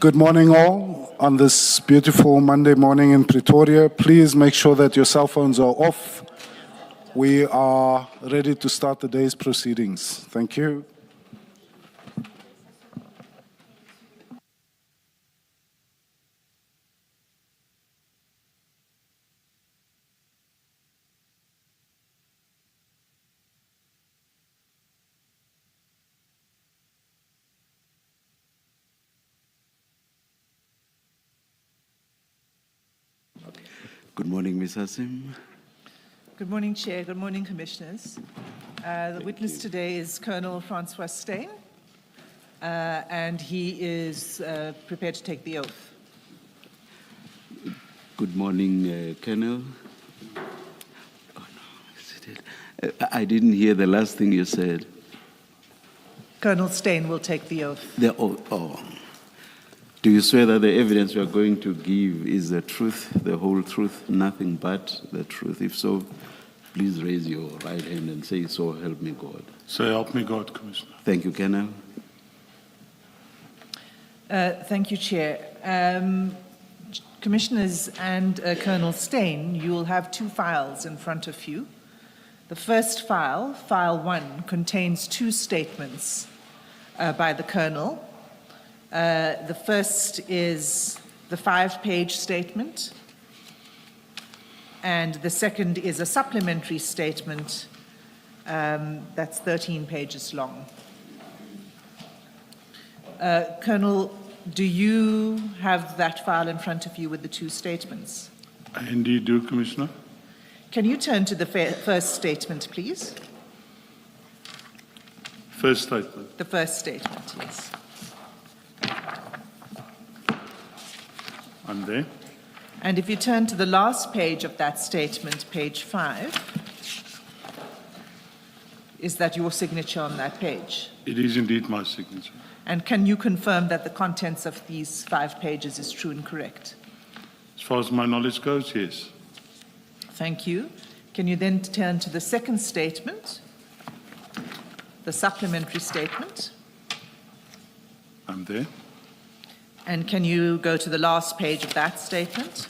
Good morning, all. On this beautiful Monday morning in Pretoria, please make sure that your cell phones are off. We are ready to start the day's proceedings. Thank you. Good morning, Ms. Hassim. Good morning, Chair. Good morning, Commissioners. The witness today is Colonel Francois Steyn, and he is prepared to take the oath. Good morning, Colonel. Oh, no. I didn't hear the last thing you said. Colonel Steyn will take the oath. The oath. Oh. Do you swear that the evidence you are going to give is the truth, the whole truth, nothing but the truth? If so, please raise your right hand and say, "So help me God." So help me God, Commissioner. Thank you, Colonel. Thank you, Chair. Commissioners and Colonel Steyn, you will have two files in front of you. The first file, File 1, contains two statements by the Colonel. The first is the 5-page statement, and the second is a supplementary statement that's 13 pages long. Colonel, do you have that file in front of you with the two statements? I indeed do, Commissioner. Can you turn to the first statement, please? First statement. The first statement, yes. I'm there. And if you turn to the last page of that statement, page 5, is that your signature on that page? It is indeed my signature. And can you confirm that the contents of these 5 pages is true and correct? As far as my knowledge goes, yes. Thank you. Can you then turn to the second statement, the supplementary statement? I'm there. And can you go to the last page of that statement?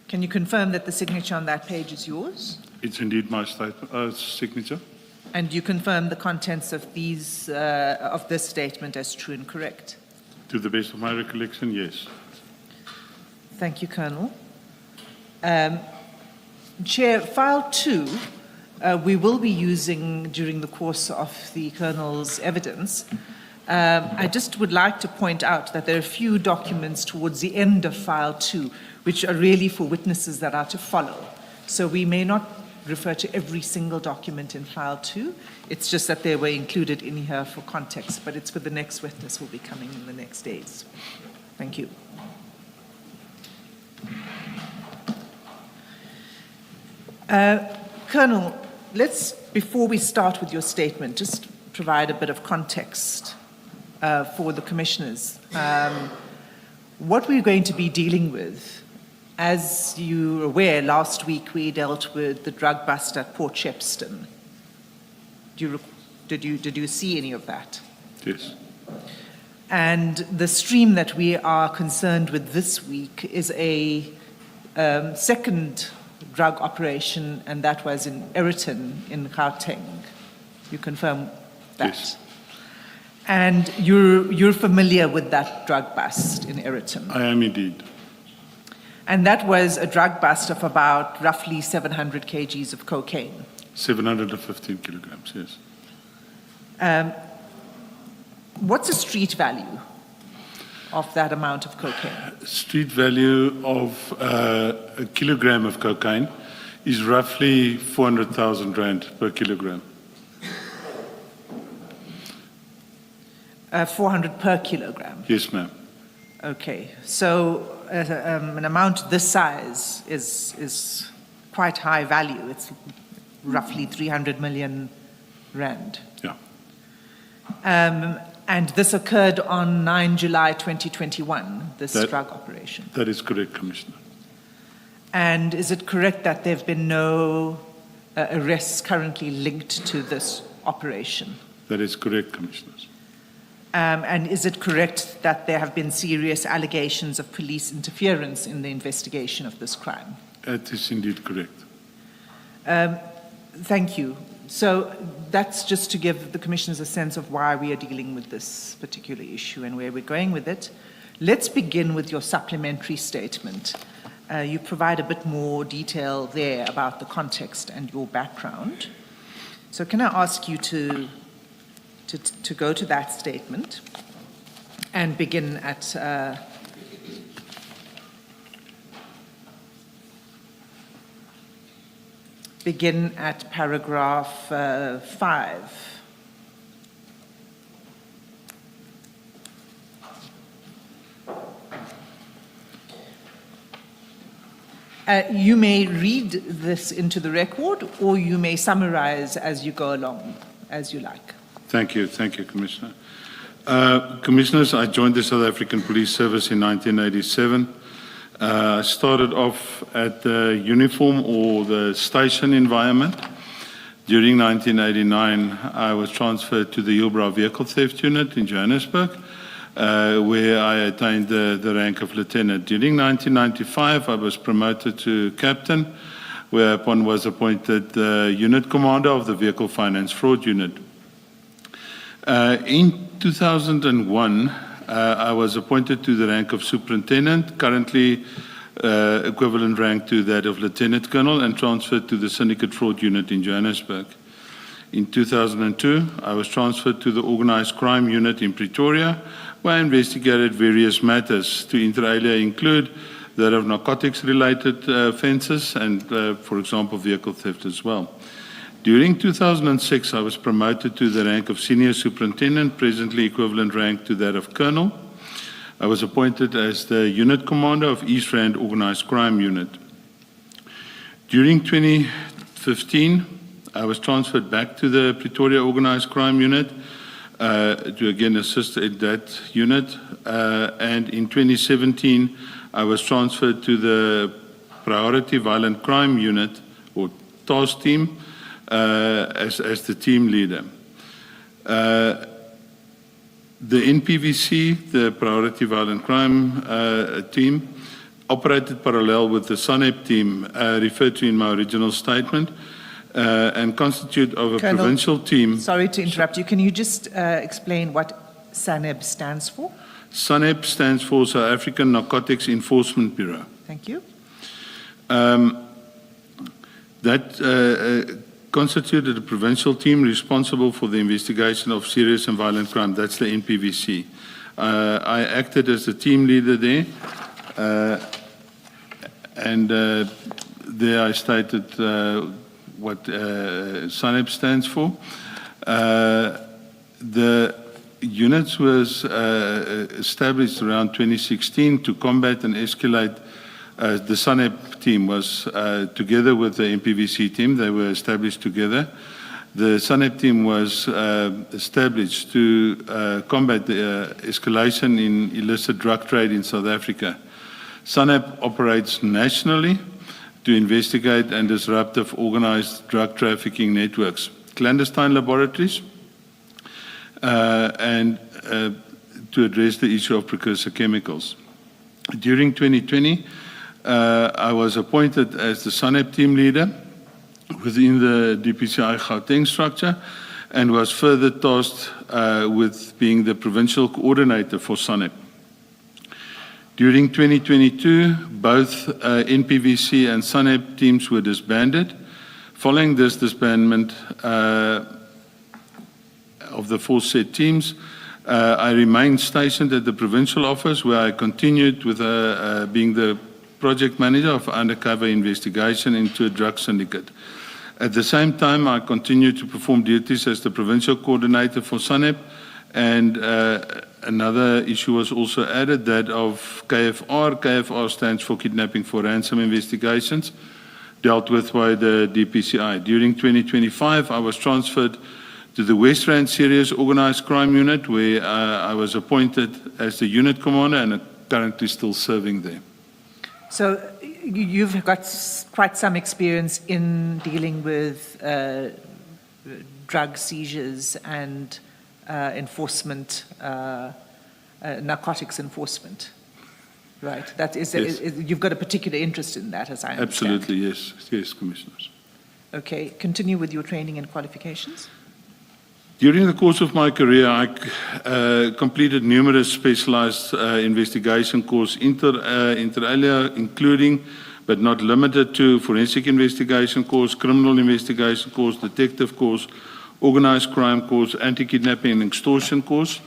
Can you confirm that the signature on that page is yours? It's indeed my signature. And you confirm the contents of this statement as true and correct? To the best of my recollection, yes. Thank you, Colonel. Chair, File 2, we will be using during the course of the Colonel's evidence. I just would like to point out that there are a few documents towards the end of File 2 which are really for witnesses that are to follow. So we may not refer to every single document in File 2. It's just that they were included in here for context, but it's for the next witness who will be coming in the next days. Thank you. Colonel, before we start with your statement, just provide a bit of context for the commissioners. What we're going to be dealing with, as you're aware, last week we dealt with the drug bust at Port Shepstone. Did you see any of that? Yes. And the stream that we are concerned with this week is a second drug operation, and that was in Eritton in Gauteng. You confirm that? Yes. And you're familiar with that drug bust in Eritton? I am indeed. And that was a drug bust of about roughly 700 kgs of cocaine. 715 kilograms, yes. What's the street value of that amount of cocaine? Street value of a kilogram of cocaine is roughly 400,000 rand per kilogram. 400 per kilogram? Yes, ma'am. Okay, so an amount this size is quite high value. It's roughly 300 million rand. Yeah. And this occurred on 9 July 2021, this drug operation? That is correct, Commissioner. And is it correct that there have been no arrests currently linked to this operation. That is correct, Commissioners. And is it correct that there have been serious allegations of police interference in the investigation of this crime? That is indeed correct. Thank you. So that's just to give the commissioners a sense of why we are dealing with this particular issue and where we're going with it. Let's begin with your supplementary statement. You provide a bit more detail there about the context and your background. So can I ask you to go to that statement and begin at paragraph 5. You may read this into the record, or you may summarize as you go along, as you like. Thank you, Commissioner. Commissioners, I joined the South African Police Service in 1987. I started off at the uniform or the station environment. During 1989, I was transferred to the Hillbrow Vehicle Theft Unit in Johannesburg, where I attained the rank of lieutenant. During 1995, I was promoted to captain, whereupon was appointed unit commander of the Vehicle Finance Fraud Unit. In 2001, I was appointed to the rank of superintendent, currently equivalent rank to that of lieutenant colonel, and transferred to the syndicate fraud unit in Johannesburg. In 2002, I was transferred to the organized crime unit in Pretoria, where I investigated various matters, to inter alia include that of narcotics-related offences and, for example, vehicle theft as well. During 2006, I was promoted to the rank of senior superintendent, presently equivalent rank to that of colonel. I was appointed as the unit commander of East Rand Organized Crime Unit. During 2015, I was transferred back to the Pretoria Organized Crime Unit to again assist in that unit. And in 2017, I was transferred to the Priority Violent Crime Unit, or task team, as the team leader. The NPVC, the Priority Violent Crime team, operated parallel with the SANEP team referred to in my original statement and constitute of a Colonel, provincial team. Sorry to interrupt you. Can you just explain what SANEB stands for? SANEP stands for South African Narcotics Enforcement Bureau. Thank you. That constituted a provincial team responsible for the investigation of serious and violent crime. That's the NPVC. I acted as the team leader there, and there I stated what SANEP stands for. The units was established around 2016 to combat and escalate. The SANEP team was together with the NPVC team. They were established together. The SANEP team was established to combat the escalation in illicit drug trade in South Africa. SANEP operates nationally to investigate and disrupt organized drug trafficking networks, clandestine laboratories, and to address the issue of precursor chemicals. During 2020, I was appointed as the SANEP team leader within the DPCI Gauteng structure and was further tasked with being the provincial coordinator for SANEP. During 2022, both NPVC and SANEP teams were disbanded. Following this disbandment of the four set teams, I remained stationed at the provincial office, where I continued with being the project manager of undercover investigation into a drug syndicate. At the same time, I continued to perform duties as the provincial coordinator for SANEP, and another issue was also added, that of KFR. KFR stands for Kidnapping for Ransom Investigations, dealt with by the DPCI. During 2025, I was transferred to the West Rand Serious Organized Crime Unit, where I was appointed as the unit commander and currently still serving there. So you've got quite some experience in dealing with drug seizures and enforcement, narcotics enforcement, right? That is, Yes. You've got a particular interest in that, as I understand. Absolutely, yes. Yes, Commissioners. Okay, continue with your training and qualifications. During the course of my career, I completed numerous specialized investigation courses, inter alia, including but not limited to forensic investigation course, criminal investigation course, detective course, organized crime course, anti-kidnapping and extortion course.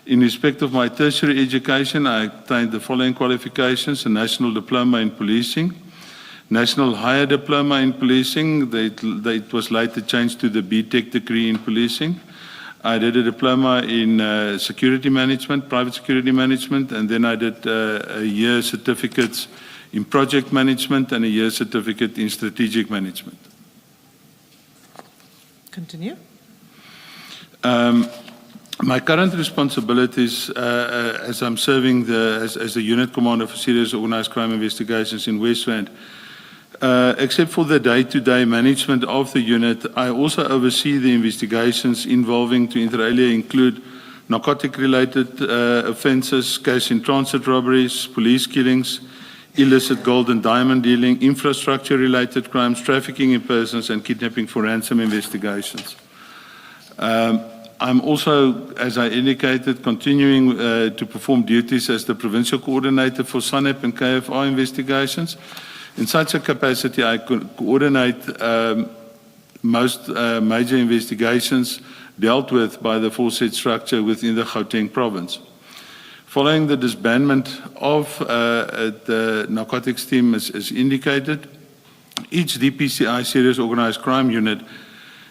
In respect of my tertiary education, I obtained the following qualifications: a National Diploma in Policing, National Higher Diploma in Policing. It was later changed to the BTEC degree in Policing. I did a diploma in security management, private security management, and then I did a year certificates in project management and a year certificate in strategic management. Continue. My current responsibilities as I'm serving as the unit commander for serious organized crime investigations in Westland, except for the day-to-day management of the unit, I also oversee the investigations involving, to inter alia, include narcotic-related offences, cash-in-transit robberies, police killings, illicit gold and diamond dealing, infrastructure-related crimes, trafficking in persons, and kidnapping for ransom investigations. I'm also, as I indicated, continuing to perform duties as the provincial coordinator for SANEP and KFR investigations. In such a capacity, I coordinate most major investigations dealt with by the aforesaid structure within the Gauteng province. Following the disbandment of the narcotics team, as indicated, each DPCI serious organized crime unit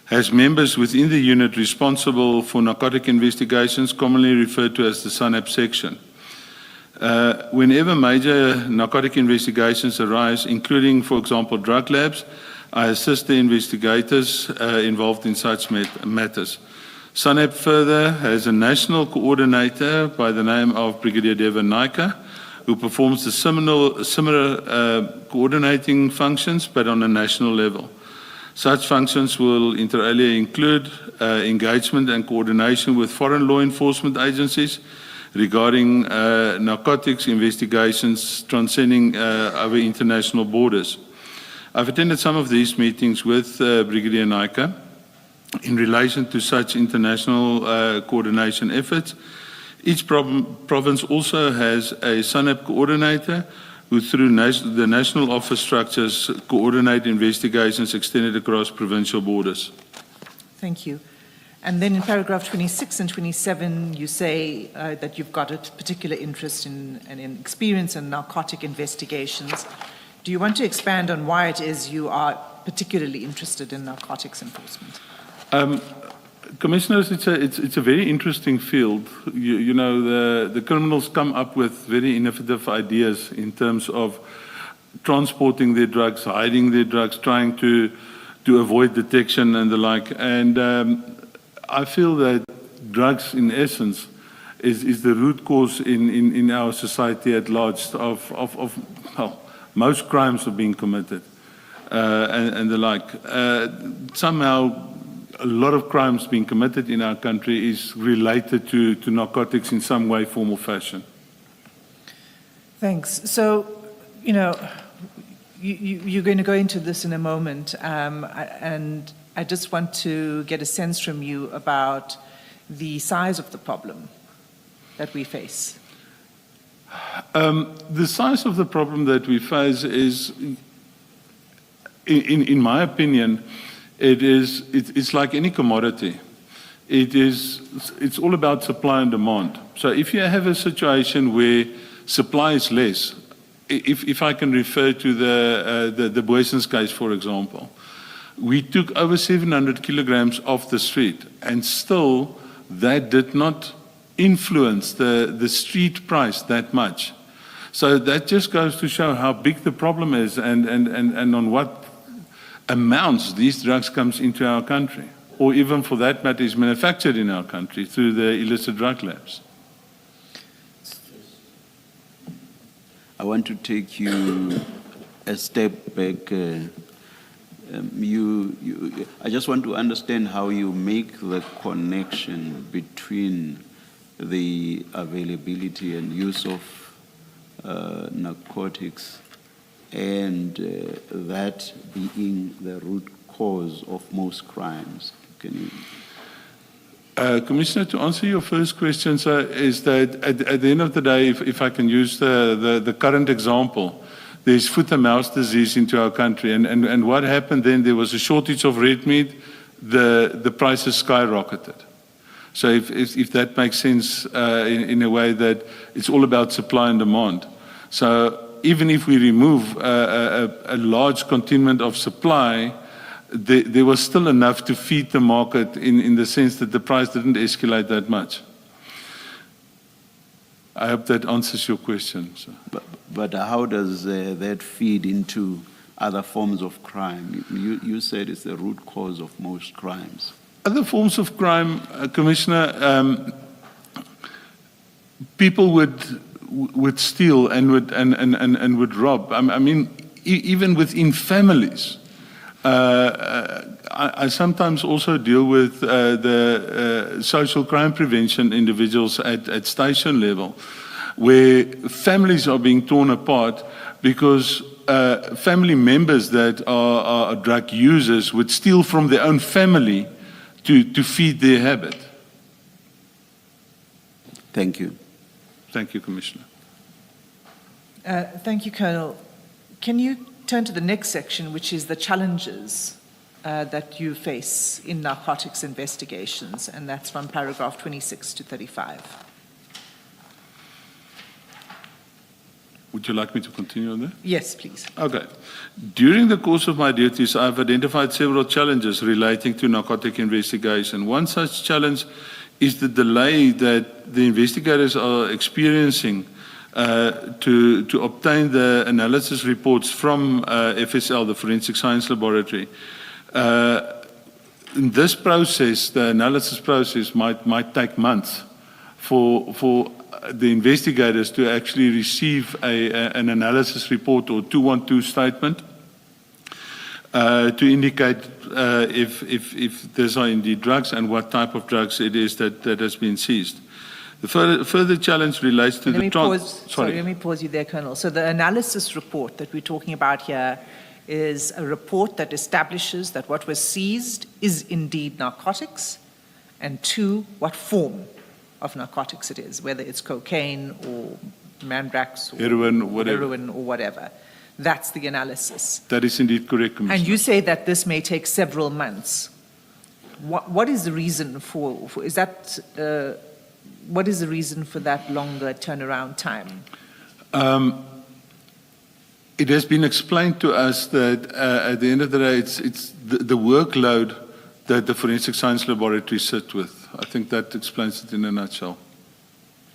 has members within the unit responsible for narcotic investigations, commonly referred to as the SANEP section. Whenever major narcotic investigations arise, including, for example, drug labs, I assist the investigators involved in such matters. SANEP further has a national coordinator by the name of Brigadier Devon Naika, who performs the similar coordinating functions, but on a national level. Such functions will inter alia include engagement and coordination with foreign law enforcement agencies regarding narcotics investigations transcending our international borders. I've attended some of these meetings with Brigadier Naika in relation to such international coordination efforts. Each province also has a SANEP coordinator who, through the national office structures, coordinate investigations extended across provincial borders. Thank you. And then in paragraph 26 and 27, you say that you've got a particular interest in experience in narcotic investigations. Do you want to expand on why it is you are particularly interested in narcotics enforcement? Commissioners, it's a very interesting field. You know, the criminals come up with very innovative ideas in terms of transporting their drugs, hiding their drugs, trying to avoid detection and the like. And I feel that drugs, in essence, is the root cause in our society at large of most crimes are being committed and the like. Somehow, a lot of crimes being committed in our country is related to narcotics in some way, form, or fashion. Thanks. So, you know, you're going to go into this in a moment, and I just want to get a sense from you about the size of the problem that we face. The size of the problem that we face is, in my opinion, it's like any commodity. It's all about supply and demand. So if you have a situation where supply is less, if I can refer to the Boyson's case, for example, we took over 700 kilograms off the street, and still that did not influence the street price that much. So that just goes to show how big the problem is and on what amounts these drugs comes into our country, or even for that matter is manufactured in our country through the illicit drug labs. I want to take you a step back. I just want to understand how you make the connection between the availability and use of narcotics and that being the root cause of most crimes. Can you? Commissioner, to answer your first question, sir, is that at the end of the day, if I can use the current example, there's foot and mouth disease into our country. And what happened then, there was a shortage of red meat, the prices skyrocketed. So if that makes sense in a way that it's all about supply and demand. So even if we remove a large contingent of supply, there was still enough to feed the market in the sense that the price didn't escalate that much. I hope that answers your question, sir. But how does that feed into other forms of crime? You said it's the root cause of most crimes. Other forms of crime, Commissioner, people would steal and would rob. I mean, even within families. I sometimes also deal with the social crime prevention individuals at station level, where families are being torn apart because family members that are drug users would steal from their own family to feed their habit. Thank you. Thank you, Commissioner. Thank you, Colonel. Can you turn to the next section, which is the challenges that you face in narcotics investigations, and that's from paragraph 26 to 35. Would you like me to continue on that? Yes, please. Okay. During the course of my duties, I've identified several challenges relating to narcotic investigation. One such challenge is the delay that the investigators are experiencing to obtain the analysis reports from FSL, the Forensic Science Laboratory. In this process, the analysis process might take months for the investigators to actually receive an analysis report or 212 statement to indicate if these are indeed drugs and what type of drugs it is that has been seized. The further challenge relates to let me pause you there, Colonel. So the analysis report that we're talking about here is a report that establishes that what was seized is indeed narcotics, and two, what form of narcotics it is, whether it's cocaine or mandrax or heroin or whatever. That's the analysis. That is indeed correct, Commissioner. And you say that this may take several months. What is the reason for is that? What is the reason for that longer turnaround time? It has been explained to us that at the end of the day, it's the workload that the Forensic Science Laboratory sits with. I think that explains it in a nutshell.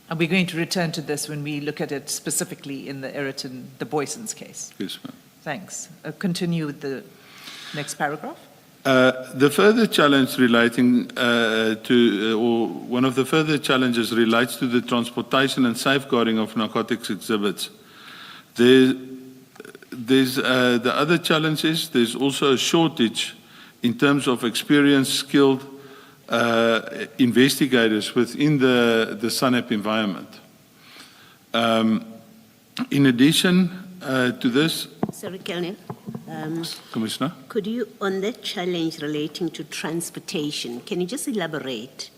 And we're going to return to this when we look at it specifically in the Eritton, the Boyson's case. Yes, ma'am. Thanks. Continue with the next paragraph. The further challenge relating or one of the further challenges relates to the transportation and safeguarding of narcotics exhibits. There's the other challenge is there's also a shortage in terms of experienced, skilled investigators within the SANEP environment. In addition to this... Sorry, Colonel. Commissioner? Could you, on that challenge relating to transportation, can you just elaborate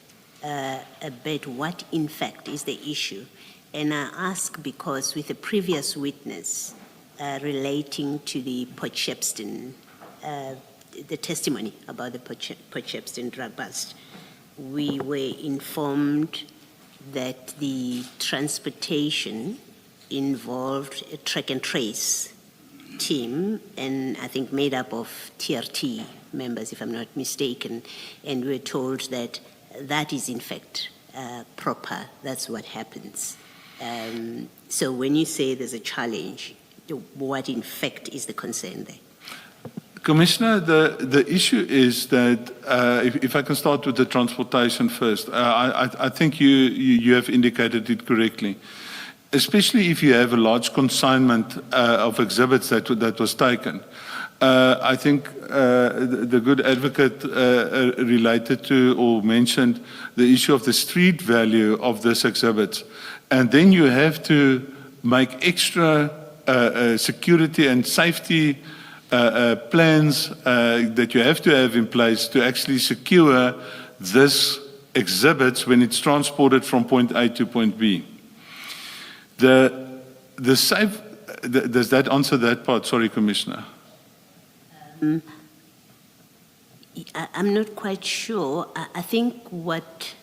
a bit what in fact is the issue? And I ask because with a previous witness relating to the Potchefstroom, the testimony about the Potchefstroom drug bust, we were informed that the transportation involved a track and trace team, and I think made up of TRT members, if I'm not mistaken, and we're told that that is in fact proper, that's what happens. So when you say there's a challenge, what in fact is the concern there? Commissioner, the issue is that, if I can start with the transportation first, I think you have indicated it correctly. especially if you have a large consignment of exhibits that was taken. I think the good advocate related to or mentioned the issue of the street value of this exhibit. And then you have to make extra security and safety plans that you have to have in place to actually secure this exhibits when it's transported from point A to point B. Does that answer that part? Sorry, Commissioner. I'm not quite sure. I think what,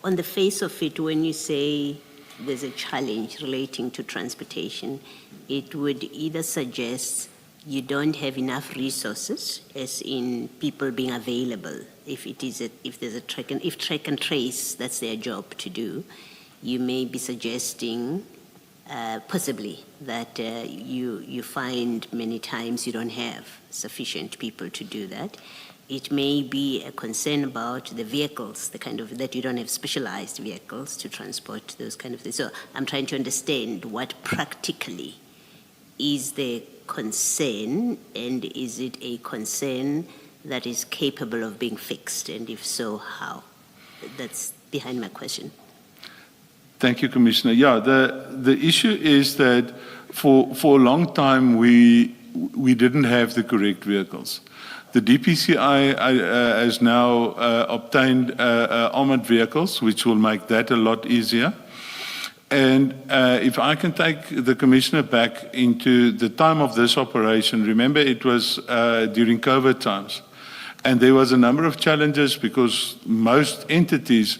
on the face of it, when you say there's a challenge relating to transportation, it would either suggest you don't have enough resources, as in people being available. If there's a track and trace, that's their job to do. You may be suggesting, possibly, that you find many times you don't have sufficient people to do that. It may be a concern about the vehicles, that you don't have specialized vehicles to transport those kind of things. So I'm trying to understand what practically is the concern, and is it a concern that is capable of being fixed, and if so, how? That's behind my question. Thank you, Commissioner. Yeah, the issue is that for a long time we didn't have the correct vehicles. The DPCI has now obtained armored vehicles, which will make that a lot easier. And if I can take the Commissioner back into the time of this operation, remember it was during COVID times. And there was a number of challenges because most entities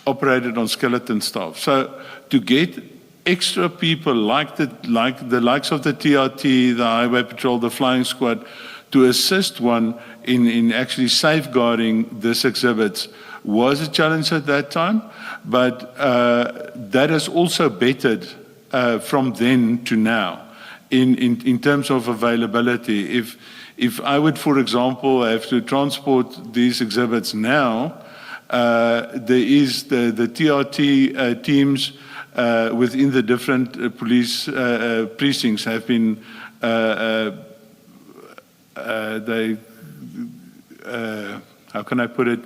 operated on skeleton staff. So to get extra people like the likes of the TRT, the Highway Patrol, the Flying Squad, to assist one in actually safeguarding this exhibits was a challenge at that time, but that has also bettered from then to now in terms of availability. If I would, for example, have to transport these exhibits now, there is the TRT teams within the different police precincts have been how can I put it?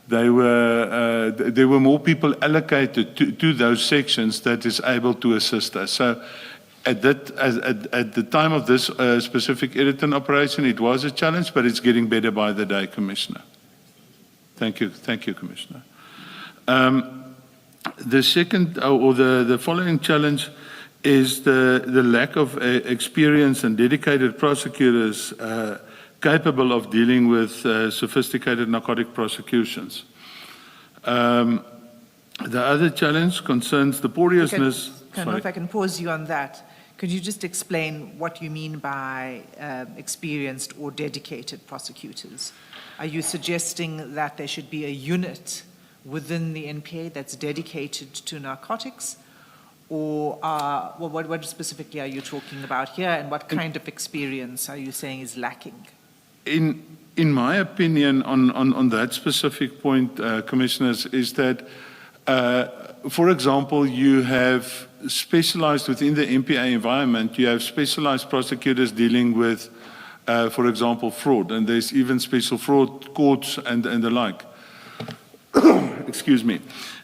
There were more people allocated to those sections that is able to assist us. So at the time of this specific Eritton operation, it was a challenge, but it's getting better by the day, Commissioner. Thank you, Commissioner. The second, or the following challenge is the lack of experience and dedicated prosecutors capable of dealing with sophisticated narcotic prosecutions. The other challenge concerns the poriousness. If I can pause you on that, could you just explain what you mean by experienced or dedicated prosecutors? Are you suggesting that there should be a unit within the NPA that's dedicated to narcotics? Or what specifically are you talking about here, and what kind of experience are you saying is lacking? In my opinion, on that specific point, Commissioners, is that, for example, you have specialized within the NPA environment, you have specialized prosecutors dealing with, for example, fraud, and there's even special fraud courts and the like. Excuse me.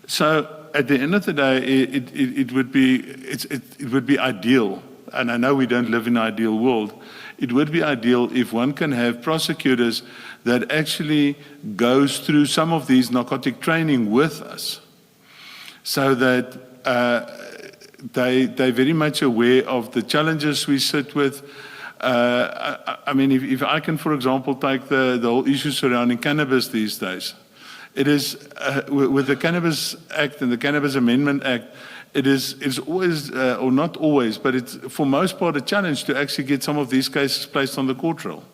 So at the end of the day, it would be ideal, and I know we don't live in an ideal world. It would be ideal if one can have prosecutors that actually goes through some of these narcotic training with us, so that they're very much aware of the challenges we sit with. I mean, if I can, for example, take the whole issue surrounding cannabis these days, it is, with the Cannabis Act and the Cannabis Amendment Act, it's always, or not always, but it's for most part a challenge to actually get some of these cases placed on the court roll.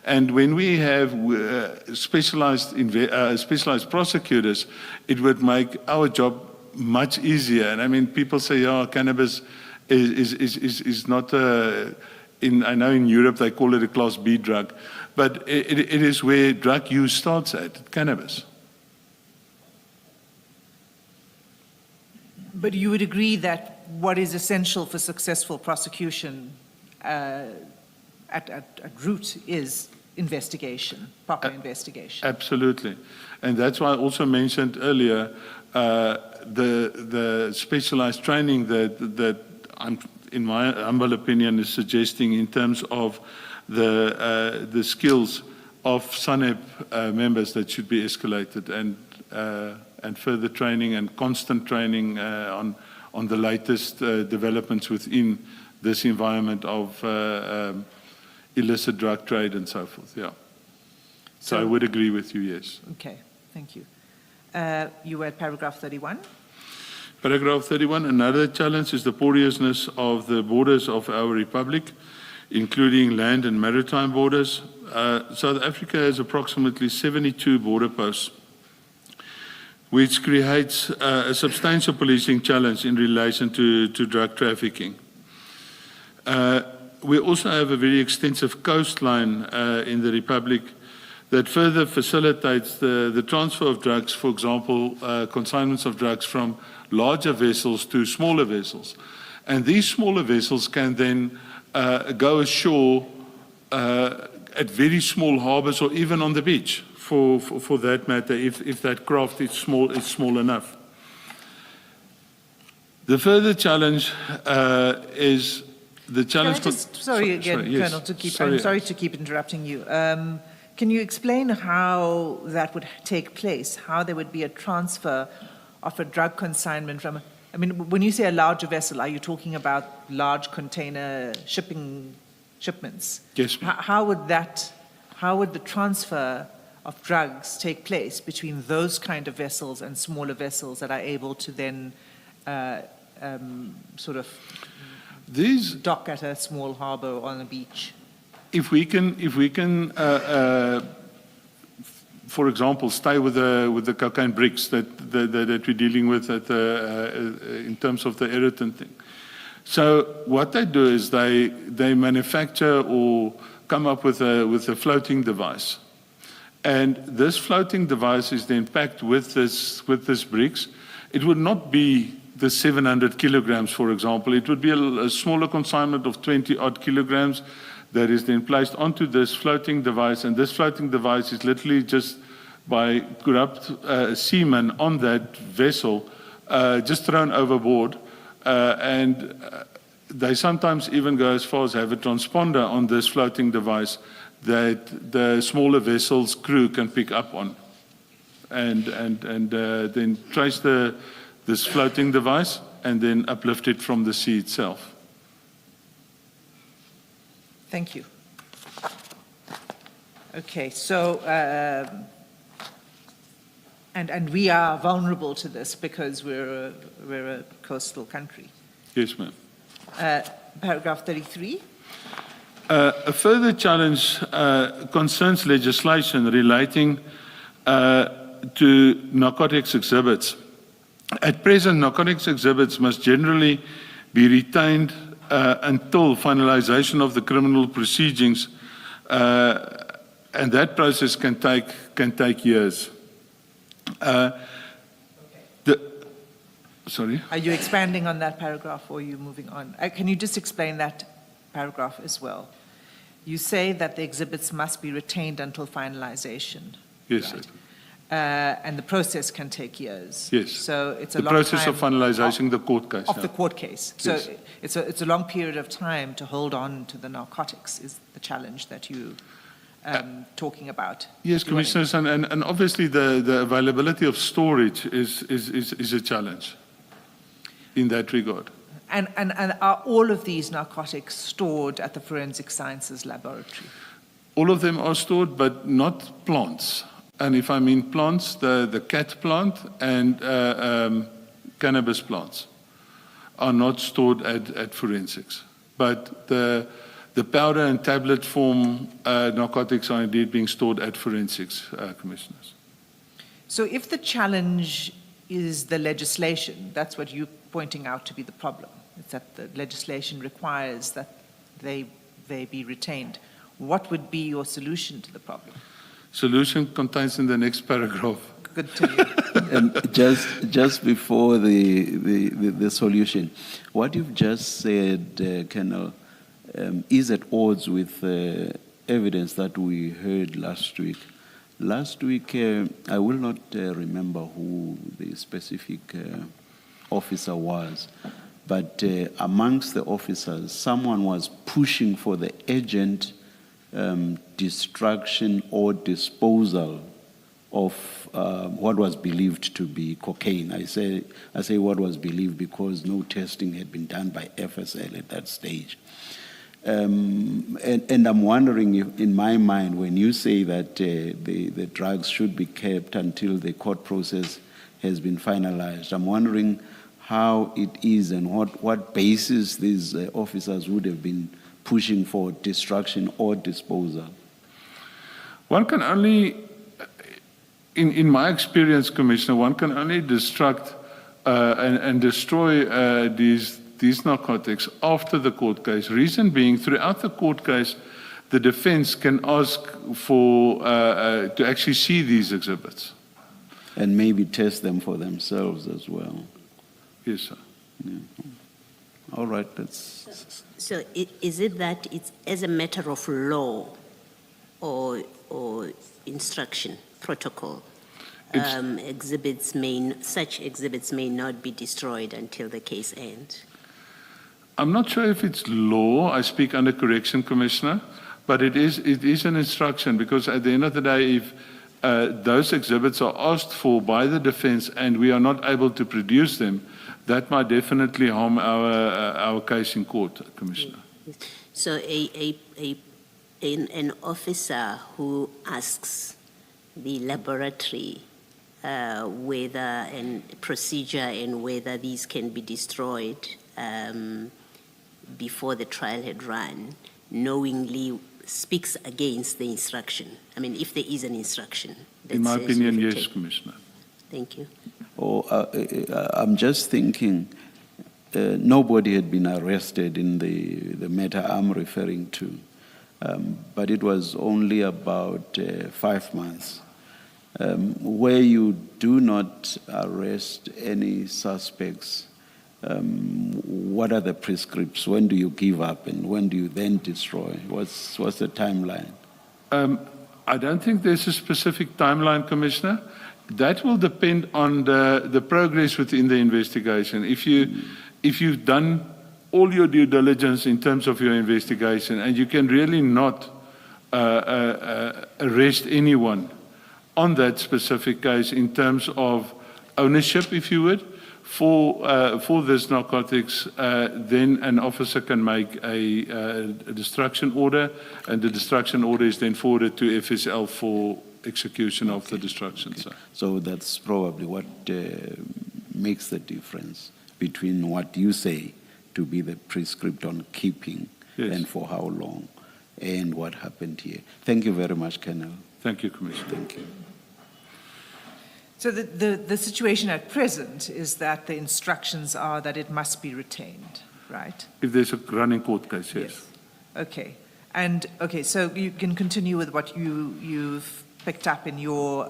And when we have specialized prosecutors, it would make our job much easier. And I mean, people say, "Oh, cannabis is not I know in Europe they call it a Class B drug, but it is where drug use starts at, cannabis." But you would agree that what is essential for successful prosecution at root is investigation, proper investigation. Absolutely. And that's why I also mentioned earlier the specialized training that I'm, in my humble opinion, is suggesting in terms of the skills of SANEP members that should be escalated, and further training and constant training on the latest developments within this environment of illicit drug trade and so forth, yeah. So I would agree with you, yes. Okay, thank you. You were at paragraph 31. Paragraph 31, another challenge is the porousness of the borders of our republic, including land and maritime borders. South Africa has approximately 72 border posts, which creates a substantial policing challenge in relation to drug trafficking. We also have a very extensive coastline in the Republic that further facilitates the transfer of drugs, for example, consignments of drugs from larger vessels to smaller vessels. And these smaller vessels can then go ashore at very small harbors or even on the beach, for that matter, if that craft is small enough. The further challenge is the challenge. Can I just, sorry again, yes. Colonel, I'm sorry to keep interrupting you. Can you explain how that would take place, how there would be a transfer of a drug consignment from, I mean, when you say a larger vessel, are you talking about large container shipments? Yes, ma'am. How would the transfer of drugs take place between those kind of vessels and smaller vessels that are able to then sort of dock at a small harbor or on a beach? If we can, for example, stay with the cocaine bricks that we're dealing with in terms of the Eritton thing. So what they do is they manufacture or come up with a floating device, and this floating device is then packed with this bricks. It would not be the 700 kilograms, for example. It would be a smaller consignment of 20 odd kilograms that is then placed onto this floating device, and this floating device is literally just by corrupt seamen on that vessel just thrown overboard, and they sometimes even go as far as have a transponder on this floating device that the smaller vessel's crew can pick up on, and then trace this floating device and then uplift it from the sea itself. Thank you. Okay, so, and we are vulnerable to this because we're a coastal country. Yes, ma'am. Paragraph 33. A further challenge concerns legislation relating to narcotics exhibits. At present, narcotics exhibits must generally be retained until finalization of the criminal proceedings, and that process can take years. Sorry? Are you expanding on that paragraph or are you moving on? Can you just explain that paragraph as well? You say that the exhibits must be retained until finalization. Yes, right? And the process can take years. Yes. So it's a the long process time of finalizing the court case. Of the court case. So yes. it's a long period of time to hold on to the narcotics is the challenge that you talking about. Yes, Commissioners, and obviously the availability of storage is a challenge in that regard. And are all of these narcotics stored at the Forensic Sciences Laboratory? All of them are stored, but not plants. And if I mean plants, the cat plant and cannabis plants are not stored at forensics. But the powder and tablet form narcotics are indeed being stored at forensics, Commissioners. So if the challenge is the legislation, that's what you're pointing out to be the problem. It's that the legislation requires that they be retained. What would be your solution to the problem? Solution contains in the next paragraph, good to you. And just before the solution, what you've just said, Colonel, is at odds with evidence that we heard last week. Last week, I will not remember who the specific officer was, but amongst the officers, someone was pushing for the urgent destruction or disposal of what was believed to be cocaine. I say what was believed because no testing had been done by FSL at that stage. And I'm wondering if, in my mind, when you say that the drugs should be kept until the court process has been finalized, I'm wondering how it is and what basis these officers would have been pushing for destruction or disposal. One can only, in my experience, Commissioner, one can only destruct and destroy these narcotics after the court case. Reason being, throughout the court case, the defense can ask for to actually see these exhibits. And maybe test them for themselves as well. Yes, sir. Yeah. All right, that's... So is it that it's as a matter of law or instruction, protocol, such exhibits may not be destroyed until the case ends? I'm not sure if it's law. I speak under correction, Commissioner, but it is an instruction, because at the end of the day, if those exhibits are asked for by the defense and we are not able to produce them, that might definitely harm our case in court, Commissioner. So an officer who asks the laboratory whether and procedure and whether these can be destroyed before the trial had run, knowingly speaks against the instruction. I mean, if there is an instruction. In my opinion, yes, Commissioner. Thank you. I'm just thinking, nobody had been arrested in the matter I'm referring to, but it was only about 5 months. Where you do not arrest any suspects, what are the prescripts? When do you give up and when do you then destroy? What's the timeline? I don't think there's a specific timeline, Commissioner. That will depend on the progress within the investigation. If you've done all your due diligence in terms of your investigation and you can really not arrest anyone on that specific case in terms of ownership, if you would, for this narcotics, then an officer can make a destruction order, and the destruction order is then forwarded to FSL for execution of the destruction. Okay. So that's probably what makes the difference between what you say to be the prescript on keeping, yes, and for how long, and what happened here. Thank you very much, Colonel. Thank you, Commissioner. Thank you. So the situation at present is that the instructions are that it must be retained, right? If there's a running court case, yes. Okay. And, okay, so you can continue with what you've picked up in your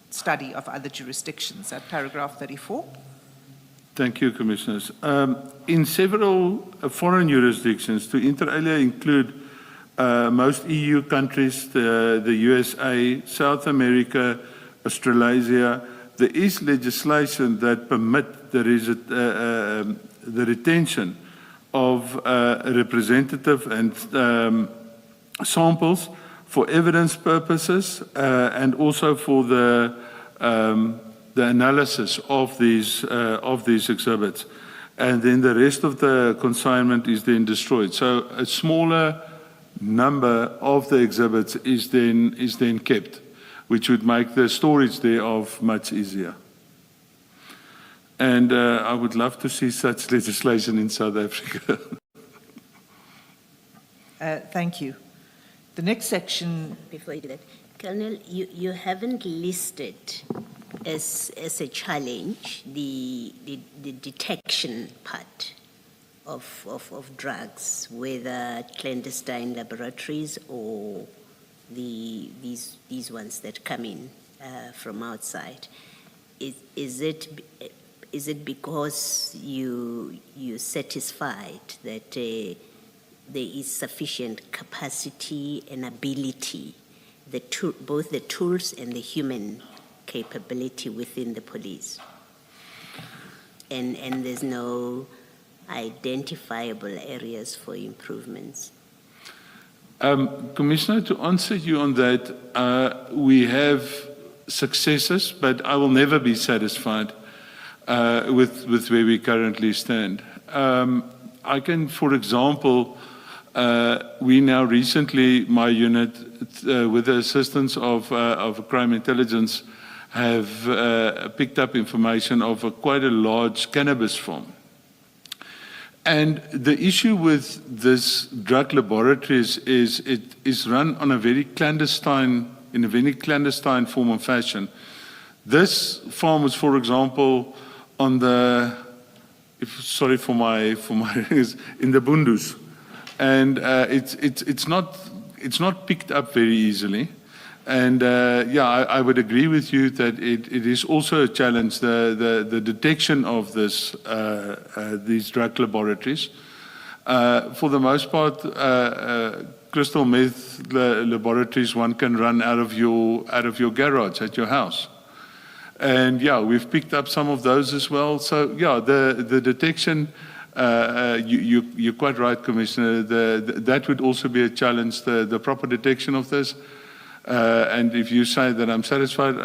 study of other jurisdictions at paragraph 34. Thank you, Commissioners. In several foreign jurisdictions, to inter alia include most EU countries, the USA, South America, Australasia, there is legislation that permit the retention of representative and samples for evidence purposes and also for the analysis of these exhibits, and then the rest of the consignment is then destroyed. So a smaller number of the exhibits is then kept, which would make the storage thereof much easier. And I would love to see such legislation in South Africa. Thank you. The next section. Before you do that, Colonel, you haven't listed as a challenge the detection part of drugs, whether clandestine laboratories or these ones that come in from outside. Is it because you're satisfied that there is sufficient capacity and ability, both the tools and the human capability within the police? And there's no identifiable areas for improvements? Commissioner, to answer you on that, we have successes, but I will never be satisfied with where we currently stand. I can, for example, we now recently, my unit, with the assistance of crime intelligence, have picked up information of quite a large cannabis farm. And the issue with this drug laboratories is it is run on a very clandestine, in a very clandestine form and fashion. This farm is, for example, on the, sorry for my in the Bundus, and it's not picked up very easily. And yeah, I would agree with you that it is also a challenge, the detection of this, these drug laboratories. For the most part, crystal meth laboratories one can run out of your garage at your house. And yeah, we've picked up some of those as well. So yeah, the detection, you're quite right, Commissioner, that would also be a challenge, the proper detection of this. And if you say that I'm satisfied,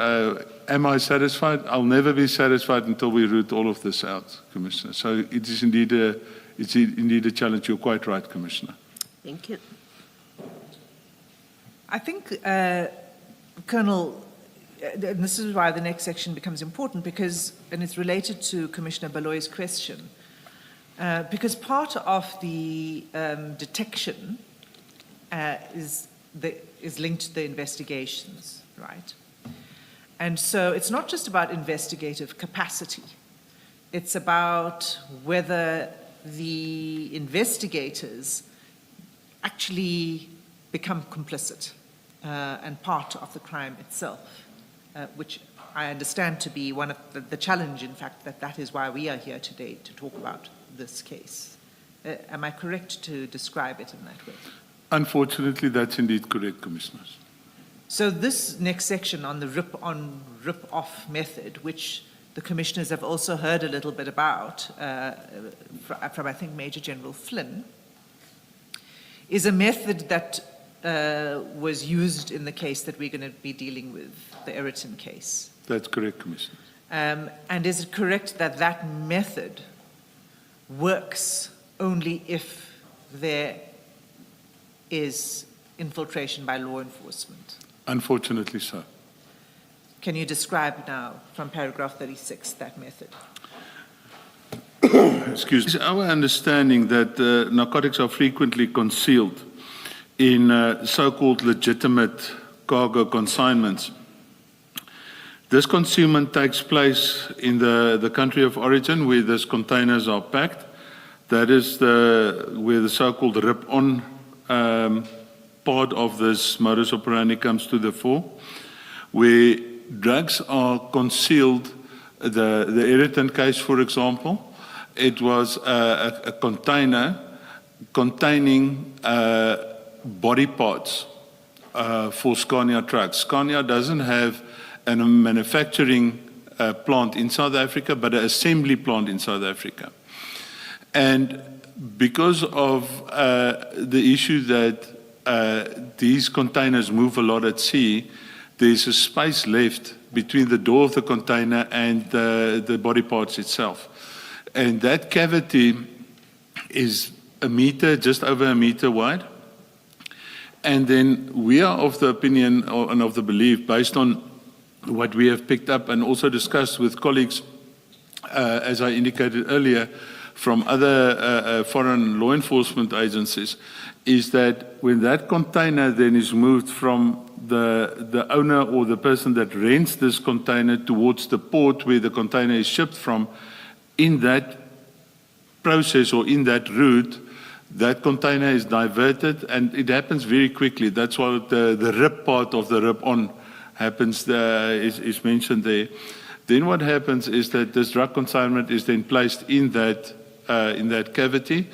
am I satisfied? I'll never be satisfied until we root all of this out, Commissioner. So it is indeed a challenge. You're quite right, Commissioner. Thank you. I think, Colonel, and this is why the next section becomes important, because, and it's related to Commissioner Baloy's question, because part of the detection is linked to the investigations, right? And so it's not just about investigative capacity. It's about whether the investigators actually become complicit and part of the crime itself, which I understand to be one of the challenge, in fact, that is why we are here today to talk about this case. Am I correct to describe it in that way? Unfortunately, that's indeed correct, Commissioners. So this next section on the rip-on, rip-off method, which the Commissioners have also heard a little bit about from, I think, Major General Flynn, is a method that was used in the case that we're going to be dealing with, the Eritton case. That's correct, Commissioner. And is it correct that that method works only if there is infiltration by law enforcement? Unfortunately so. Can you describe now, from paragraph 36, that method? Excuse me. It's our understanding that narcotics are frequently concealed in so-called legitimate cargo consignments. This concealment takes place in the country of origin where these containers are packed. That is where the so-called rip-on part of this modus operandi comes to the fore, where drugs are concealed. The Eritton case, for example, it was a container containing body parts for Scania trucks. Scania doesn't have a manufacturing plant in South Africa, but an assembly plant in South Africa. And because of the issue that these containers move a lot at sea, there's a space left between the door of the container and the body parts itself. And that cavity is a meter, just over a meter wide. And then we are of the opinion and of the belief, based on what we have picked up and also discussed with colleagues, as I indicated earlier, from other foreign law enforcement agencies, is that when that container then is moved from the owner or the person that rents this container towards the port where the container is shipped from, in that process or in that route, that container is diverted, and it happens very quickly. That's why the rip part of the rip-on happens is mentioned there. Then what happens is that this drug consignment is then placed in that cavity.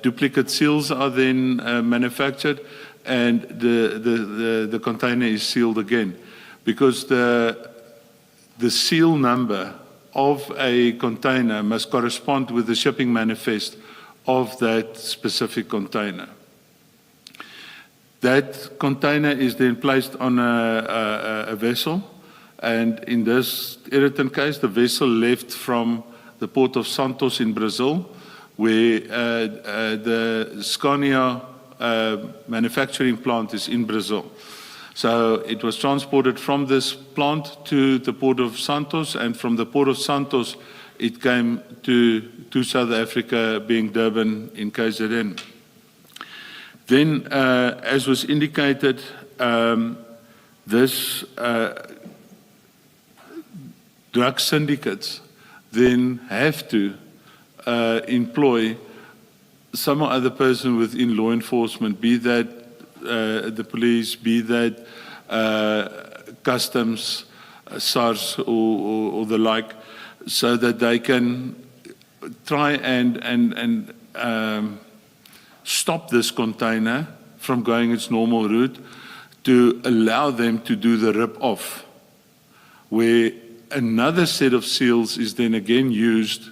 Duplicate seals are then manufactured, and the container is sealed again, because the seal number of a container must correspond with the shipping manifest of that specific container. That container is then placed on a vessel, and in this Eritton case, the vessel left from the port of Santos in Brazil, where the Scania manufacturing plant is in Brazil. So it was transported from this plant to the port of Santos, and from the port of Santos, it came to South Africa, being Durban in KZN. Then, as was indicated, this drug syndicates then have to employ some other person within law enforcement, be that the police, be that customs, SARS, or the like, so that they can try and stop this container from going its normal route, to allow them to do the rip-off, where another set of seals is then again used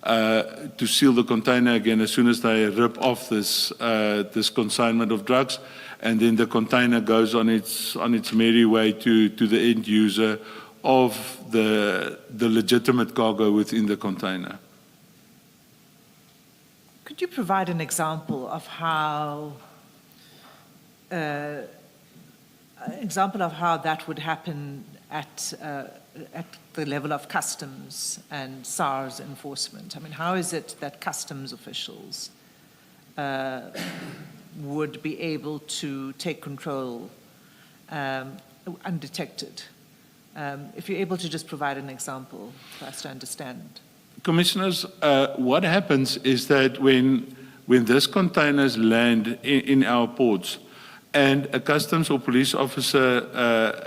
to seal the container again as soon as they rip off this consignment of drugs, and then the container goes on its merry way to the end user of the legitimate cargo within the container. Could you provide an example of how that would happen at the level of customs and SARS enforcement? I mean, how is it that customs officials would be able to take control undetected? If you're able to just provide an example for us to understand. Commissioners, what happens is that when these containers land in our ports, and a customs or police officer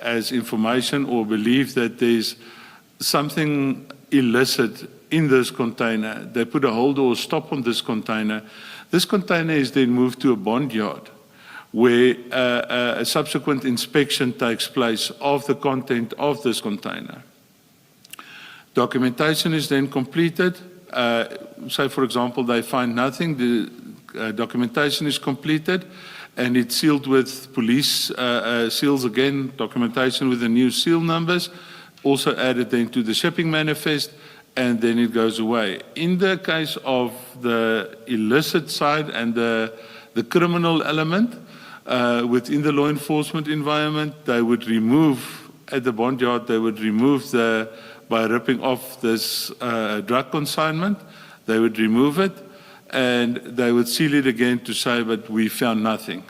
has information or believes that there's something illicit in this container, they put a hold or stop on this container. This container is then moved to a bond yard, where a subsequent inspection takes place of the content of this container. Documentation is then completed. Say, for example, they find nothing, the documentation is completed, and it's sealed with police seals again, documentation with the new seal numbers, also added then to the shipping manifest, and then it goes away. In the case of the illicit side and the criminal element within the law enforcement environment, they would remove, at the bond yard, they would remove by ripping off this drug consignment, they would remove it, and they would seal it again to say, but we found nothing.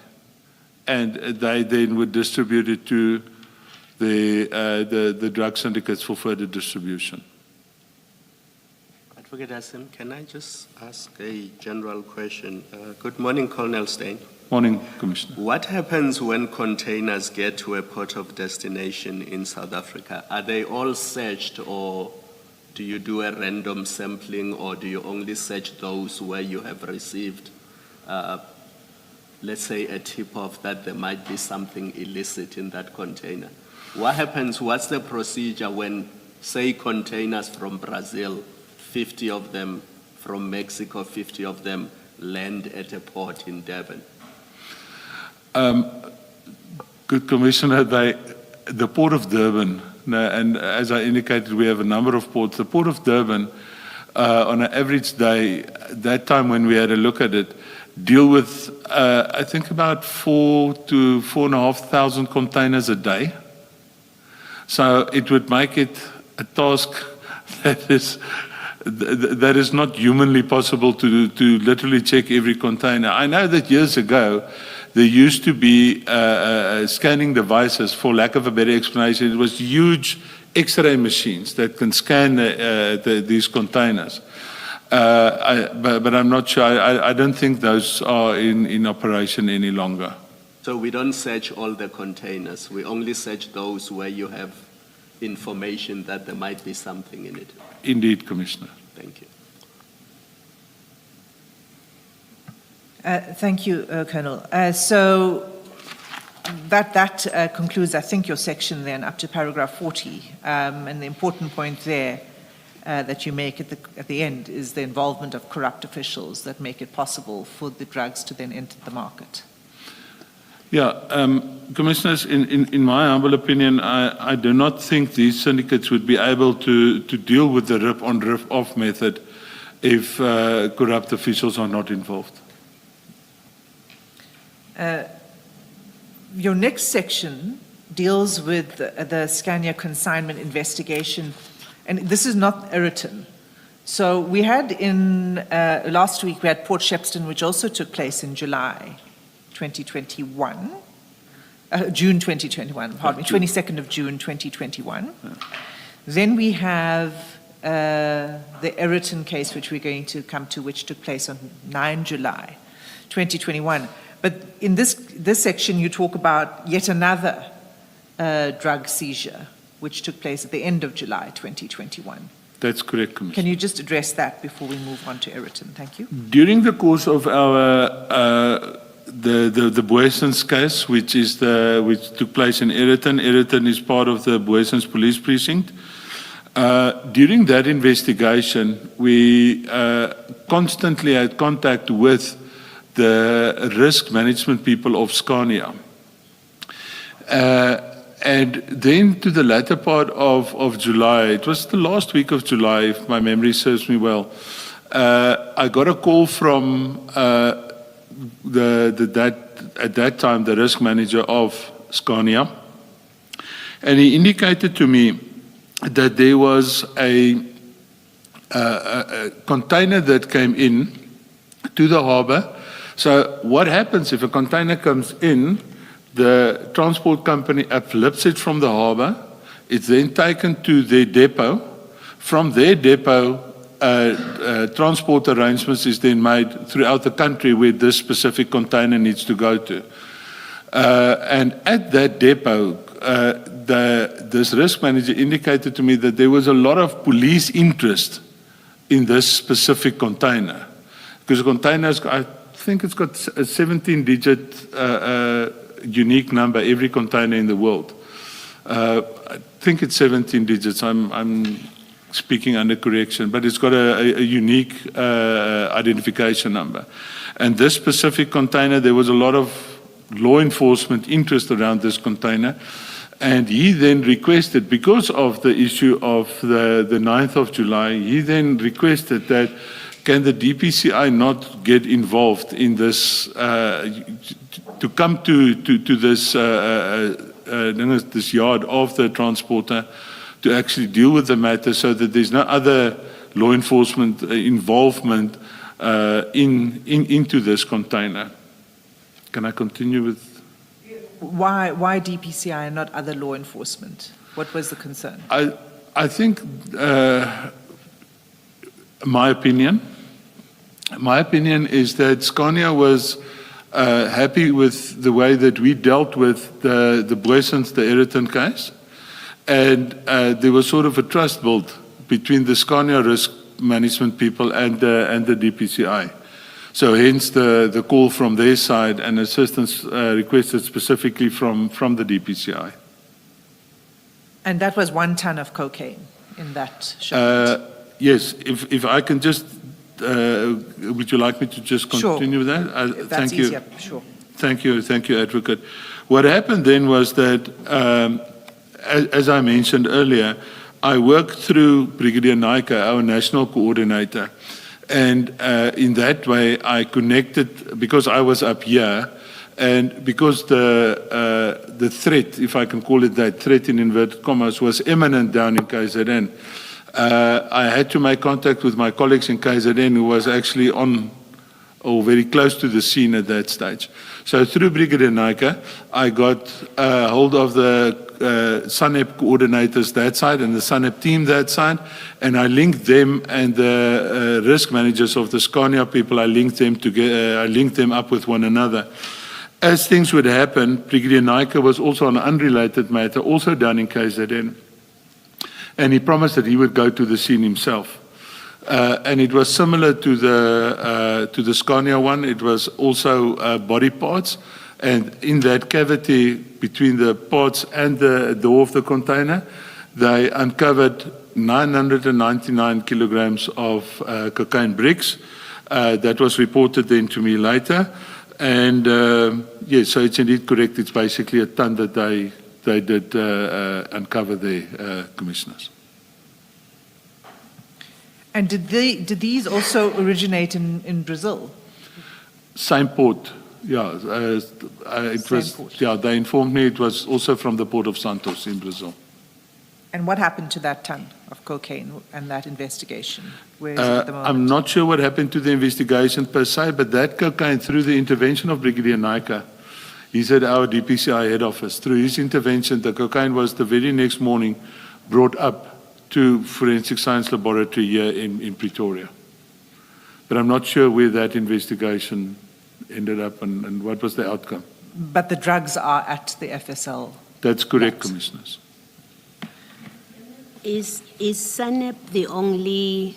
And they then would distribute it to the drug syndicates for further distribution. Advocate Hassan, can I just ask a general question? Good morning, Colonel Stein. Morning, Commissioner. What happens when containers get to a port of destination in South Africa? Are they all searched, or do you do a random sampling, or do you only search those where you have received, let's say, a tip-off that there might be something illicit in that container? What happens, what's the procedure when, say, containers from Brazil, 50 of them, from Mexico, 50 of them, land at a port in Durban? Good Commissioner, the Port of Durban, and as I indicated, we have a number of ports. The Port of Durban, on an average day, that time when we had a look at it, deal with, I think, about 4,000 to 4,500 containers a day. So it would make it a task that is not humanly possible to literally check every container. I know that years ago, there used to be scanning devices, for lack of a better explanation. It was huge X-ray machines that can scan these containers. But I'm not sure. I don't think those are in operation any longer. So we don't search all the containers. We only search those where you have information that there might be something in it. Indeed, Commissioner. Thank you. Thank you, Colonel. So that concludes, I think, your section then up to paragraph 40. And the important point there that you make at the end is the involvement of corrupt officials that make it possible for the drugs to then enter the market. Yeah, Commissioners, in my humble opinion, I do not think these syndicates would be able to deal with the rip-on, rip-off method if corrupt officials are not involved. Your next section deals with the Scania consignment investigation, and this is not Eritton. So we had last week, we had Port Shepstone, which also took place in July 2021, June 2021, pardon me, 22nd of June 2021. Yeah. Then we have the Eritton case, which we're going to come to, which took place on 9 July 2021. But in this section, you talk about yet another drug seizure, which took place at the end of July 2021. That's correct, Commissioner. Can you just address that before we move on to Eritton? Thank you. During the course of our the Boesens case, which took place in Eritton. Eritton is part of the Boesens Police Precinct. During that investigation, we constantly had contact with the risk management people of Scania. And then to the latter part of July, it was the last week of July, if my memory serves me well, I got a call from at that time the risk manager of Scania, and he indicated to me that there was a container that came in to the harbor. So what happens if a container comes in, the transport company uplifts it from the harbor, it's then taken to their depot. From their depot, transport arrangements is then made throughout the country where this specific container needs to go to. And at that depot, this risk manager indicated to me that there was a lot of police interest in this specific container. Because the container, I think it's got a 17-digit unique number, every container in the world. I think it's 17 digits. I'm speaking under correction, but it's got a unique identification number. And this specific container, there was a lot of law enforcement interest around this container. And he then requested, because of the issue of the 9th of July, he then requested that can the DPCI not get involved in this, to come to this, this yard of the transporter to actually deal with the matter so that there's no other law enforcement involvement into this container. Can I continue with? Why DPCI and not other law enforcement? What was the concern? I think my opinion is that Scania was happy with the way that we dealt with the Boesens, the Eritton case. And there was sort of a trust built between the Scania risk management people and the DPCI. So hence the call from their side and assistance requested specifically from the DPCI. And that was 1 ton of cocaine in that shipment? Yes, if I can just, would you like me to just continue with that? That's thank easier, you. sure. Thank you, Advocate. What happened then was that, as I mentioned earlier, I worked through Brigadier Naika, our national coordinator. And in that way, I connected, because I was up here, and because the threat, if I can call it that, threat in inverted commas, was imminent down in KZN, I had to make contact with my colleagues in KZN who was actually on, or very close to the scene at that stage. So through Brigadier Naika, I got hold of the SANEP coordinators that side and the SANEP team that side, and I linked them and the risk managers of the Scania people, I linked them up with one another. as things would happen, Brigadier Naika was also on an unrelated matter, also down in KZN, and he promised that he would go to the scene himself. And it was similar to the Scania one. It was also body parts, and in that cavity between the parts and the door of the container, they uncovered 999 kilograms of cocaine bricks. That was reported then to me later. And yes, so it's indeed correct. It's basically a ton that they did uncover there, commissioners. And did these also originate in Brazil? Same port, yeah. Port. Yeah, they informed me it was also from the port of Santos in Brazil. And what happened to that ton of cocaine and that investigation? Where is it at the moment? I'm not sure what happened to the investigation per se, but that cocaine, through the intervention of Brigadier Naika, he's at our DPCI head office. Through his intervention, the cocaine was the very next morning brought up to Forensic Science Laboratory here in Pretoria. But I'm not sure where that investigation ended up and what was the outcome. But the drugs are at the FSL. That's correct, Right. commissioners. Is SANEP the only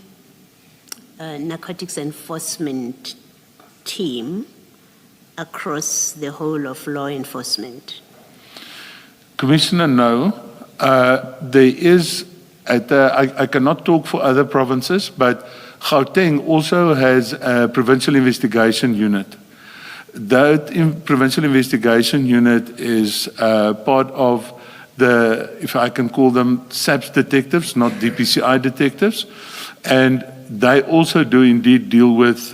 narcotics enforcement team across the whole of law enforcement? Commissioner, no. There is, I cannot talk for other provinces, but Gauteng also has a provincial investigation unit. That provincial investigation unit is part of if I can call them SAPS detectives, not DPCI detectives, and they also do indeed deal with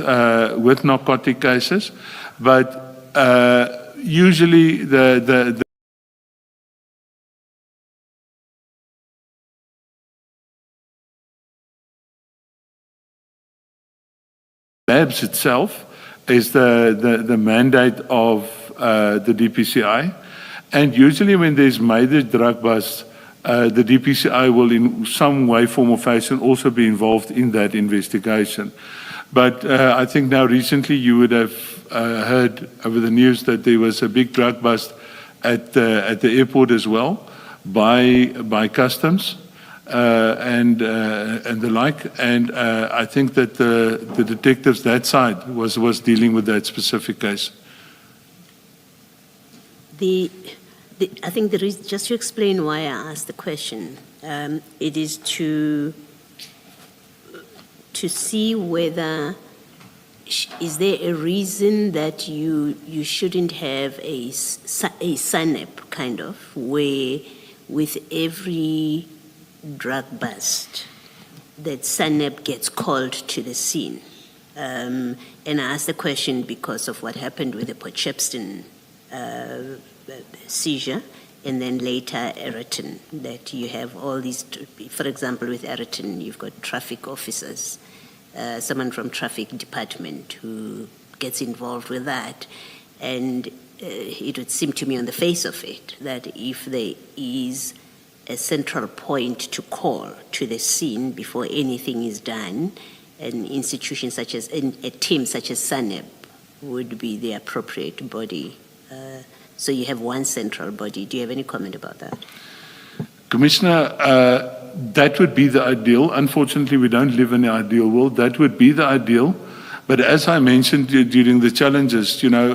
narcotic cases, but usually the labs itself is the mandate of the DPCI. And usually when there's major drug busts, the DPCI will in some way, form or fashion also be involved in that investigation. But I think now recently you would have heard over the news that there was a big drug bust at the airport as well by customs and the like. And I think that the detectives that side was dealing with that specific case. I think there is, just to explain why I asked the question, it is to see whether, is there a reason that you shouldn't have a SANEP kind of, where with every drug bust that SANEP gets called to the scene? And I asked the question because of what happened with the Port Shepstone seizure, and then later Eritton, that you have all these, for example, with Eritton, you've got traffic officers, someone from traffic department who gets involved with that. And it would seem to me on the face of it that if there is a central point to call to the scene before anything is done, an institution such as, a team such as SANEP would be the appropriate body. So you have one central body. Do you have any comment about that? Commissioner, that would be the ideal. Unfortunately, we don't live in the ideal world. That would be the ideal. But as I mentioned during the challenges, you know,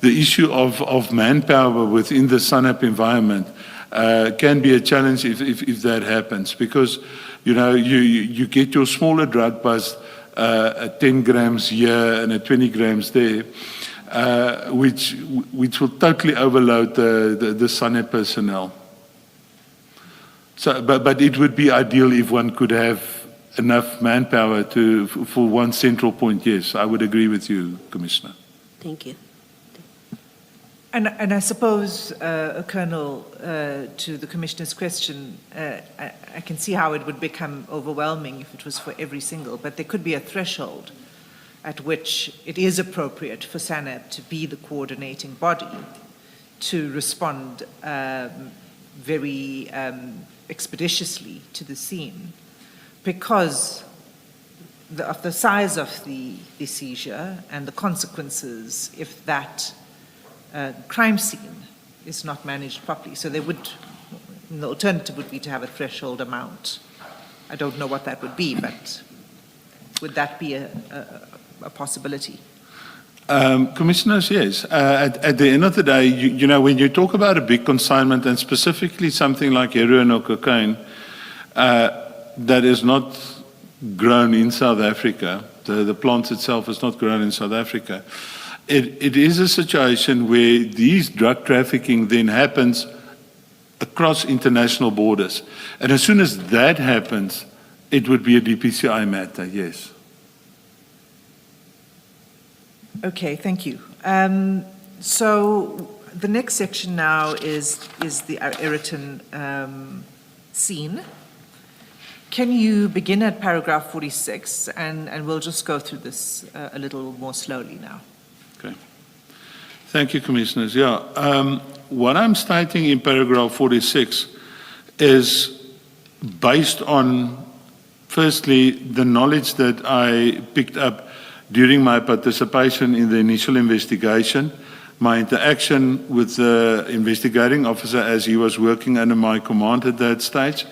the issue of manpower within the SANEP environment can be a challenge if that happens, because, you know, you get your smaller drug bust at 10 grams here and at 20 grams there, which will totally overload the SANEP personnel. So, but it would be ideal if one could have enough manpower for one central point. Yes, I would agree with you, Commissioner. Thank you. And I suppose, Colonel, to the Commissioner's question, I can see how it would become overwhelming if it was for every single, but there could be a threshold at which it is appropriate for SANEP to be the coordinating body to respond very expeditiously to the scene, because of the size of the seizure and the consequences if that crime scene is not managed properly. So the alternative would be to have a threshold amount. I don't know what that would be, but would that be a possibility? Commissioners, yes. At the end of the day, you know, when you talk about a big consignment and specifically something like heroin or cocaine that is not grown in South Africa, the plant itself is not grown in South Africa, it is a situation where these drug trafficking then happens across international borders. And as soon as that happens, it would be a DPCI matter, yes. Okay, thank you. So the next section now is the Eritton scene. Can you begin at paragraph 46, and we'll just go through this a little more slowly now. Okay. Thank you, Commissioners. Yeah, what I'm stating in paragraph 46 is based on, firstly, the knowledge that I picked up during my participation in the initial investigation, my interaction with the investigating officer as he was working under my command at that stage.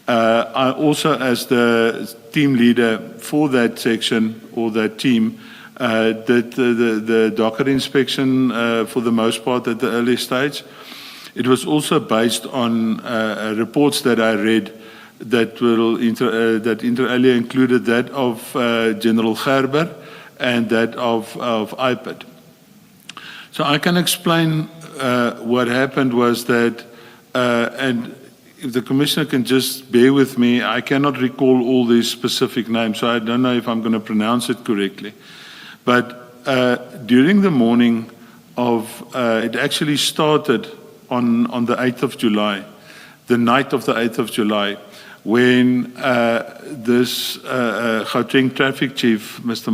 I also, as the team leader for that section or that team, did the docket inspection for the most part at the early stage. It was also based on reports that I read that inter alia included that of General Gerber and that of IPID. So I can explain what happened was that, and if the Commissioner can just bear with me, I cannot recall all these specific names, so I don't know if I'm going to pronounce it correctly. But during the morning of, it actually started on the 8th of July, the night of the 8th of July, when this Gauteng traffic chief, Mr.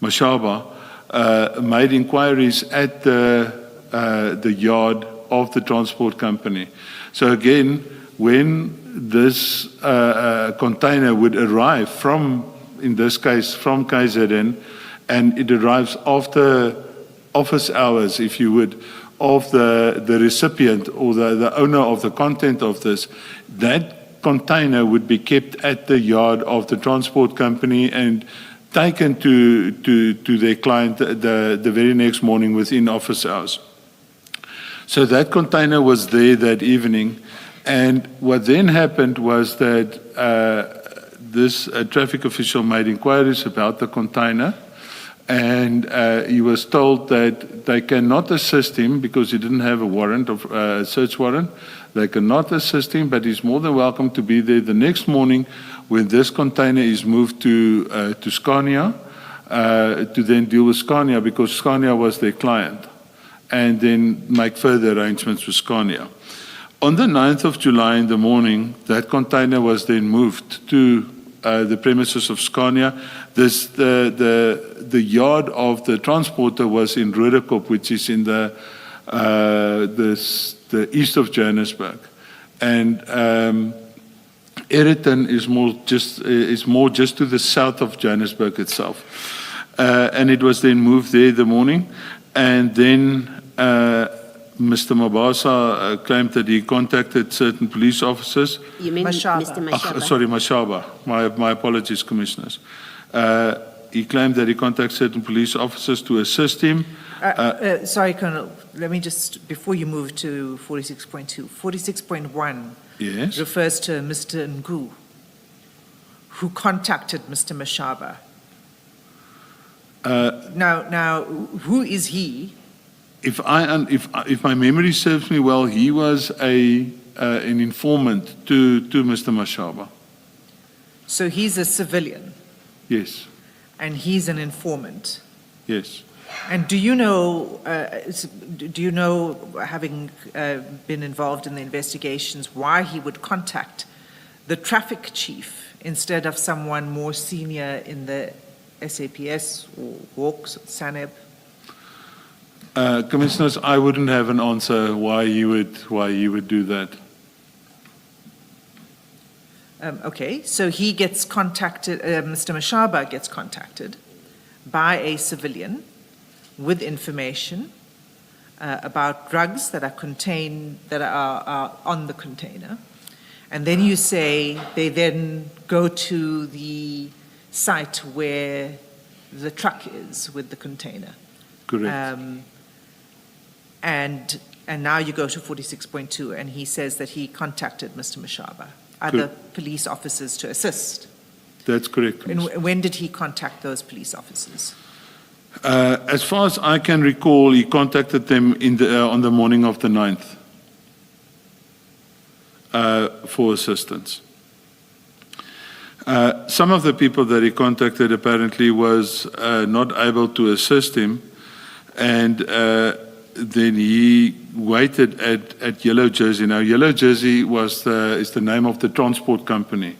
Mashaba, made inquiries at the yard of the transport company. So again, when this container would arrive from, in this case, from KZN, and it arrives after office hours, if you would, of the recipient or the owner of the content of this, that container would be kept at the yard of the transport company and taken to their client the very next morning within office hours. So that container was there that evening, and what then happened was that this traffic official made inquiries about the container, and he was told that they cannot assist him because he didn't have a warrant of search warrant. They cannot assist him, but he's more than welcome to be there the next morning when this container is moved to Scania, to then deal with Scania because Scania was their client, and then make further arrangements with Scania. On the 9th of July in the morning, that container was then moved to the premises of Scania. The yard of the transporter was in Rudekop, which is in the east of Johannesburg, and Eritton is more just to the south of Johannesburg itself, and it was then moved there the morning, and then Mr. Mabasa claimed that he contacted certain police officers. You mean Mashaba. Mr. Mashaba? Sorry, Mashaba. My apologies, Commissioners. He claimed that he contacted certain police officers to assist him. Sorry, Colonel, let me just, before you move to 46.2, 46.1 Yes. refers to Mr. Ngu, who contacted Mr. Mashaba. Now, who is he? If my memory serves me well, he was an informant to Mr. Mashaba. So he's a civilian, Yes. and he's an informant. Yes. And do you know, having been involved in the investigations, why he would contact the traffic chief instead of someone more senior in the SAPS or Hawks, SANEB? Commissioners, I wouldn't have an answer why you would do that. Okay, so he gets contacted, Mr. Mashaba gets contacted by a civilian with information about drugs that are on the container. And then you say they then go to the site where the truck is with the container. Correct. And now you go to 46.2, and he says that he contacted Mr. Mashaba, other police officers to assist. That's correct. And when did he contact those police officers? As far as I can recall, he contacted them on the morning of the 9th for assistance. Some of the people that he contacted apparently was not able to assist him, and then he waited at Yellow Jersey. Now, Yellow Jersey is the name of the transport company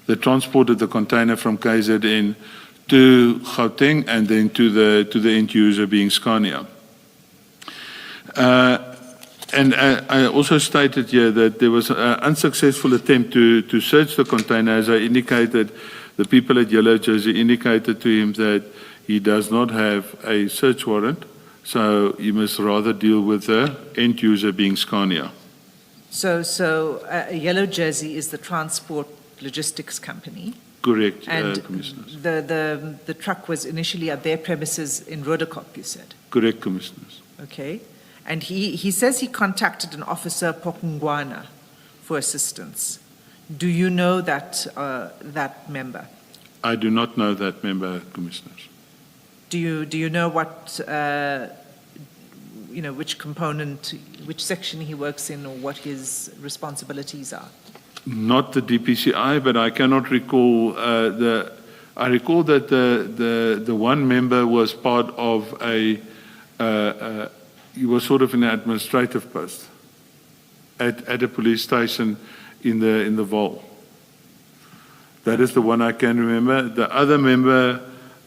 that transported the container from KZN to Gauteng and then to the end user being Scania. And I also stated here that there was an unsuccessful attempt to search the container. As I indicated, the people at Yellow Jersey indicated to him that he does not have a search warrant, so he must rather deal with the end user being Scania. So Yellow Jersey is the transport logistics company. Correct, And Commissioners. the truck was initially at their premises in Rodekop, you said? Correct, Commissioners. Okay. And he says he contacted an officer, Pokungwana, for assistance. Do you know that member? I do not know that member, Commissioners. Do you know what which component, which section he works in, or what his responsibilities are? Not the DPCI, but I cannot recall I recall that the one member was part of he was sort of in an administrative post at a police station in the Vaal. That is the one I can remember. The other member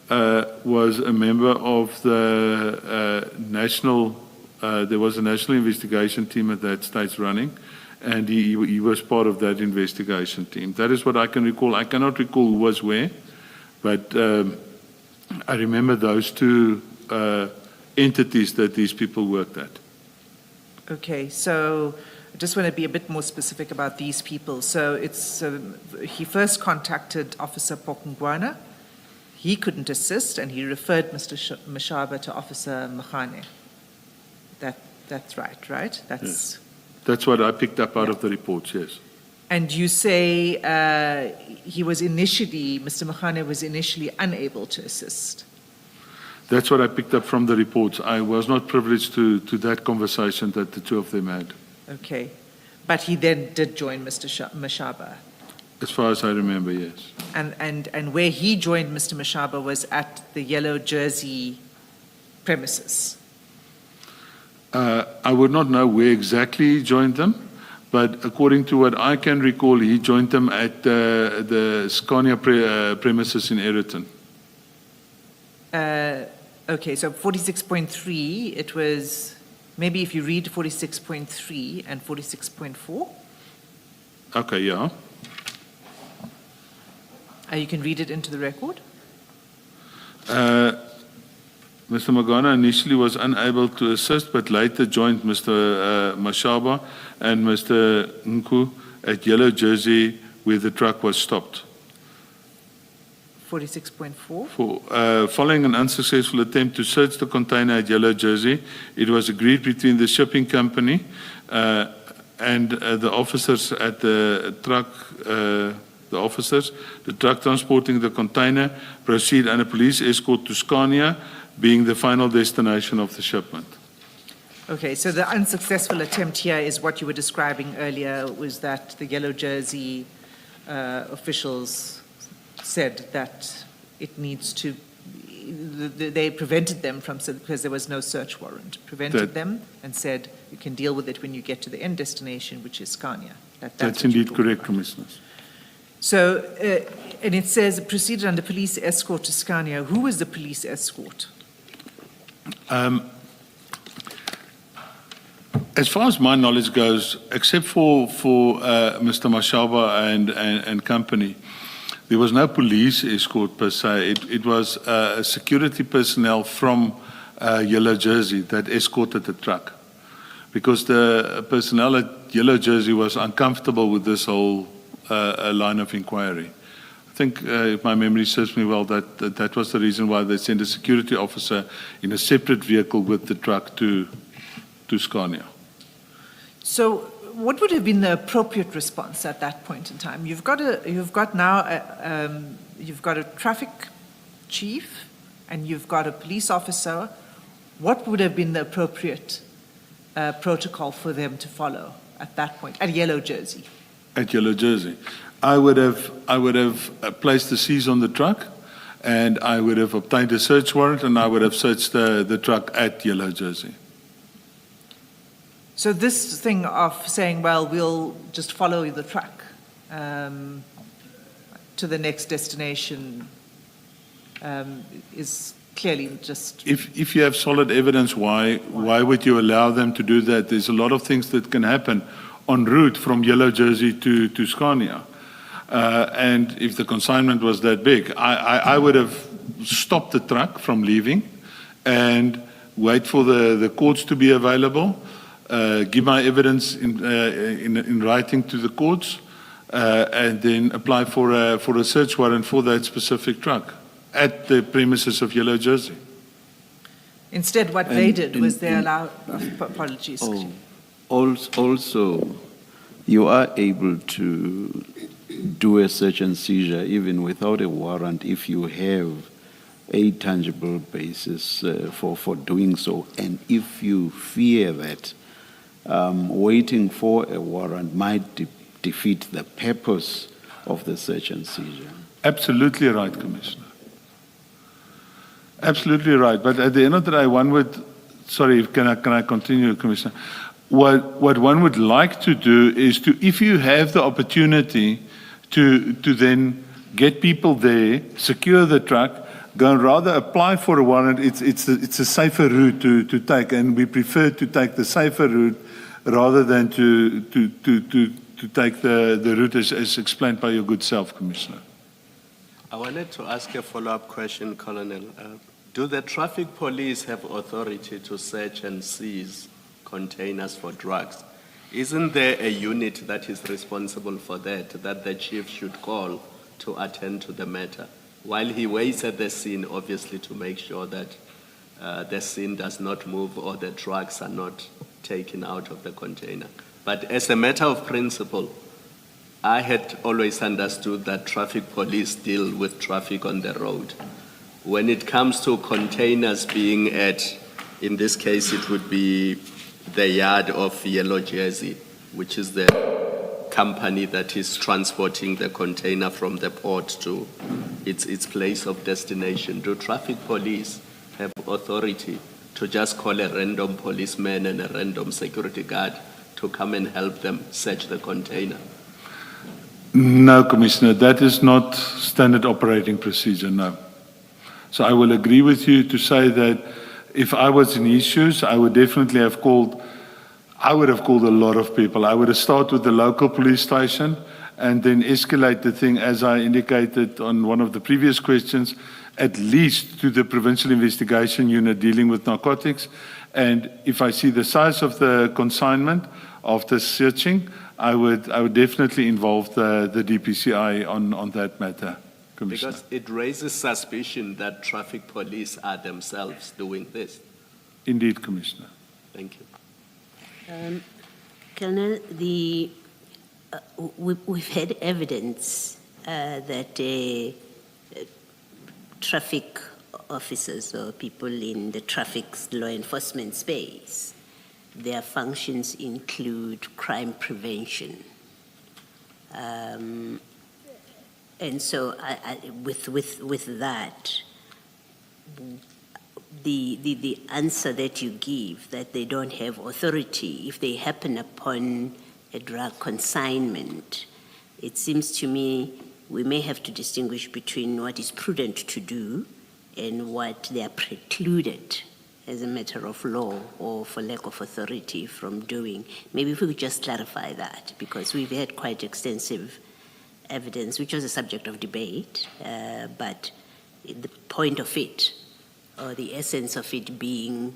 was a member of the national. There was a national investigation team at that stage running, and he was part of that investigation team. That is what I can recall. I cannot recall who was where, but I remember those two entities that these people worked at. Okay, so I just want to be a bit more specific about these people. So it's he first contacted Officer Pokungwana. He couldn't assist, and he referred Mr. Mashaba to Officer Mkhane. That's right? That's what I picked up out of the reports, yes. And you say Mr. Mkhane was initially unable to assist. That's what I picked up from the reports. I was not privileged to that conversation that the two of them had. Okay. But he then did join Mr. Mashaba. As far as I remember, yes. And where he joined Mr. Mashaba was at the Yellow Jersey premises. I would not know where exactly he joined them, but according to what I can recall, he joined them at the Scania premises in Eritton. Okay, so 46.3, it was, maybe if you read 46.3 and 46.4. Okay, yeah. You can read it into the record. Mr. Magana initially was unable to assist, but later joined Mr. Mashaba and Mr. Nku at Yellow Jersey, where the truck was stopped. 46.4. Following an unsuccessful attempt to search the container at Yellow Jersey, it was agreed between the shipping company and the officers at the truck. The truck transporting the container proceed under police escort to Scania, being the final destination of the shipment. Okay, so the unsuccessful attempt here is what you were describing earlier, was that the Yellow Jersey officials said that it needs to, they prevented them from, because there was no search warrant, prevented them and said you can deal with it when you get to the end destination, which is Scania. That's indeed correct, Commissioners. So, and it says proceeded under police escort to Scania. Who was the police escort? As far as my knowledge goes, except for Mr. Mashaba and company, there was no police escort per se. It was security personnel from Yellow Jersey that escorted the truck. because the personnel at Yellow Jersey was uncomfortable with this whole line of inquiry. I think, if my memory serves me well, that was the reason why they sent a security officer in a separate vehicle with the truck to Scania. So what would have been the appropriate response at that point in time? You've got a traffic chief and you've got a police officer. What would have been the appropriate protocol for them to follow at that point, at Yellow Jersey? At Yellow Jersey, I would have placed the seize on the truck, and I would have obtained a search warrant, and I would have searched the truck at Yellow Jersey. So this thing of saying, well, we'll just follow the truck to the next destination is clearly just... If you have solid evidence, why would you allow them to do that? There's a lot of things that can happen en route from Yellow Jersey to Scania. And if the consignment was that big, I would have stopped the truck from leaving and wait for the courts to be available, give my evidence in writing to the courts, and then apply for a search warrant for that specific truck at the premises of Yellow Jersey. Instead, what they did was they allowed... Apologies. Also, you are able to do a search and seizure even without a warrant if you have a tangible basis for doing so, and if you fear that waiting for a warrant might defeat the purpose of the search and seizure. Absolutely right, Commissioner. Absolutely right. But at the end of the day, one would... Sorry, can I continue, Commissioner? What one would like to do is to, if you have the opportunity to then get people there, secure the truck, go and rather apply for a warrant, it's a safer route to take, and we prefer to take the safer route rather than to take the route as explained by your good self, Commissioner. I wanted to ask a follow-up question, Colonel. Do the traffic police have authority to search and seize containers for drugs? Isn't there a unit that is responsible for that the chief should call to attend to the matter, while he waits at the scene, obviously, to make sure that the scene does not move or the drugs are not taken out of the container? But as a matter of principle, I had always understood that traffic police deal with traffic on the road. When it comes to containers being at, in this case, it would be the yard of Yellow Jersey, which is the company that is transporting the container from the port to its place of destination. Do traffic police have authority to just call a random policeman and a random security guard to come and help them search the container? No, Commissioner, that is not standard operating procedure, no. So I will agree with you to say that if I was in his shoes, I would definitely have called, a lot of people. I would have started with the local police station and then escalate the thing, as I indicated on one of the previous questions, at least to the Provincial Investigation Unit dealing with narcotics. And if I see the size of the consignment after searching, I would definitely involve the DPCI on that matter, Commissioner. Because it raises suspicion that traffic police are themselves doing this. Indeed, Commissioner. Thank you. Colonel, we've had evidence that traffic officers or people in the traffic law enforcement space, their functions include crime prevention. And so with that, the answer that you give, that they don't have authority if they happen upon a drug consignment, it seems to me we may have to distinguish between what is prudent to do and what they are precluded as a matter of law or for lack of authority from doing. Maybe if we could just clarify that, because we've had quite extensive evidence, which was a subject of debate, but the point of it, or the essence of it being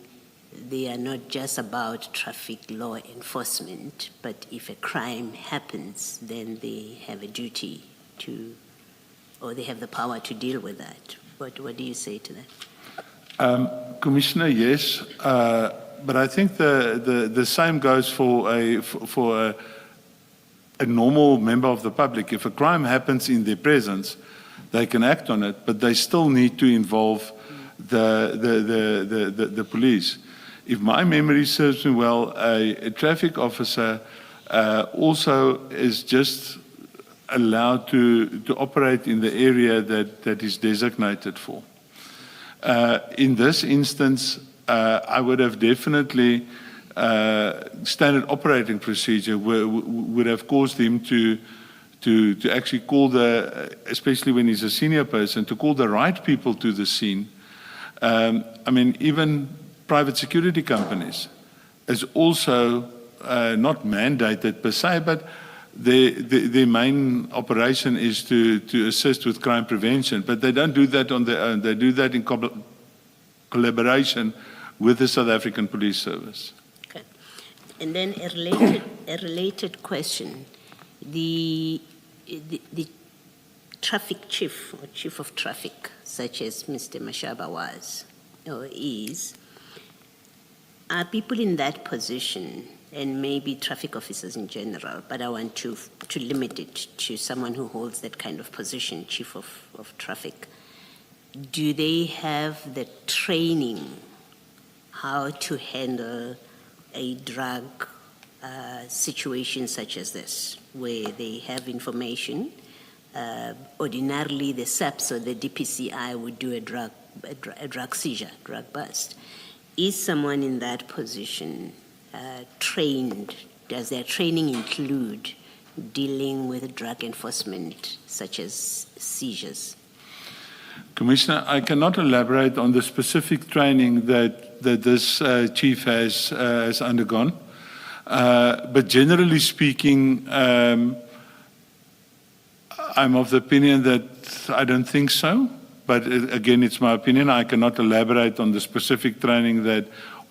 they are not just about traffic law enforcement, but if a crime happens, then they have a duty to, or they have the power to deal with that. What do you say to that? Commissioner, yes, but I think the same goes for a normal member of the public. If a crime happens in their presence, they can act on it, but they still need to involve the police. If my memory serves me well, a traffic officer also is just allowed to operate in the area that is designated for. In this instance, I would have definitely standard operating procedure would have caused him to actually call especially when he's a senior person, to call the right people to the scene. I mean, even private security companies is also not mandated per se, but their main operation is to assist with crime prevention, but they don't do that on their own. They do that in collaboration with the South African Police Service. Okay. And then a related question. The traffic chief or chief of traffic, such as Mr. Mashaba was or is, are people in that position, and maybe traffic officers in general, but I want to limit it to someone who holds that kind of position, chief of traffic. Do they have the training how to handle a drug situation such as this, where they have information? Ordinarily, the SAPS or the DPCI would do a drug seizure, drug bust. Is someone in that position trained? Does their training include dealing with drug enforcement, such as seizures? Commissioner, I cannot elaborate on the specific training that this chief has undergone, but generally speaking, I'm of the opinion that I don't think so. But again, it's my opinion. I cannot elaborate on the specific training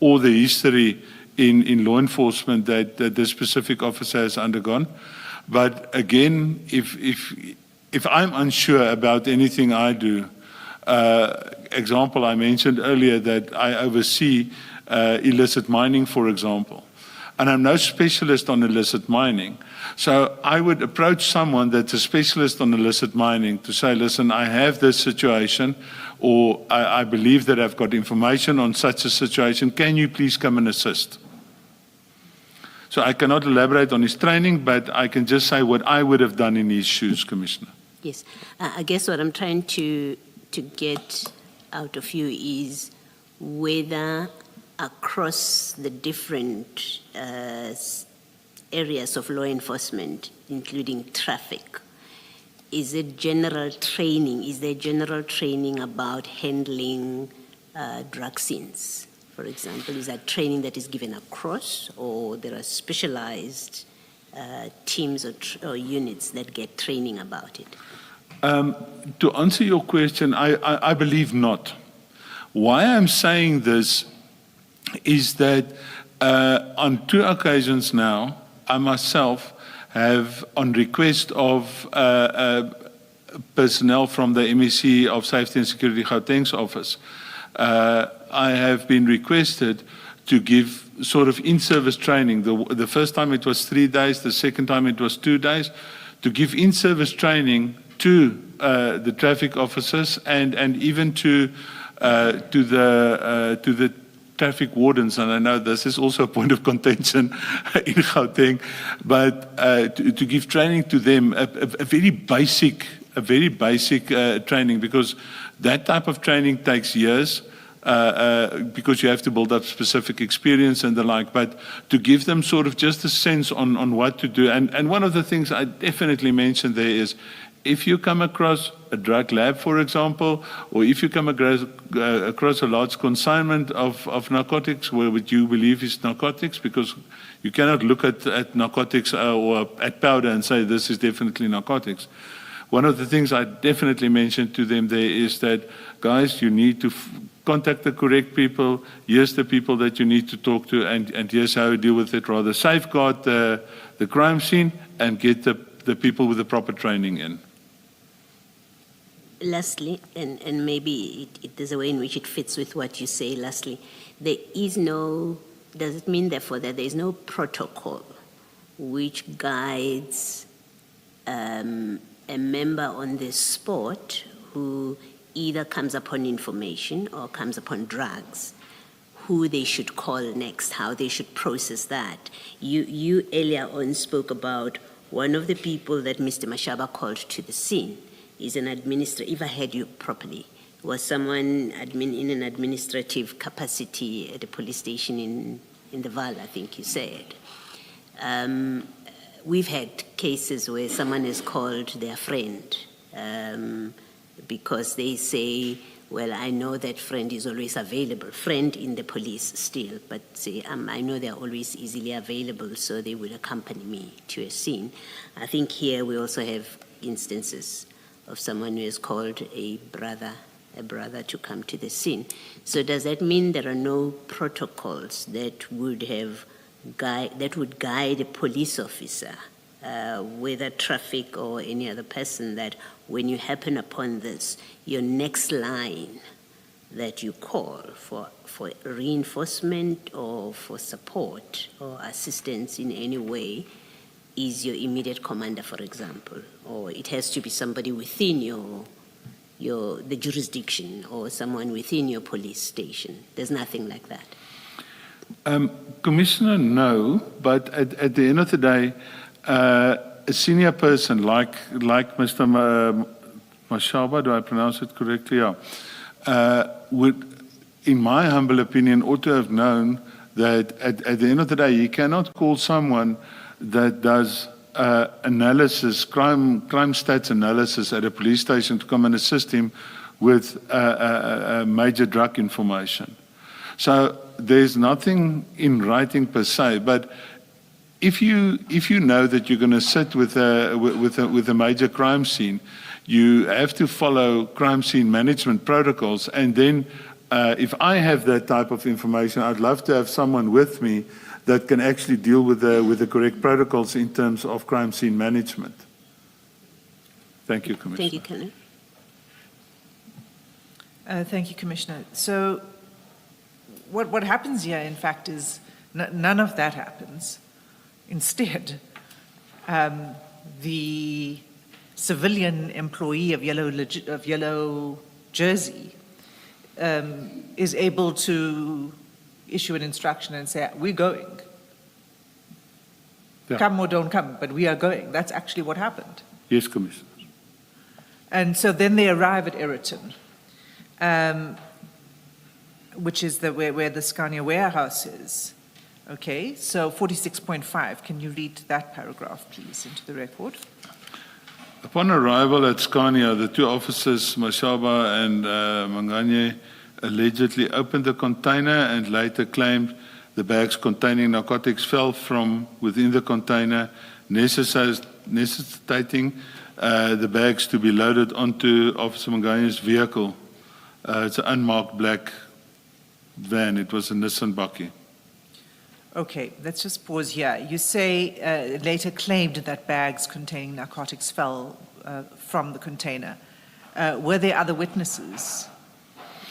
or the history in law enforcement that this specific officer has undergone. But again, if I'm unsure about anything I do, example, I mentioned earlier that I oversee illicit mining, for example. And I'm no specialist on illicit mining. So I would approach someone that's a specialist on illicit mining to say, listen, I have this situation, or I believe that I've got information on such a situation. Can you please come and assist? So I cannot elaborate on his training, but I can just say what I would have done in his shoes, Commissioner. Yes. I guess what I'm trying to get out of you is whether across the different areas of law enforcement, including traffic, is there general training about handling drug scenes? For example, is that training that is given across, or there are specialized teams or units that get training about it? To answer your question, I believe not. Why I'm saying this is that on 2 occasions now, I myself have, on request of personnel from the MEC of Safety and Security Gauteng's office, I have been requested to give sort of in-service training. The first time it was 3 days, the second time it was 2 days, to give in-service training to the traffic officers and even to the traffic wardens. And I know this is also a point of contention in Gauteng, but to give training to them, a very basic training, because that type of training takes years. Because you have to build up specific experience and the like, but to give them sort of just a sense on what to do. And one of the things I definitely mentioned there is, if you come across a drug lab, for example, or if you come across a large consignment of narcotics, what you believe is narcotics, because you cannot look at narcotics or at powder and say this is definitely narcotics. One of the things I definitely mentioned to them there is that, guys, you need to contact the correct people, here's the people that you need to talk to, and here's how you deal with it. Rather safeguard the crime scene and get the people with the proper training in. Lastly, and maybe there's a way in which it fits with what you say, lastly, does it mean therefore that there is no protocol which guides a member on the spot who either comes upon information or comes upon drugs, who they should call next, how they should process that? You earlier on spoke about one of the people that Mr. Mashaba called to the scene is an administrator, if I heard you properly, was someone in an administrative capacity at a police station in the Val, I think you said. We've had cases where someone has called their friend because they say, well, I know that friend is always available, friend in the police still, but say, I know they're always easily available, so they will accompany me to a scene. I think here we also have instances of someone who has called a brother to come to the scene. So does that mean there are no protocols that would guide a police officer, whether traffic or any other person, that when you happen upon this, your next line that you call for reinforcement or for support or assistance in any way is your immediate commander, for example, or it has to be somebody within the jurisdiction or someone within your police station? There's nothing like that. Commissioner, no, but at the end of the day, a senior person like Mr. Mashaba, do I pronounce it correctly? Yeah, would, in my humble opinion, ought to have known that at the end of the day, you cannot call someone that does analysis, crime stats analysis at a police station to come and assist him with major drug information. So there's nothing in writing per se, but if you know that you're going to sit with a major crime scene, you have to follow crime scene management protocols. And then if I have that type of information, I'd love to have someone with me that can actually deal with the correct protocols in terms of crime scene management. Thank you, Commissioner. Thank you, Colonel. Thank you, Commissioner. So what happens here, in fact, is none of that happens. Instead, the civilian employee of yellow jersey is able to issue an instruction and say, we're going. Yeah. Come or don't come, but we are going. That's actually what happened. Yes, Commissioner. And so then they arrive at Eritton, which is where the Scania warehouse is. Okay, so 46.5, can you read that paragraph, please, into the record? Upon arrival at Scania, the two officers, Mashaba and Manganye, allegedly opened the container and later claimed the bags containing narcotics fell from within the container, necessitating the bags to be loaded onto Officer Manganye's vehicle. It's an unmarked black van. It was a Nissan Bakkie. Okay, let's just pause here. You say later claimed that bags containing narcotics fell from the container. Were there other witnesses?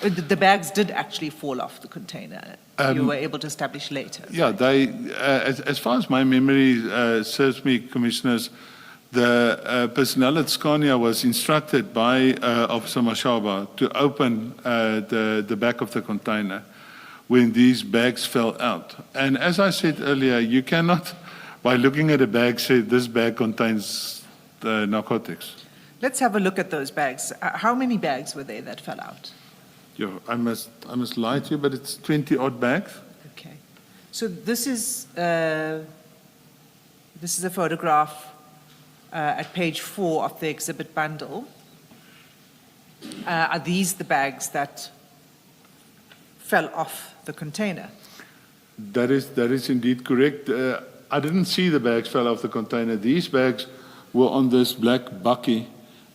The bags did actually fall off the container. You were able to establish later. Yeah, they, as far as my memory serves me, Commissioners, the personnel at Scania was instructed by Officer Mashaba to open the back of the container when these bags fell out. And as I said earlier, you cannot, by looking at a bag, say this bag contains narcotics. Let's have a look at those bags. How many bags were there that fell out? Yeah, I must lie to you, but it's 20-odd bags. Okay. So this is a photograph at page 4 of the exhibit bundle. Are these the bags that fell off the container? That is indeed correct. I didn't see the bags fell off the container. These bags were on this black bakkie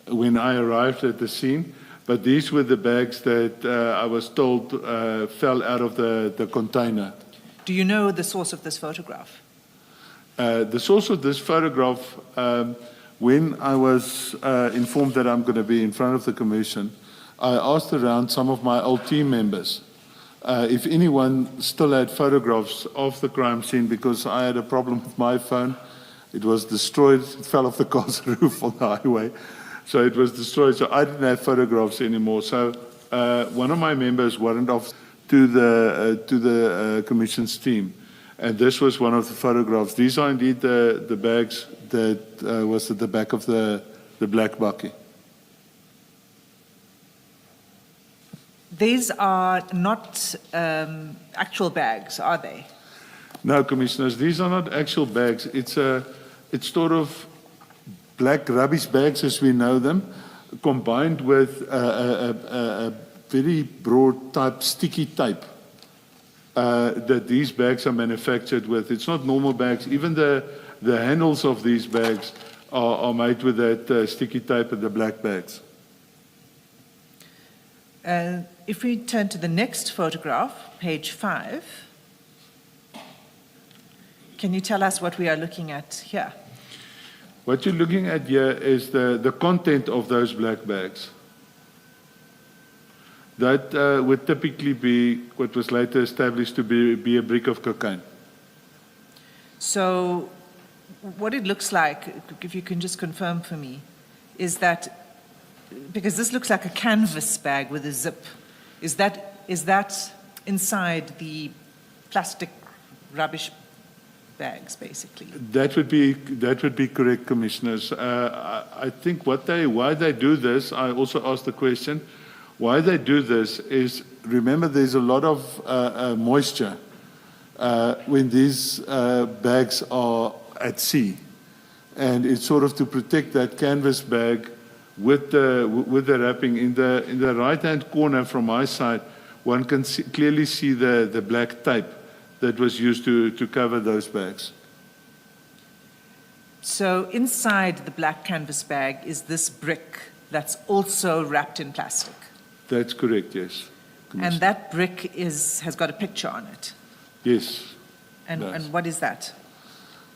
when I arrived at the scene. But these were the bags that I was told fell out of the container. Do you know the source of this photograph? The source of this photograph, when I was informed that I'm going to be in front of the commission, I asked around some of my old team members if anyone still had photographs of the crime scene, because I had a problem with my phone. It was destroyed. It fell off the car's roof on the highway. So it was destroyed. So I didn't have photographs anymore. So one of my members warrant off to the commission's team. And this was one of the photographs. These are indeed the bags that was at the back of the black bakkie. These are not actual bags, are they? No, Commissioners, these are not actual bags. It's sort of black rubbish bags as we know them, combined with a very broad type sticky tape that these bags are manufactured with. It's not normal bags. Even the handles of these bags are made with that sticky tape and the black bags. If we turn to the next photograph, page 5, can you tell us what we are looking at here? What you're looking at here is the content of those black bags. That would typically be what was later established to be a brick of cocaine. So what it looks like, if you can just confirm for me, is that, because this looks like a canvas bag with a zip, is that inside the plastic rubbish bags, basically? That would be correct, Commissioners. I think why they do this, I also asked the question, why they do this is, remember there's a lot of moisture when these bags are at sea. And it's sort of to protect that canvas bag with the wrapping. In the right-hand corner from my side, one can clearly see the black tape that was used to cover those bags. So inside the black canvas bag is this brick that's also wrapped in plastic. That's correct, yes. And that brick has got a picture on it. Yes. And what is that?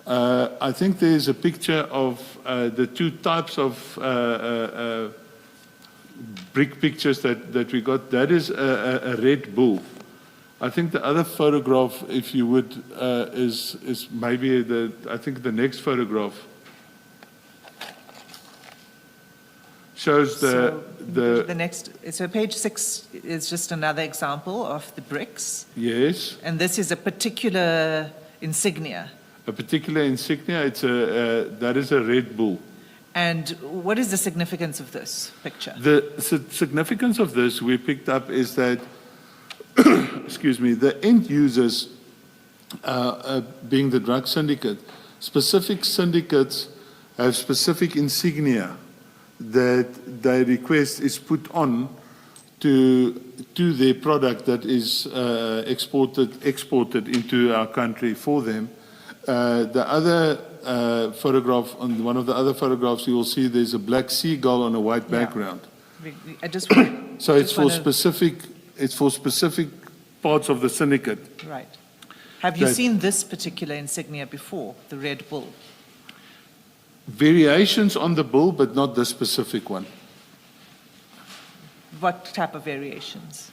I think there's a picture of the two types of brick pictures that we got. That is a Red Bull. I think the other photograph, if you would, is maybe I think the next photograph shows the next. So page 6 is just another example of the bricks. Yes. And this is a particular insignia. A particular insignia. That is a Red Bull. And what is the significance of this picture? The significance of this we picked up is that, excuse me, the end users, being the drug syndicate, specific syndicates have specific insignia that they request is put on to their product that is exported into our country for them. The other photograph, on one of the other photographs, you will see there's a black seagull on a white background. I just So it's for specific parts of the syndicate. Right. Have you seen this particular insignia before, the Red Bull? Variations on the bull, but not the specific one. What type of variations?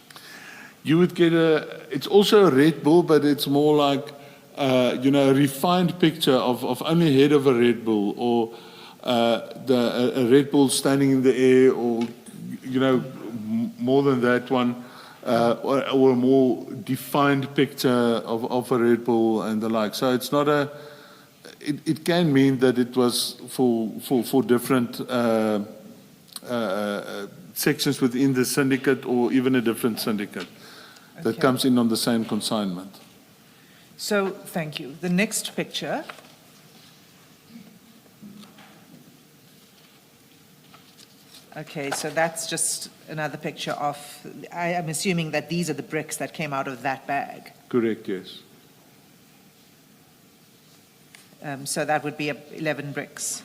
You would get it's also a Red Bull, but it's more like, a refined picture of only head of a Red Bull, or a Red Bull standing in the air, or, more than that one, or a more defined picture of a Red Bull and the like. So it's not it can mean that it was for different sections within the syndicate, or even a different syndicate that comes in on the same consignment. So, thank you. The next picture okay, so that's just another picture of, I am assuming that these are the bricks that came out of that bag. Correct, yes. So that would be 11 bricks.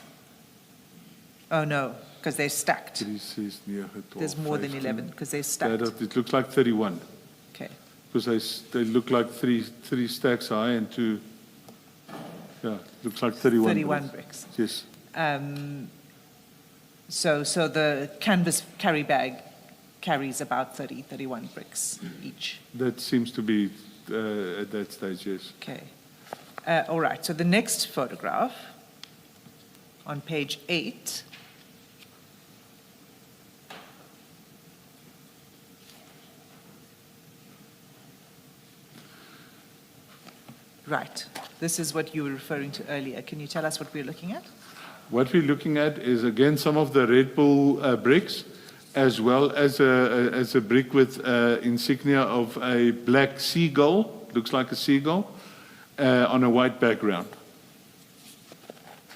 Oh, no. because they're stacked. 3 says near her 12. There's more than 15. 11 because they're stacked. It looks like 31 Okay. because they look like three stacks high and two. Yeah, looks like 31. 31 bricks. Yes. So the canvas carry bag carries about 31 bricks each. That seems to be at that stage, yes. Okay. All right. So the next photograph on page 8. Right. This is what you were referring to earlier. Can you tell us what we're looking at? What we're looking at is, again, some of the Red Bull bricks, as well as a brick with insignia of a black seagull, looks like a seagull, on a white background.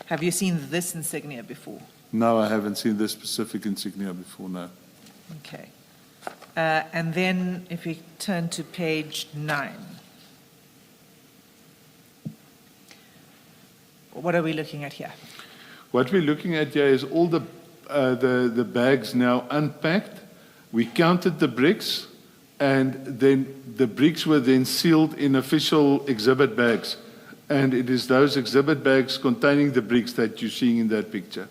Have you seen this insignia before? No, I haven't seen this specific insignia before, no. Okay. And then if we turn to page 9. What are we looking at here? What we're looking at here is all the bags now unpacked. We counted the bricks, and then the bricks were then sealed in official exhibit bags. And it is those exhibit bags containing the bricks that you're seeing in that picture.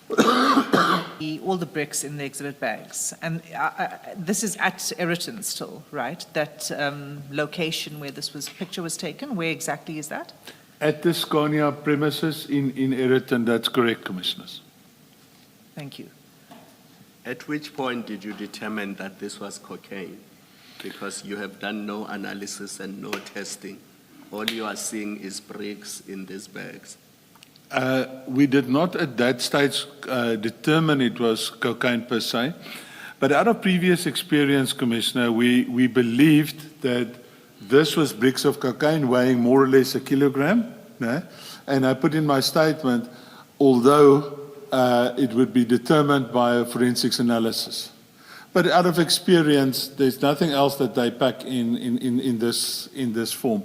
All the bricks in the exhibit bags. And this is at Eritton still, right? That location where this picture was taken, where exactly is that? At the Scania premises in Eritton, that's correct, Commissioners. Thank you. At which point did you determine that this was cocaine? Because you have done no analysis and no testing. All you are seeing is bricks in these bags. We did not at that stage determine it was cocaine per se, but out of previous experience, Commissioner, we believed that this was bricks of cocaine weighing more or less a kilogram. No? And I put in my statement, although it would be determined by a forensics analysis. But out of experience, there's nothing else that they pack in this form.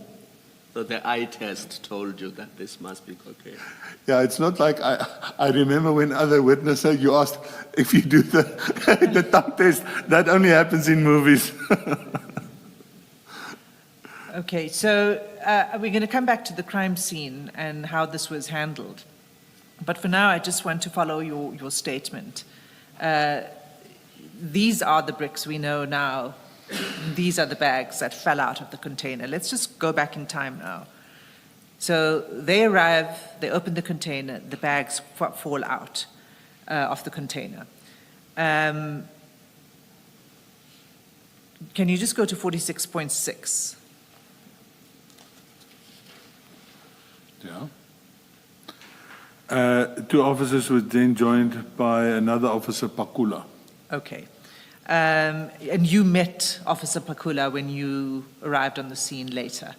So the eye test told you that this must be cocaine. Yeah, it's not like I remember when other witnesses, you asked if you do the tongue test, that only happens in movies. Okay, so we're going to come back to the crime scene and how this was handled. But for now, I just want to follow your statement. These are the bricks we know now. These are the bags that fell out of the container. Let's just go back in time now. So they arrive, they open the container, the bags fall out of the container. Can you just go to 46.6? Yeah. Two officers were then joined by another officer, Pakula. Okay. And you met Officer Pakula when you arrived on the scene later?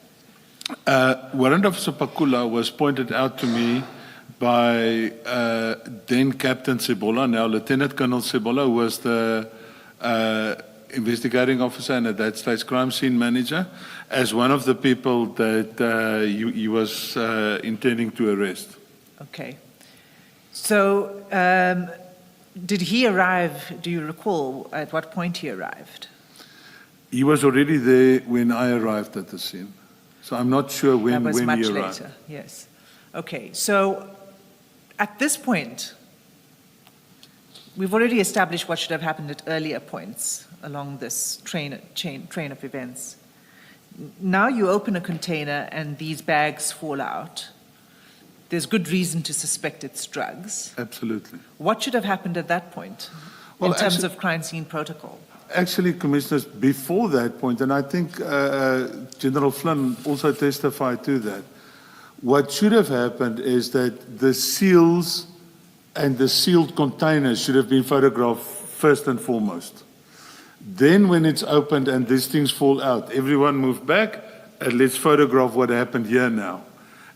Warrant Officer Pakula was pointed out to me by then Captain Sebola, now Lieutenant Colonel Sebola, who was the investigating officer and at that stage crime scene manager, as one of the people that he was intending to arrest. Okay. So did he arrive, do you recall at what point he arrived? He was already there when I arrived at the scene. So I'm not sure when he arrived. That was much later, yes. Okay, so at this point, we've already established what should have happened at earlier points along this train of events. Now you open a container and these bags fall out. There's good reason to suspect it's drugs. Absolutely. What should have happened at that point in terms of crime scene protocol? Actually, Commissioners, before that point, and I think General Flynn also testified to that, what should have happened is that the seals and the sealed containers should have been photographed first and foremost. Then when it's opened and these things fall out, everyone move back and let's photograph what happened here now.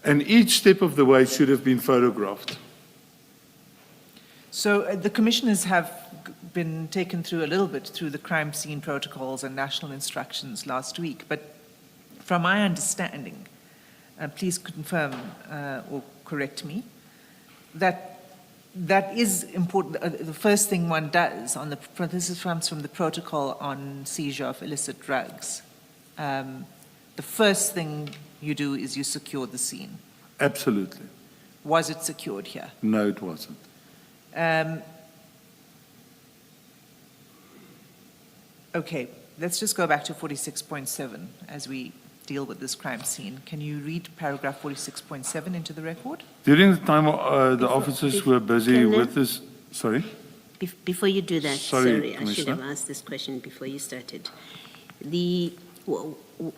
And each step of the way should have been photographed. So the commissioners have been taken through a little bit through the crime scene protocols and national instructions last week, but from my understanding, please confirm or correct me, that that is important. The first thing one does on the, this comes from the protocol on seizure of illicit drugs. The first thing you do is you secure the scene. Absolutely. Was it secured here? No, it wasn't. Okay, let's just go back to 46.7 as we deal with this crime scene. Can you read paragraph 46.7 into the record? During the time the officers were busy Can I- with this, sorry? Before you do that, Sorry, sorry, I should Commissioner. have asked this question before you started.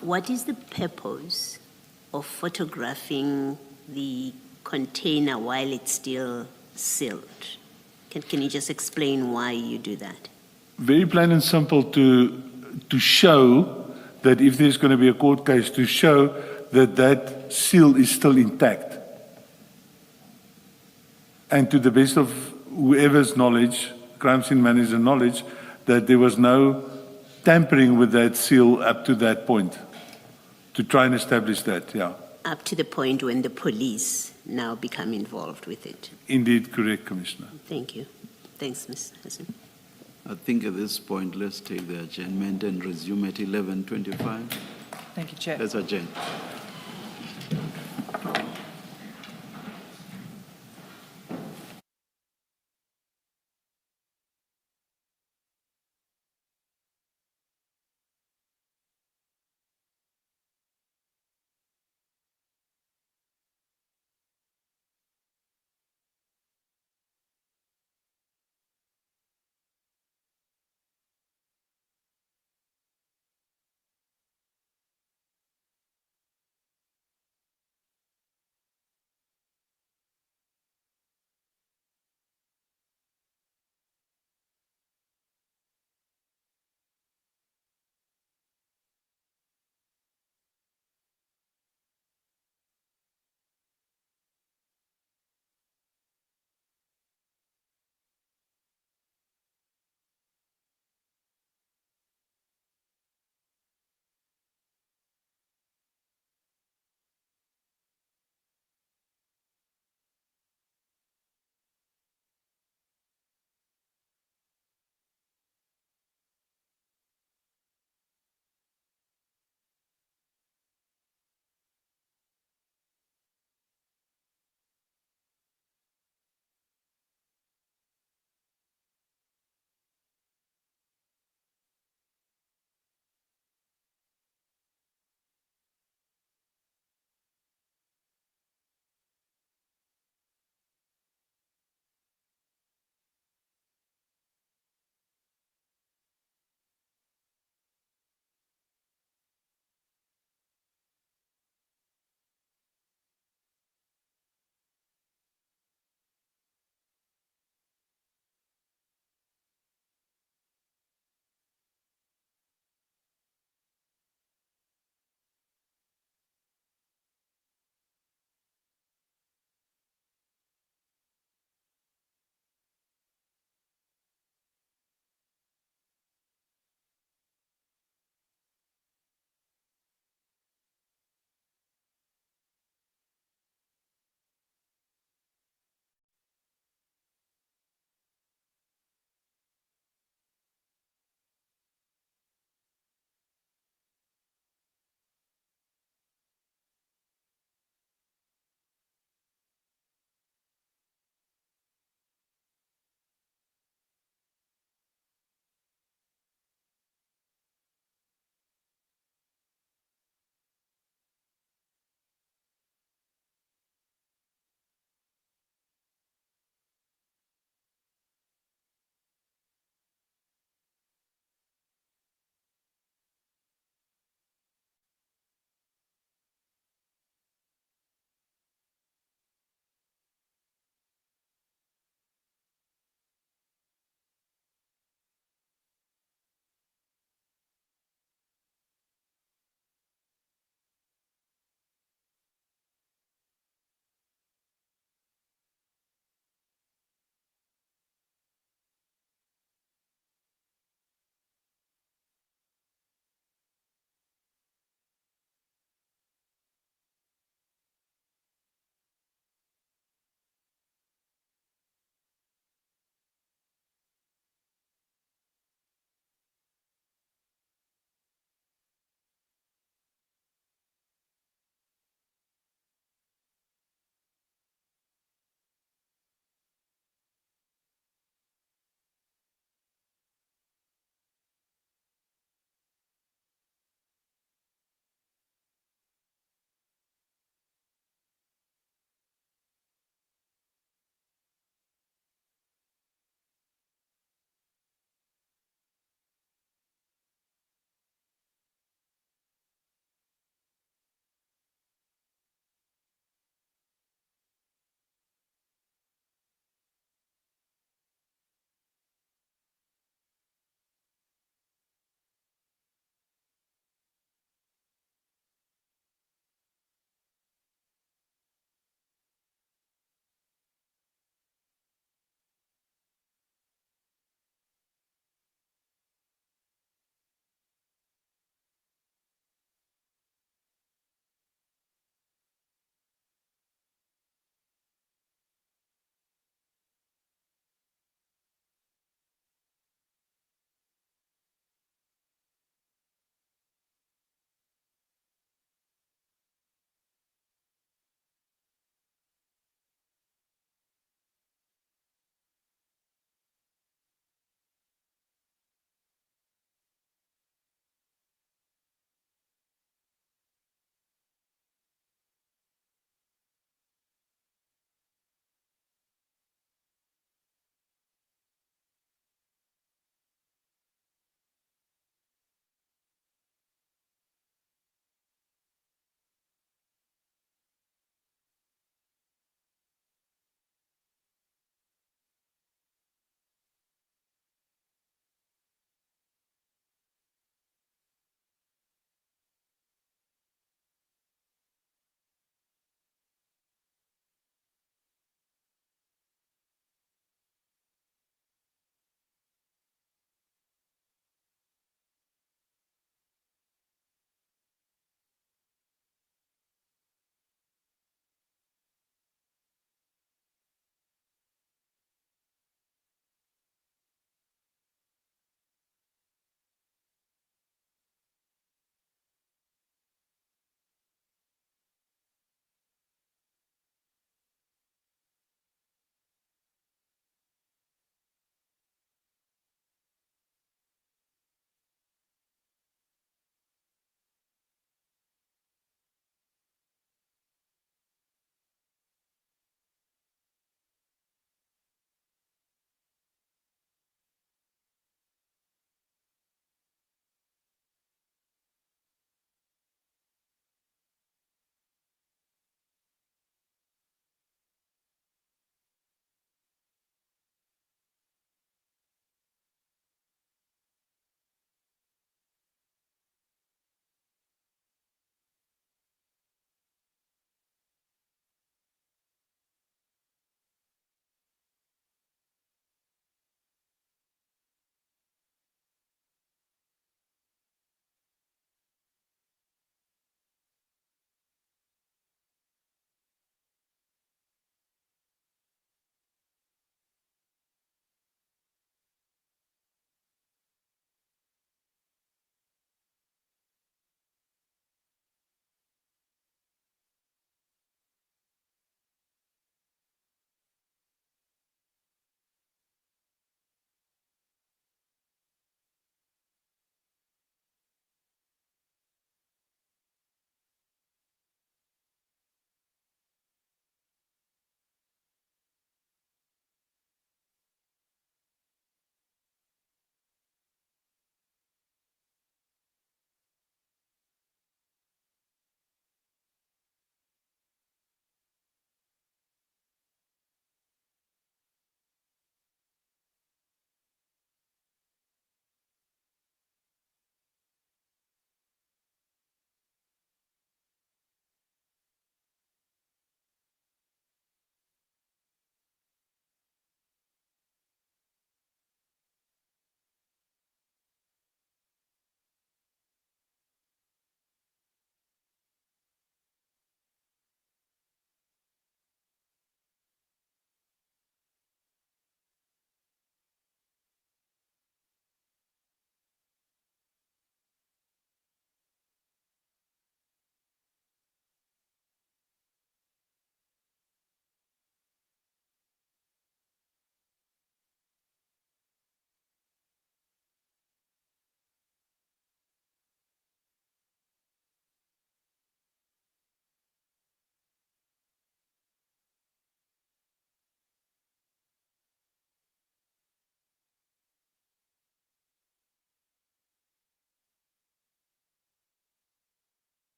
What is the purpose of photographing the container while it's still sealed? Can you just explain why you do that? Very plain and simple to show that if there's going to be a court case, to show that that seal is still intact. And to the best of whoever's knowledge, crime scene manager knowledge, that there was no tampering with that seal up to that point, to try and establish that, yeah. Up to the point when the police now become involved with it. Indeed, correct, Commissioner. Thank you. Thanks, Ms. Hassan. I think at this point, let's take the adjournment and resume at 11:25. Thank you, Chair. Let's adjourn.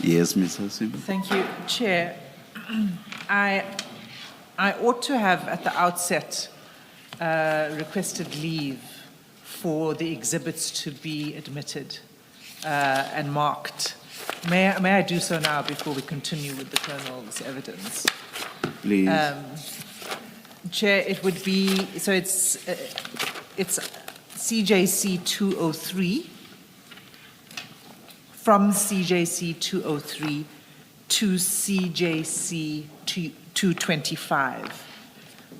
Yes, Ms. Hassim. Thank you, Chair. I ought to have at the outset requested leave for the exhibits to be admitted and marked. May I do so now before we continue with the Colonel's evidence? Please. Chair, it would be, so it's CJC 203, from CJC 203 to CJC 225.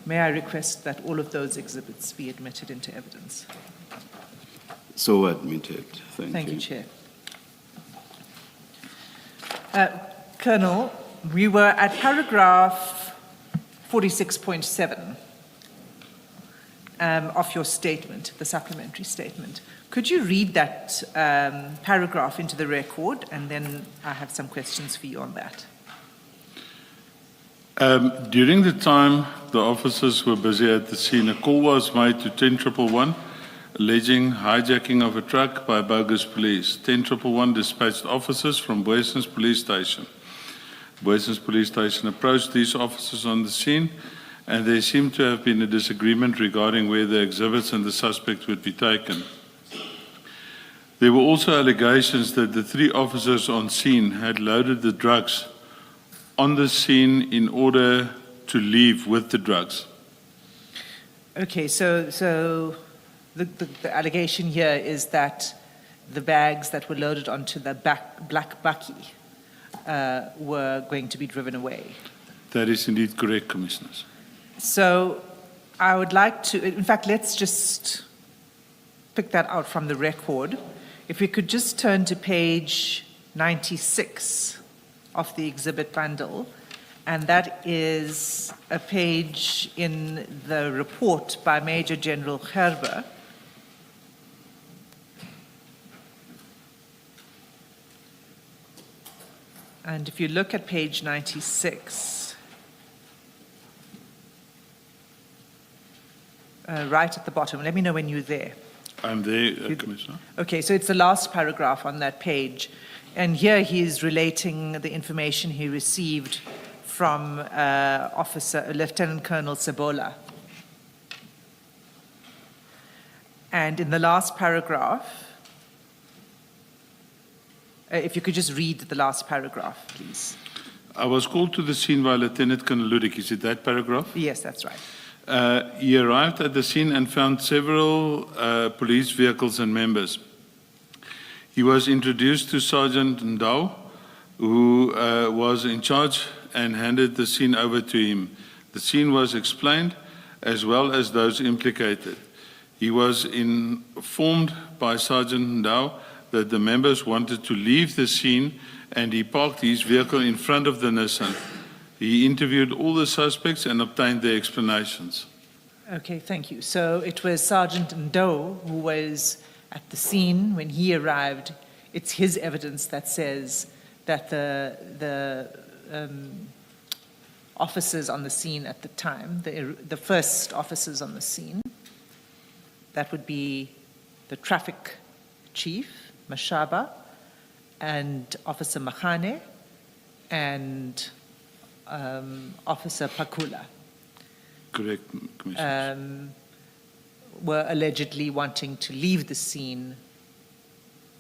May I request that all of those exhibits be admitted into evidence? So admitted. Thank you, Chair. Colonel, we were at paragraph 46.7 of your statement, the supplementary statement. Could you read that paragraph into the record, and then I have some questions for you on that. During the time the officers were busy at the scene, a call was made to 10111 alleging hijacking of a truck by bogus police. 10111 dispatched officers from Boysens Police Station. Boysens Police Station approached these officers on the scene, and there seemed to have been a disagreement regarding where the exhibits and the suspect would be taken. There were also allegations that the 3 officers on scene had loaded the drugs on the scene in order to leave with the drugs. Okay, so the allegation here is that the bags that were loaded onto the black bakkie were going to be driven away. That is indeed correct, Commissioners. So I would like to, in fact, let's just pick that out from the record. If we could just turn to page 96 of the exhibit bundle, and that is a page in the report by Major General Gerber. And if you look at page 96, right at the bottom, let me know when you're there. I'm there, Commissioner. Okay, so it's the last paragraph on that page. And here he is relating the information he received from Lieutenant Colonel Sebola. And in the last paragraph, if you could just read the last paragraph, please. I was called to the scene by Lieutenant Colonel Ludik. Is it that paragraph? Yes, that's right. He arrived at the scene and found several police vehicles and members. He was introduced to Sergeant Ndau, who was in charge, and handed the scene over to him. The scene was explained, as well as those implicated. He was informed by Sergeant Ndau that the members wanted to leave the scene, and he parked his vehicle in front of the Nissan. He interviewed all the suspects and obtained their explanations. Okay, thank you. So it was Sergeant Ndau who was at the scene when he arrived. It's his evidence that says that the officers on the scene at the time, the first officers on the scene, that would be the traffic chief, Mashaba, and Officer Mahane, and Officer Pakula. Correct, Commissioner. Were allegedly wanting to leave the scene,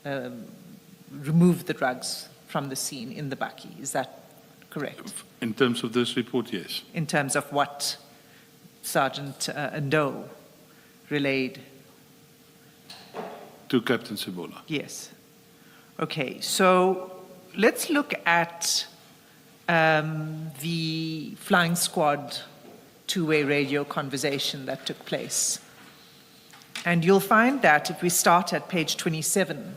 remove the drugs from the scene in the bakkie. Is that correct? In terms of this report, yes. In terms of what Sergeant Ndau relayed? To Captain Sebola. Yes. Okay, so let's look at the flying squad two-way radio conversation that took place. And you'll find that if we start at page 27,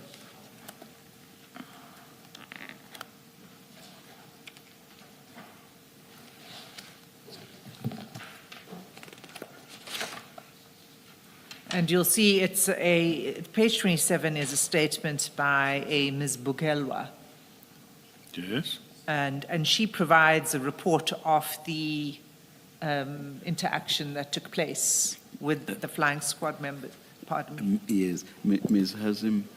and you'll see it's page 27 is a statement by a Ms. Bugelwa. Yes. And she provides a report of the interaction that took place with the flying squad members. Pardon me. Yes, Ms. Hassim,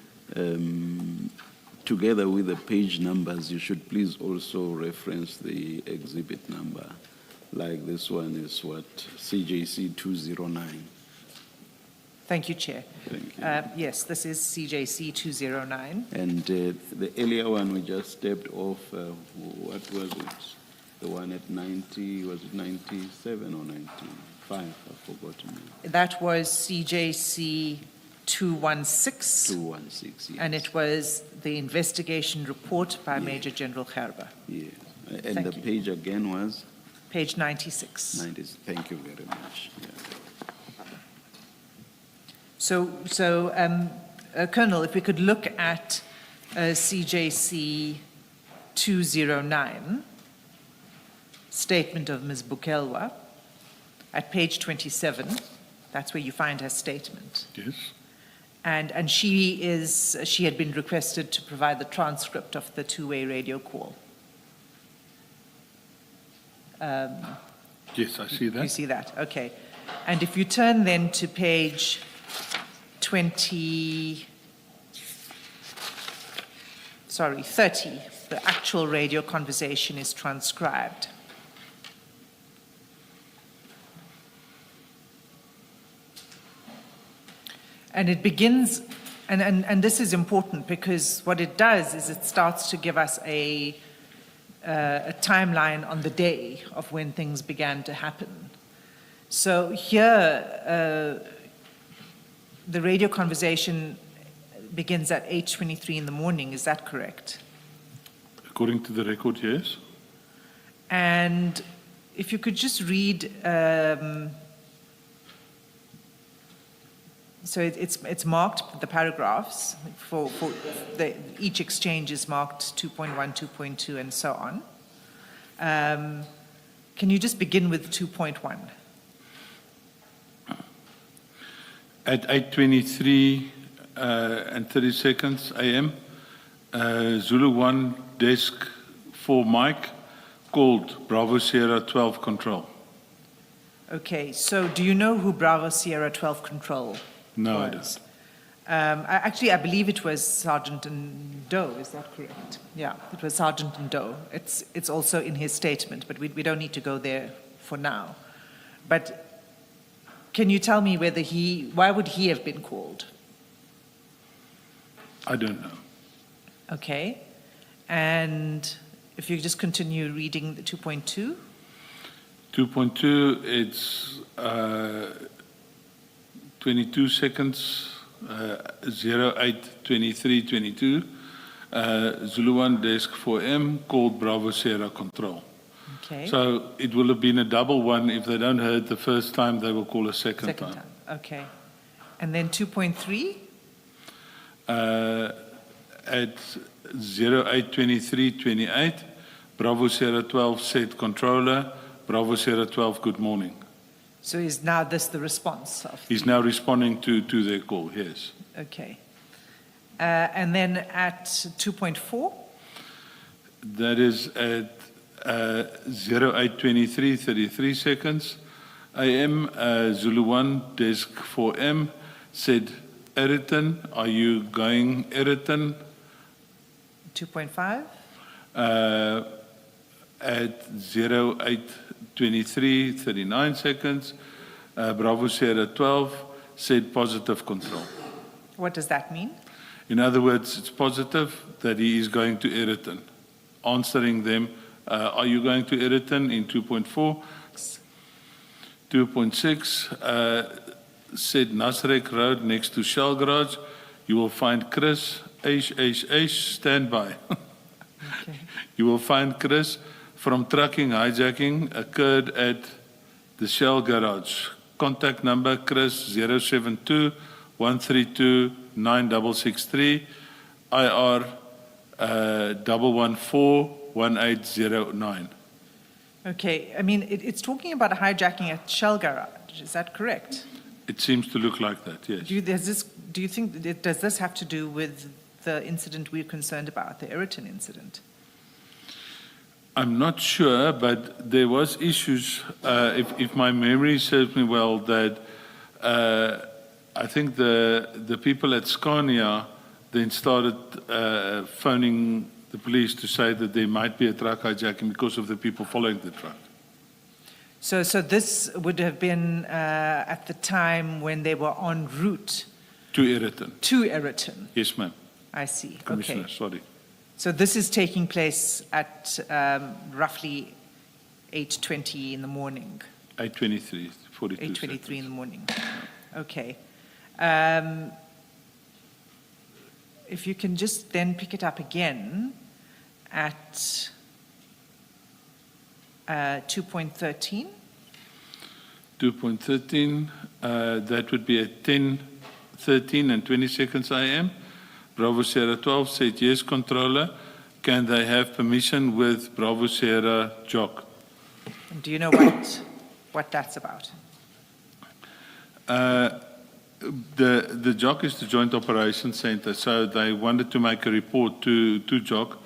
together with the page numbers, you should please also reference the exhibit number. Like this one is what, CJC 209. Thank you, Chair. Thank you. Yes, this is CJC 209. And the earlier one we just stepped off, what was it? The one at 90, was it 97 or 95? I've forgotten. That was CJC 216. 216, yes. And it was the investigation report by Major General Gerber, Yes. And Thank the you. page again was? page 96. 90. Thank you very much. Yeah. Colonel, if we could look at CJC 209, statement of Ms. Bukelwa, at page 27, that's where you find her statement. Yes. And she had been requested to provide the transcript of the two-way radio call. Yes, I see that. You see that, okay. And if you turn then to page 30, the actual radio conversation is transcribed. And it begins, and this is important because what it does is it starts to give us a timeline on the day of when things began to happen. So here, the radio conversation begins at 8:23 in the morning, is that correct? According to the record, yes. And if you could just read, so it's marked, the paragraphs, for each exchange is marked 2.1, 2.2, and so on. Can you just begin with 2.1? At 8:23 and 30 seconds a.m., Zulu 1 desk 4 Mike called Bravo Sierra 12 Control. Okay, so do you know who Bravo Sierra 12 Control No, I was? don't. I believe it was Sergeant Ndoh, is that correct? Yeah, it was Sergeant Ndoh. It's also in his statement, but we don't need to go there for now. But can you tell me why would he have been called? I don't know. Okay, and if you just continue reading the 2.2. 2.2, it's 22 seconds, 08:23:22. Zulu 1 desk 4M called Bravo Sierra Control. Okay. So it will have been a double one. If they don't heard the first time, they will call a second time. Okay. And then 2.3? At 08:23:28, Bravo Sierra 12 said controller, Bravo Sierra 12, good morning. So is now this the response of? He's now responding to their call, yes. Okay. And then at 2.4? That is at 08:23:33 seconds AM, Zulu 1, desk 4M, said, Eritton, are you going Eritton? 2.5? At 08:23:39 seconds, Bravo Sierra 12 said positive control. What does that mean? In other words, it's positive that he is going to Eritton. Answering them, are you going to Eritton in 2.4? 2.6 said Nasrek Road next to Shell Garage. You will find Chris, stand by. Okay. You will find Chris from trucking hijacking occurred at the Shell Garage. Contact number Chris 072 132 9663 IR 1141809. Okay, I mean, it's talking about a hijacking at Shell Garage, is that correct? It seems to look like that, yes. Do you think, does this have to do with the incident we're concerned about, the Eritton incident? I'm not sure, but there was issues, if my memory serves me well, that I think the people at Scania, then started phoning the police to say that there might be a truck hijacking because of the people following the truck. So this would have been at the time when they were en route To Eritton. to Eritton. Yes, ma'am. I see. Commissioner, Okay. sorry. So this is taking place at roughly 8:20 in the morning, 8:23, 42 8:23 in the morning. Okay. If you can just then pick it up again at 2.13. 2.13, that would be at 10:13 and 20 seconds AM. Bravo Sierra 12 said, yes, controller. Can they have permission with Bravo Sierra Jock? And do you know what that's about? The Jock is the Joint Operations Center, so they wanted to make a report to Jock,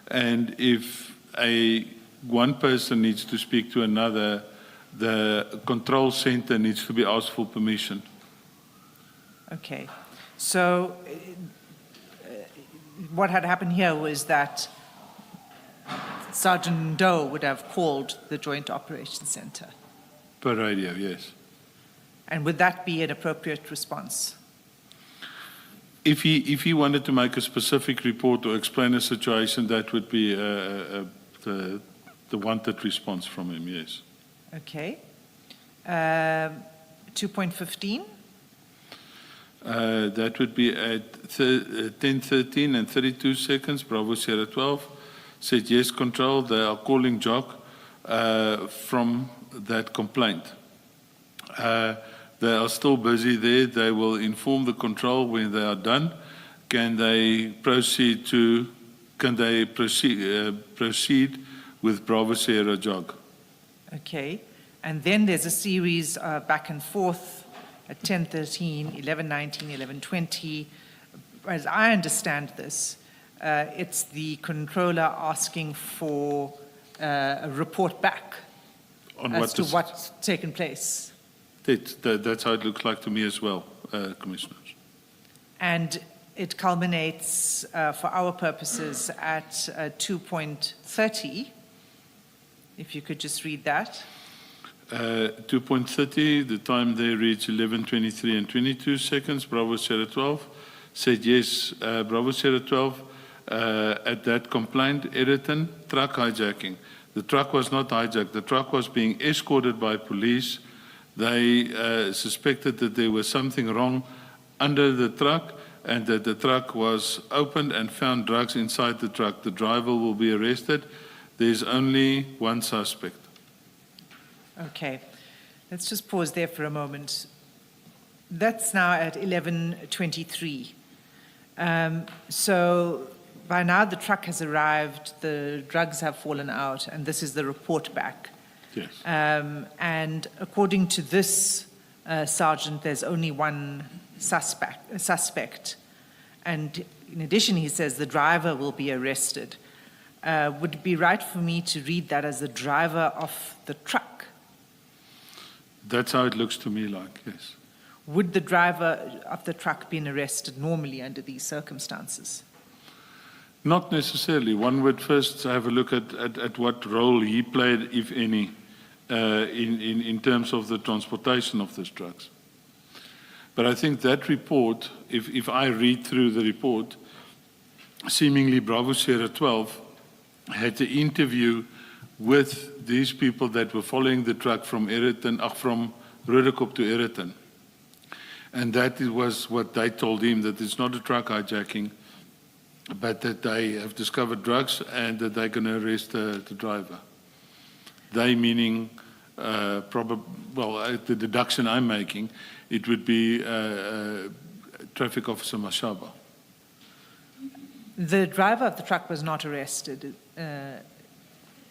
and if one person needs to speak to another, the control center needs to be asked for permission. Okay. So what had happened here was that Sergeant Doe would have called the Joint Operations Center. Per radio, yes. And would that be an appropriate response? If he wanted to make a specific report or explain a situation, that would be the wanted response from him, yes. Okay. 2.15. That would be at 10:13 and 32 seconds. Bravo Sierra 12 said, yes, control, they are calling Jock from that complaint. They are still busy there. They will inform the control when they are done. Can they proceed with Bravo Sierra Jog? Okay. And then there's a series back and forth at 10:13, 11:19, 11:20. As I understand this, it's the controller asking for a report back On as to what's taken place. That's how it looks like to me as well, Commissioners. And it culminates, for our purposes, at 2.30. If you could just read that. 2.30, the time they reach 11:23 and 22 seconds. Bravo Sierra 12 said, yes, Bravo Sierra 12, at that complaint, Eritton, truck hijacking. The truck was not hijacked. The truck was being escorted by police. They suspected that there was something wrong under the truck and that the truck was opened and found drugs inside the truck. The driver will be arrested. There's only one suspect. Okay. Let's just pause there for a moment. That's now at 11:23. So by now the truck has arrived, the drugs have fallen out, and this is the report back. Yes. And according to this sergeant, there's only one suspect. And in addition, he says the driver will be arrested. Would it be right for me to read that as the driver of the truck? That's how it looks to me like, yes. Would the driver of the truck been arrested normally under these circumstances? Not necessarily. One would first have a look at what role he played, if any, in terms of the transportation of these drugs. But I think that report, if I read through the report, seemingly Bravo Sierra 12 had the interview with these people that were following the truck from Eritton, from Rudekop to Eritton. And that was what they told him, that it's not a truck hijacking, but that they have discovered drugs and that they're going to arrest the driver. They meaning, the deduction I'm making, it would be Traffic Officer Mashaba. The driver of the truck was not arrested,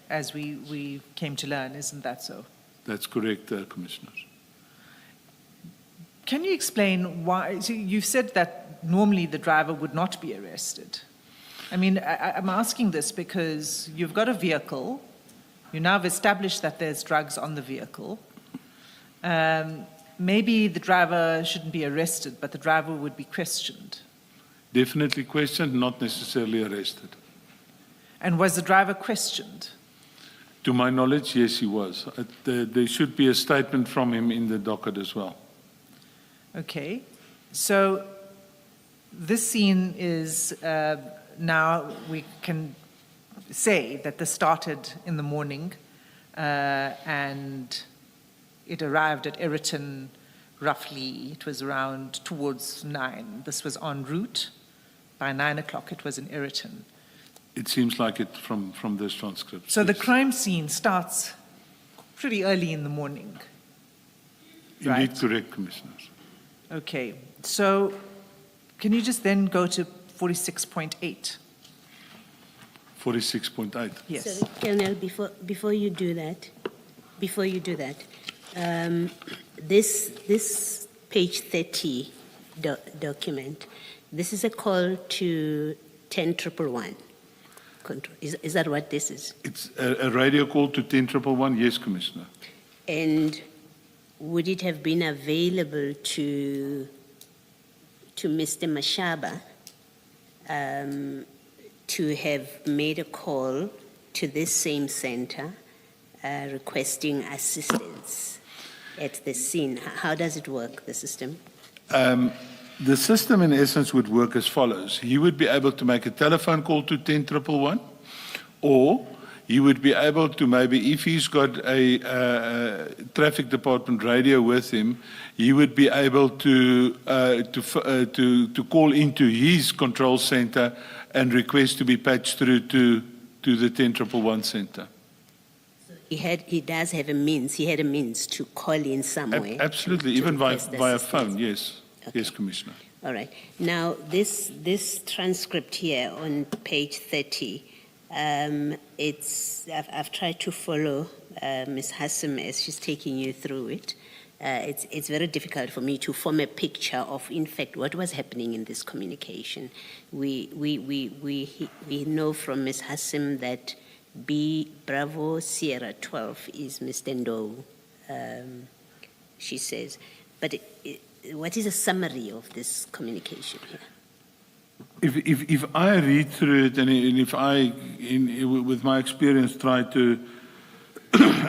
as we came to learn, isn't that so? That's correct, Commissioners. Can you explain why? So you've said that normally the driver would not be arrested. I mean, I'm asking this because you've got a vehicle. You now have established that there's drugs on the vehicle. Maybe the driver shouldn't be arrested, but the driver would be questioned. Definitely questioned, not necessarily arrested. And was the driver questioned? To my knowledge, yes, he was. There should be a statement from him in the docket as well. Okay. So this scene is, now we can say that this started in the morning and it arrived at Eritton roughly, it was around towards 9. This was en route. By 9 o'clock, it was in Eritton. It seems like it from this transcript. So the yes. crime scene starts pretty early in the morning. Indeed, right? correct, Commissioners. Okay. So can you just then go to 46.8? 46.8. Yes. Sorry, Colonel, before you do that, this page 30 document, this is a call to 10111. Is that what this is? It's a radio call to 10111, yes, Commissioner. And would it have been available to Mr. Mashaba to have made a call to this same center requesting assistance at the scene? How does it work, the system? The system, in essence, would work as follows. He would be able to make a telephone call to 10111, or he would be able to maybe, if he's got a traffic department radio with him, he would be able to call into his control center and request to be patched through to the 10111 center. He does have a means. He had a means to call in somewhere. Absolutely, to even request via assistance. phone, yes. Okay. Yes, Commissioner. All right. Now, this transcript here on page 30, I've tried to follow Ms. Hassim as she's taking you through it. It's very difficult for me to form a picture of, in fact, what was happening in this communication. We know from Ms. Hassim that B Bravo Sierra 12 is Mr. Ndou, she says. But what is a summary of this communication here? If I read through it and if I, with my experience, try to,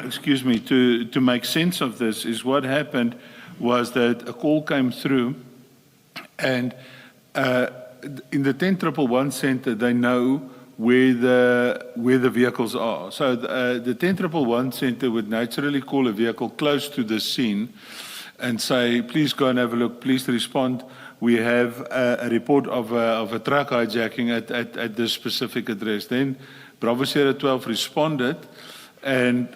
excuse me, to make sense of this, is what happened was that a call came through, and in the 10111 center, they know where the vehicles are. So the 10111 center would naturally call a vehicle close to the scene and say, please go and have a look, please respond. We have a report of a truck hijacking at this specific address. Then Bravo Sierra 12 responded, and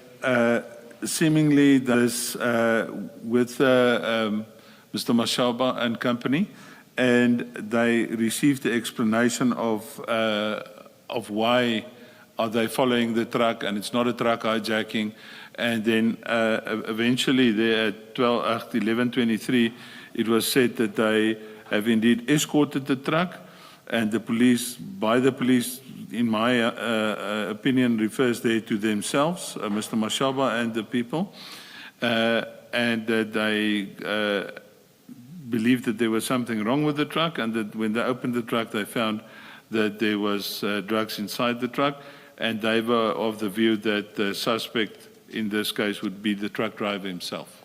seemingly this with Mr. Mashaba and company, and they received the explanation of why are they following the truck, and it's not a truck hijacking. And then eventually there at 11:23, it was said that they have indeed escorted the truck, and the police, in my opinion, refers there to themselves, Mr. Mashaba and the people, and that they believed that there was something wrong with the truck, and that when they opened the truck, they found that there was drugs inside the truck, and they were of the view that the suspect in this case would be the truck driver himself.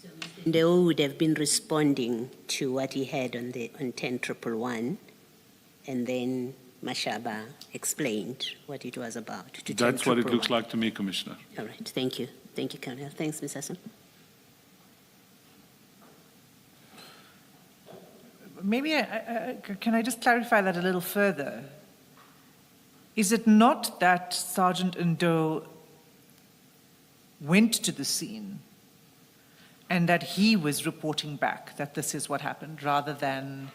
So Mr. Ndou would have been responding to what he had on 10111, and then Mashaba explained what it was about. That's what it looks like to me, Commissioner. All right, thank you. Thank you, Colonel. Thanks, Ms. Hassan. Maybe, can I just clarify that a little further? Is it not that Sergeant Ndou went to the scene and that he was reporting back that this is what happened, rather than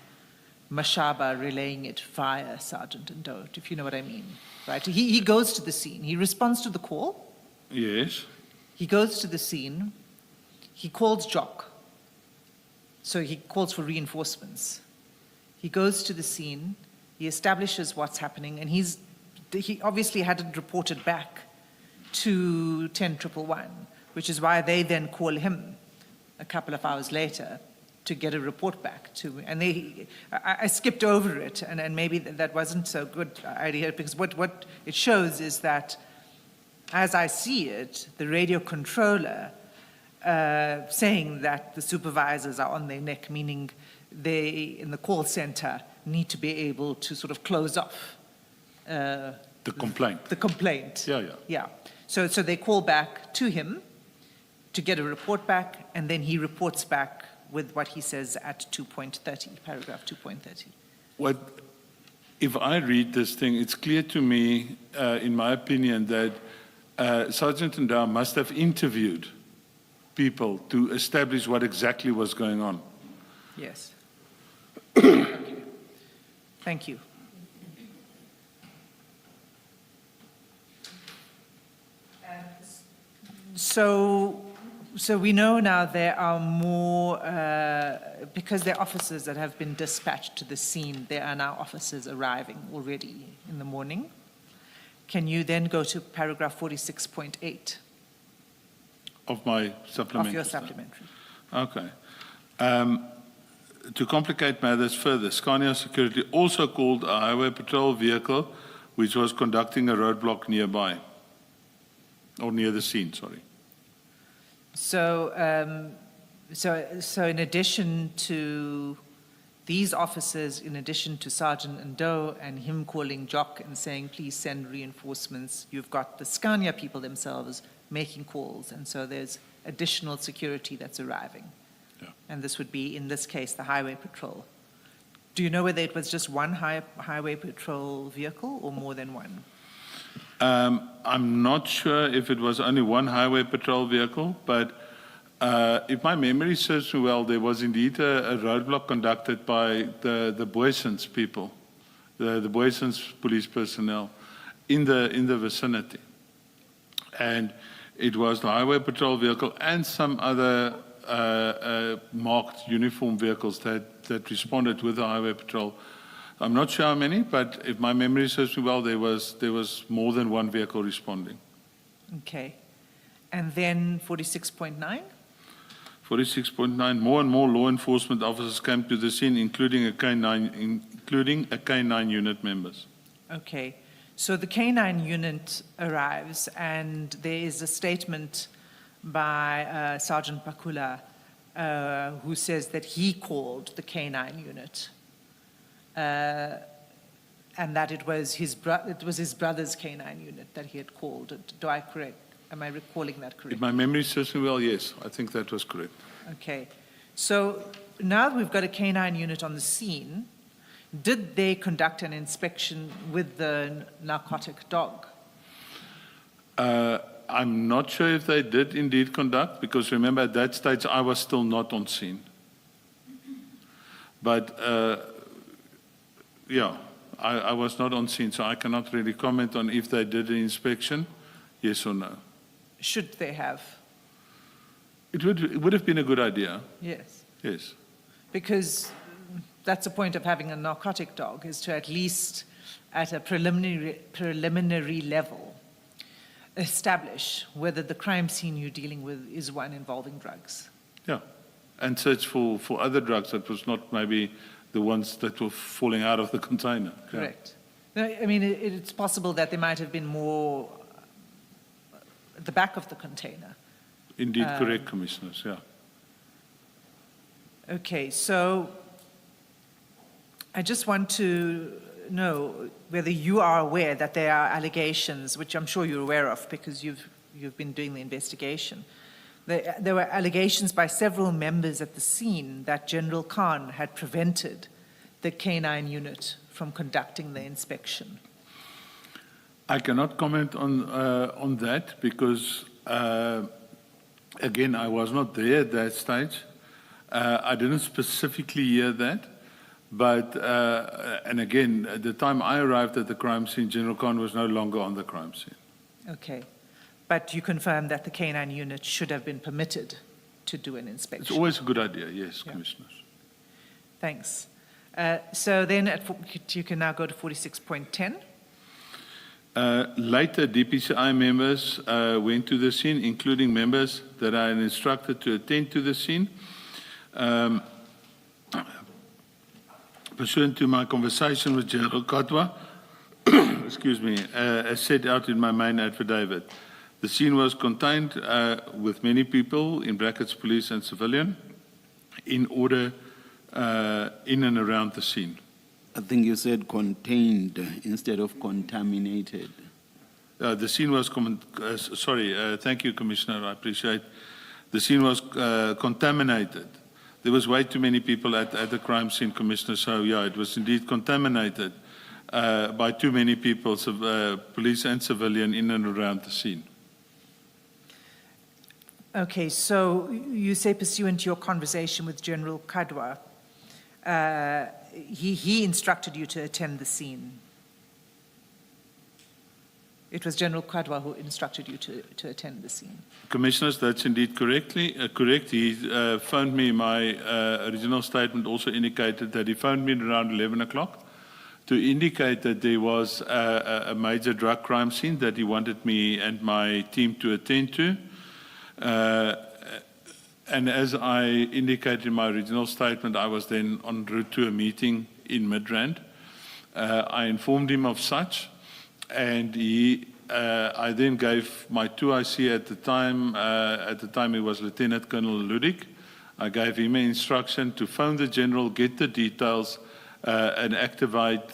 Mashaba relaying it via Sergeant Ndou, if you know what I mean, right? He goes to the scene, he responds to the call. Yes. He goes to the scene, he calls Jock. So he calls for reinforcements. He goes to the scene, he establishes what's happening, and he obviously hadn't reported back to 10111, which is why they then call him a couple of hours later to get a report back to me. And I skipped over it, and maybe that wasn't so good idea, because what it shows is that, as I see it, the radio controller saying that the supervisors are on their neck, meaning they, in the call center, need to be able to sort of close off The complaint. the complaint. Yeah. So they call back to him to get a report back, and then he reports back with what he says at 2.30, paragraph 2.30. If I read this thing, it's clear to me, in my opinion, that Sergeant Ndau must have interviewed people to establish what exactly was going on. Yes. Thank you. So we know now there are more, because there are officers that have been dispatched to the scene, there are now officers arriving already in the morning. Can you then go to paragraph 46.8 Of my supplementary. of your supplementary? Okay. To complicate matters further, Scania Security also called a highway patrol vehicle which was conducting a roadblock nearby, or near the scene, sorry. So in addition to these officers, in addition to Sergeant Ndau and him calling Jock and saying, please send reinforcements, you've got the Scania people themselves making calls, and so there's additional security that's arriving. Yeah. And this would be, in this case, the highway patrol. Do you know whether it was just one highway patrol vehicle or more than one? I'm not sure if it was only one highway patrol vehicle, but if my memory serves me well, there was indeed a roadblock conducted by the Boysens people, the Boysens police personnel in the vicinity. And it was the highway patrol vehicle and some other marked uniform vehicles that responded with the highway patrol. I'm not sure how many, but if my memory serves me well, there was more than one vehicle responding. Okay. And then 46.9? 46.9, more and more law enforcement officers came to the scene, including a K9 unit members. Okay. So the K9 unit arrives, and there is a statement by Sergeant Pakula who says that he called the K9 unit. And that it was his brother's K9 unit that he had called. Am I recalling that correctly? If my memory serves me well, yes, I think that was correct. Okay. So now that we've got a K9 unit on the scene, did they conduct an inspection with the narcotic dog? I'm not sure if they did indeed conduct, because remember at that stage I was still not on scene. But yeah, I was not on scene, so I cannot really comment on if they did an inspection, yes or no. Should they have? It would have been a good idea, Yes. yes. Because that's the point of having a narcotic dog, is to at least at a preliminary level establish whether the crime scene you're dealing with is one involving drugs. Yeah, and search for other drugs that was not maybe the ones that were falling out of the container. Yeah. Correct. No, I mean, it's possible that there might have been more at the back of the container. Indeed, correct, Commissioners, yeah. Okay, so I just want to know whether you are aware that there are allegations, which I'm sure you're aware of because you've been doing the investigation. There were allegations by several members at the scene that General Khan had prevented the K9 unit from conducting the inspection. I cannot comment on that because, again, I was not there at that stage. I didn't specifically hear that. But, and again, at the time I arrived at the crime scene, General Khan was no longer on the crime scene. Okay. But you confirm that the K9 unit should have been permitted to do an inspection? It's always a good idea, yes, Yeah. Commissioners. Thanks. So then you can now go to 46.10. Later, DPCI members went to the scene, including members that I had instructed to attend to the scene. Pursuant to my conversation with General Katwa, excuse me, as set out in my main affidavit, the scene was contained with many people, in brackets police and civilian, in order in and around the scene. I think you said contained instead of contaminated. The scene was, thank you, Commissioner, I appreciate. The scene was contaminated. There was way too many people at the crime scene, Commissioner, so yeah, it was indeed contaminated by too many people, police and civilian, in and around the scene. Okay, so you say pursuant to your conversation with General Kadwa, he instructed you to attend the scene. It was General Kadwa who instructed you to attend the scene. Commissioners, that's indeed correct. He phoned me, my original statement also indicated that he phoned me around 11 o'clock to indicate that there was a major drug crime scene that he wanted me and my team to attend to. And as I indicated in my original statement, I was then en route to a meeting in Midrand. I informed him of such, and I then gave my 2IC at the time he was Lieutenant Colonel Ludik. I gave him an instruction to phone the general, get the details, and activate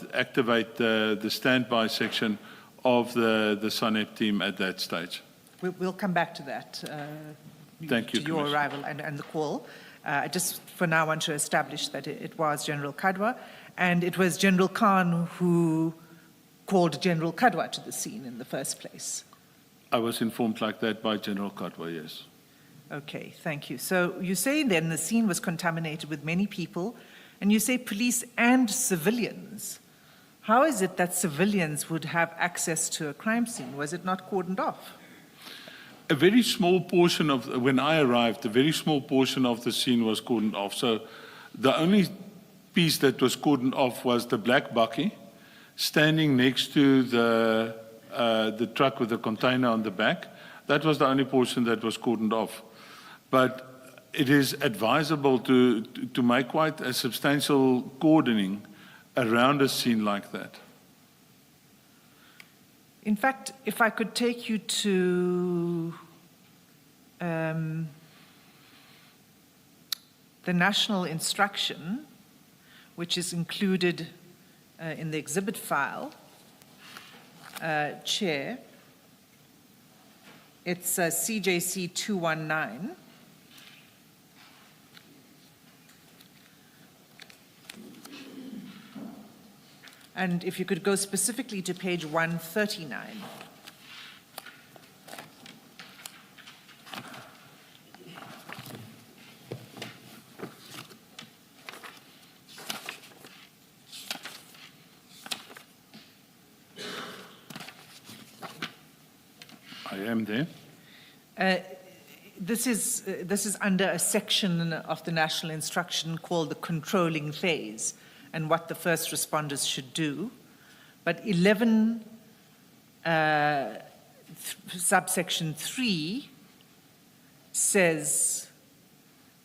the standby section of the SANEP team at that stage. We'll come back to that. Thank you, to your Commissioner. arrival and the call. I just for now want to establish that it was General Kadwa, and it was General Khan who called General Kadwa to the scene in the first place. I was informed like that by General Katwa, yes. Okay, thank you. So you say then the scene was contaminated with many people, and you say police and civilians. How is it that civilians would have access to a crime scene? Was it not cordoned off? A very small portion of, when I arrived, a very small portion of the scene was cordoned off. So the only piece that was cordoned off was the black bakkie standing next to the truck with the container on the back. That was the only portion that was cordoned off. But it is advisable to make quite a substantial cordoning around a scene like that. In fact, if I could take you to the national instruction, which is included in the exhibit file, Chair, it's CJC 219. And if you could go specifically to page 139. I am there. This is under a section of the national instruction called the controlling phase, and what the first responders should do. But 11 subsection 3 says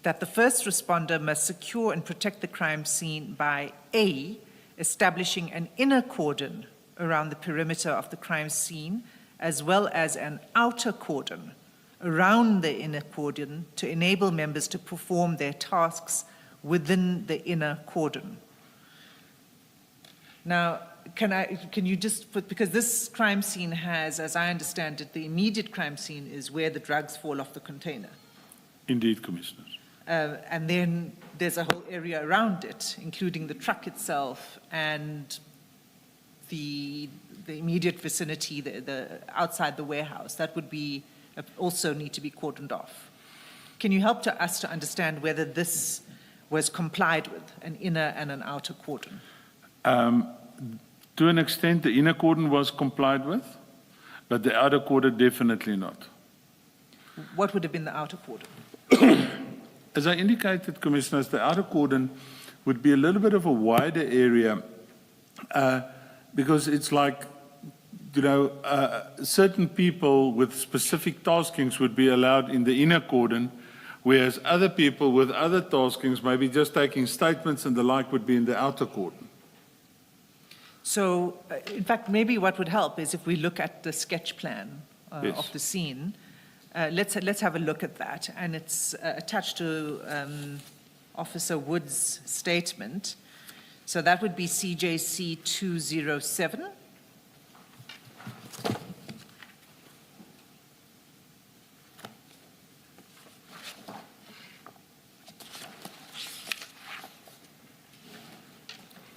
that the first responder must secure and protect the crime scene by A, establishing an inner cordon around the perimeter of the crime scene, as well as an outer cordon around the inner cordon to enable members to perform their tasks within the inner cordon. Now, can you just put, because this crime scene has, as I understand it, the immediate crime scene is where the drugs fall off the container. Indeed, Commissioners. And then there's a whole area around it, including the truck itself and the immediate vicinity, the outside the warehouse. That would be also need to be cordoned off. Can you help us to understand whether this was complied with, an inner and an outer cordon? To an extent, the inner cordon was complied with, but the outer cordon definitely not. What would have been the outer cordon? As I indicated, Commissioners, the outer cordon would be a little bit of a wider area because it's like, certain people with specific taskings would be allowed in the inner cordon, Whereas other people with other taskings, maybe just taking statements and the like, would be in the outer cordon. So, in fact, maybe what would help is if we look at the sketch plan Yes. of the scene. Let's have a look at that. And it's attached to Officer Wood's statement. So that would be CJC 207.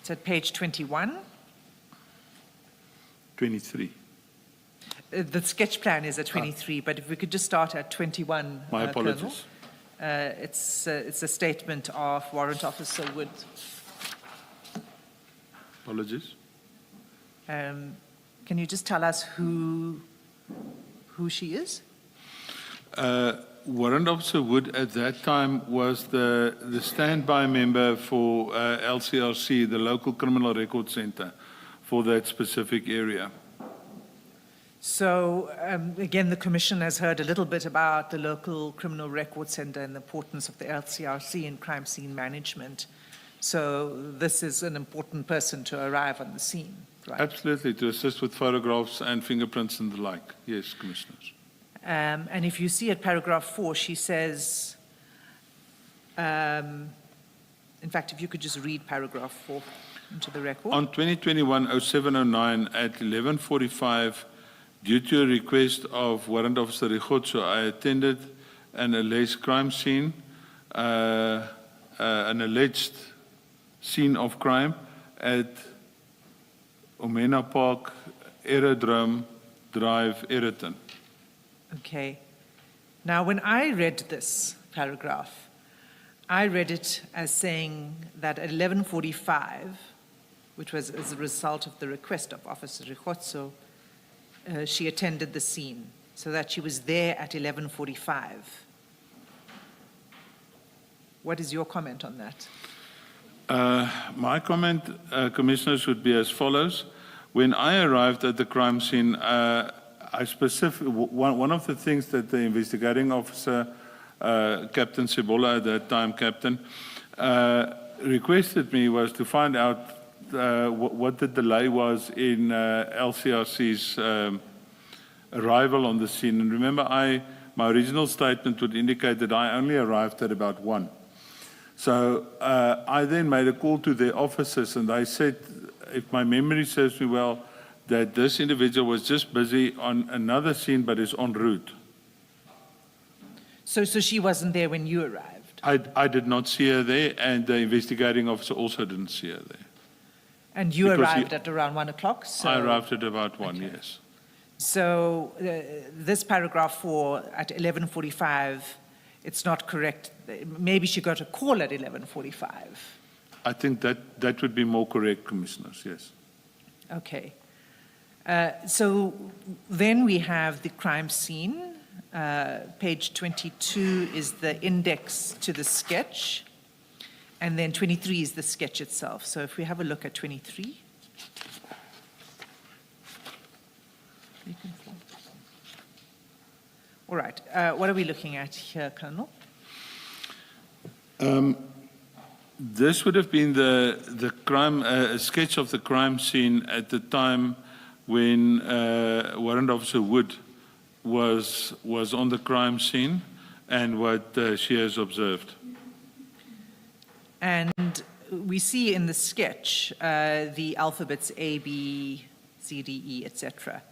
It's at page 21. 23. The sketch plan is at 23, but if we could just start at 21. My Colonel. apologies. It's a statement of Warrant Officer Wood. Apologies. Can you just tell us who she is? Warrant Officer Wood at that time was the standby member for LCRC, the Local Criminal Record Center, for that specific area. So, again, the Commission has heard a little bit about the Local Criminal Record Center and the importance of the LCRC in crime scene management. So this is an important person to arrive on the scene, right? Absolutely, to assist with photographs and fingerprints and the like. Yes, Commissioners. And if you see at paragraph 4, she says, in fact, if you could just read paragraph 4 into the record. On 2021-0709 at 11:45, due to a request of Warrant Officer Rikhotso, I attended an alleged crime scene, an alleged scene of crime at Omena Park, Aerodrome Drive, Eritton. Okay. Now, when I read this paragraph, I read it as saying that at 11:45, which was as a result of the request of Officer Rikhotso, she attended the scene, so that she was there at 11:45. What is your comment on that? My comment, Commissioners, would be as follows. When I arrived at the crime scene, one of the things that the investigating officer, Captain Sebola at that time, Captain, requested me was to find out what the delay was in LCRC's arrival on the scene. And remember, my original statement would indicate that I only arrived at about 1. So I then made a call to the officers, and they said, if my memory serves me well, that this individual was just busy on another scene but is en route. So she wasn't there when you arrived? I did not see her there, and the investigating officer also didn't see her there. And you Because arrived at around 1 o'clock? So, I arrived at about 1, Okay. yes. So this paragraph 4 at 11:45, it's not correct. Maybe she got a call at 11:45. I think that would be more correct, Commissioners, yes. Okay. So then we have the crime scene. Page 22 is the index to the sketch. And then 23 is the sketch itself. So if we have a look at 23. All right. What are we looking at here, Colonel? This would have been the crime sketch of the crime scene at the time when Warrant Officer Wood was on the crime scene and what she has observed. And we see in the sketch the alphabets A, B, C, D, E, etc.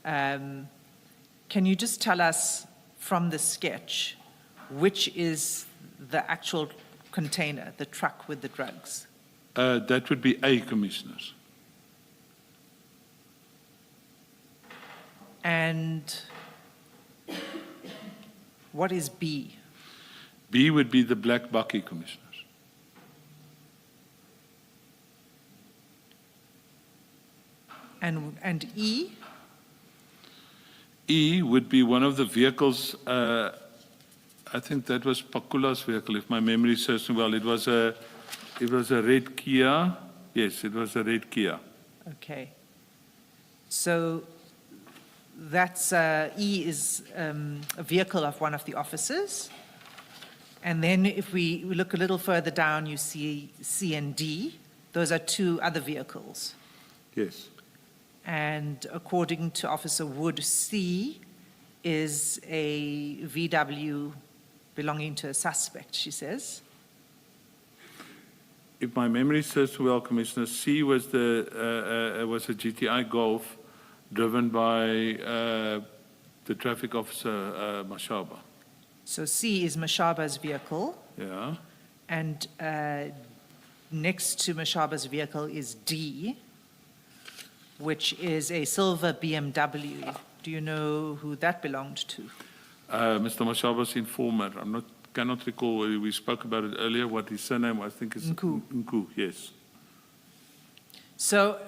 Can you just tell us from the sketch which is the actual container, the truck with the drugs? That would be A, Commissioners. And what is B? B would be the black bakkie, Commissioners. And E? E would be one of the vehicles, I think that was Pakula's vehicle, if my memory serves me well. It was a red Kia. Yes, it was a red Kia. Okay. So that's E is a vehicle of one of the officers. And then if we look a little further down, you see C and D. Those are two other vehicles. Yes. And according to Officer Wood, C is a VW belonging to a suspect, she says. If my memory serves well, Commissioner, C was was a GTI Golf driven by the traffic officer, Mashaba. So C is Mashaba's vehicle, Yeah. and next to Mashaba's vehicle is D, which is a silver BMW. Do you know who that belonged to? Mr. Mashaba's informer. Cannot recall. We spoke about it earlier. What his surname was, I think is Nku. Nku. Yes. So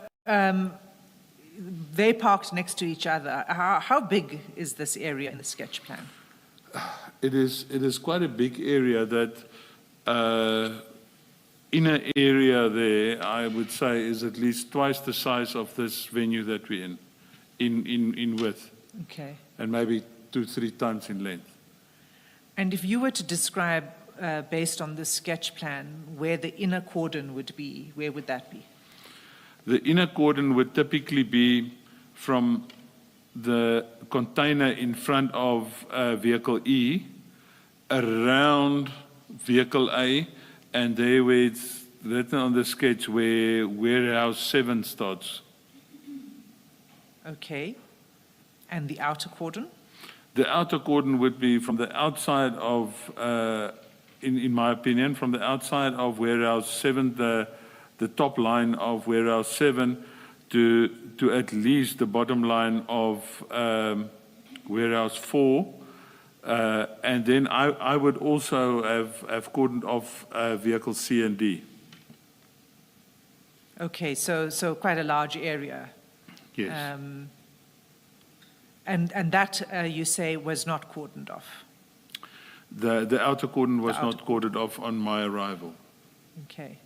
they parked next to each other. How big is this area in the sketch plan? It is quite a big area. That inner area there, I would say, is at least twice the size of this venue that we're in width, Okay. and maybe 2-3 times in length. And if you were to describe, based on the sketch plan, where the inner cordon would be, where would that be? The inner cordon would typically be from the container in front of vehicle E, around vehicle A, and there where it's written on the sketch where warehouse 7 starts. Okay. And the outer cordon? The outer cordon would be from the outside of, in my opinion, from the outside of warehouse 7, the top line of warehouse 7 to at least the bottom line of warehouse 4. And then I would also have cordoned off vehicle C and D. Okay, so quite a large area. Yes. And that, you say, was not cordoned off? The outer cordon was outer not cordoned off on my arrival. Okay.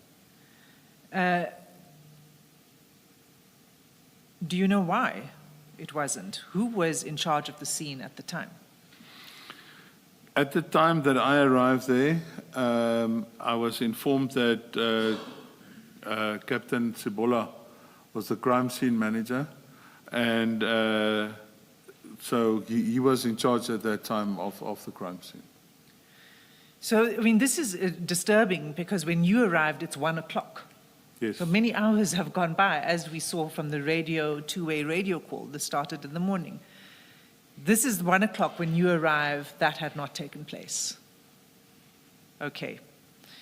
Do you know why it wasn't? Who was in charge of the scene at the time? At the time that I arrived there, I was informed that Captain Sibola was the crime scene manager, and so he was in charge at that time of the crime scene. So, I mean, this is disturbing because when you arrived, it's 1 o'clock. Yes. So many hours have gone by, as we saw from the radio, two-way radio call that started in the morning. This is 1 o'clock when you arrive. That had not taken place. Okay.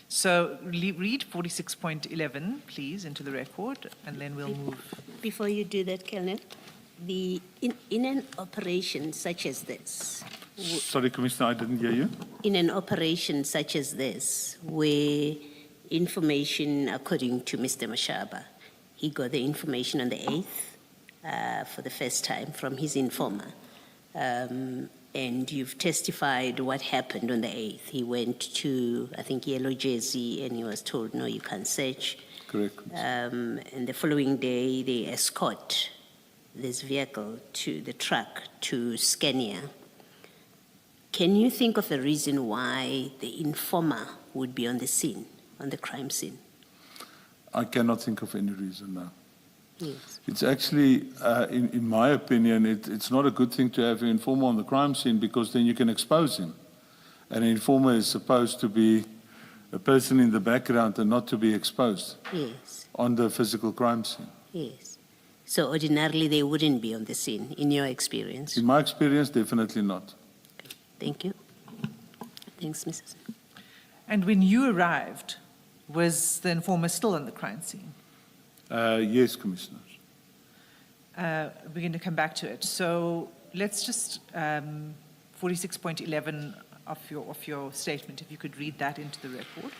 So read 46.11, please, into the record, and then we'll move. Before you do that, Colonel, in an operation such as this, Sorry, Commissioner, I didn't hear you. in an operation such as this, where information, according to Mr. Mashaba, he got the information on the 8th for the first time from his informer. And you've testified what happened on the 8th. He went to, I think, Yellow Jersey, and he was told, no, you can't search. Correct. And the following day, they escort this vehicle to the truck to Scania. Can you think of a reason why the informer would be on the scene, on the crime scene? I cannot think of any reason now. Yes. It's actually, in my opinion, it's not a good thing to have an informer on the crime scene because then you can expose him. And an informer is supposed to be a person in the background and not to be exposed Yes. on the physical crime scene. Yes. So ordinarily they wouldn't be on the scene, in your experience? In my experience, definitely not. Thank you. Thanks, Mrs. And when you arrived, was the informer still on the crime scene? Yes, Commissioner. We're going to come back to it. So let's just, 46.11 of your statement, if you could read that into the record.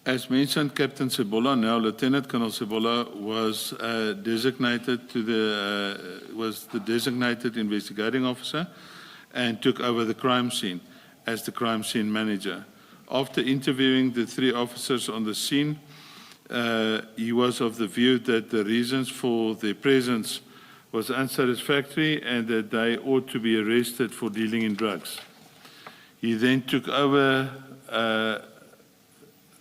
As mentioned, Captain Sibola, now Lieutenant Colonel Sibola, was designated to was the designated investigating officer and took over the crime scene as the crime scene manager. After interviewing the 3 officers on the scene, he was of the view that the reasons for their presence was unsatisfactory and that they ought to be arrested for dealing in drugs. He then took over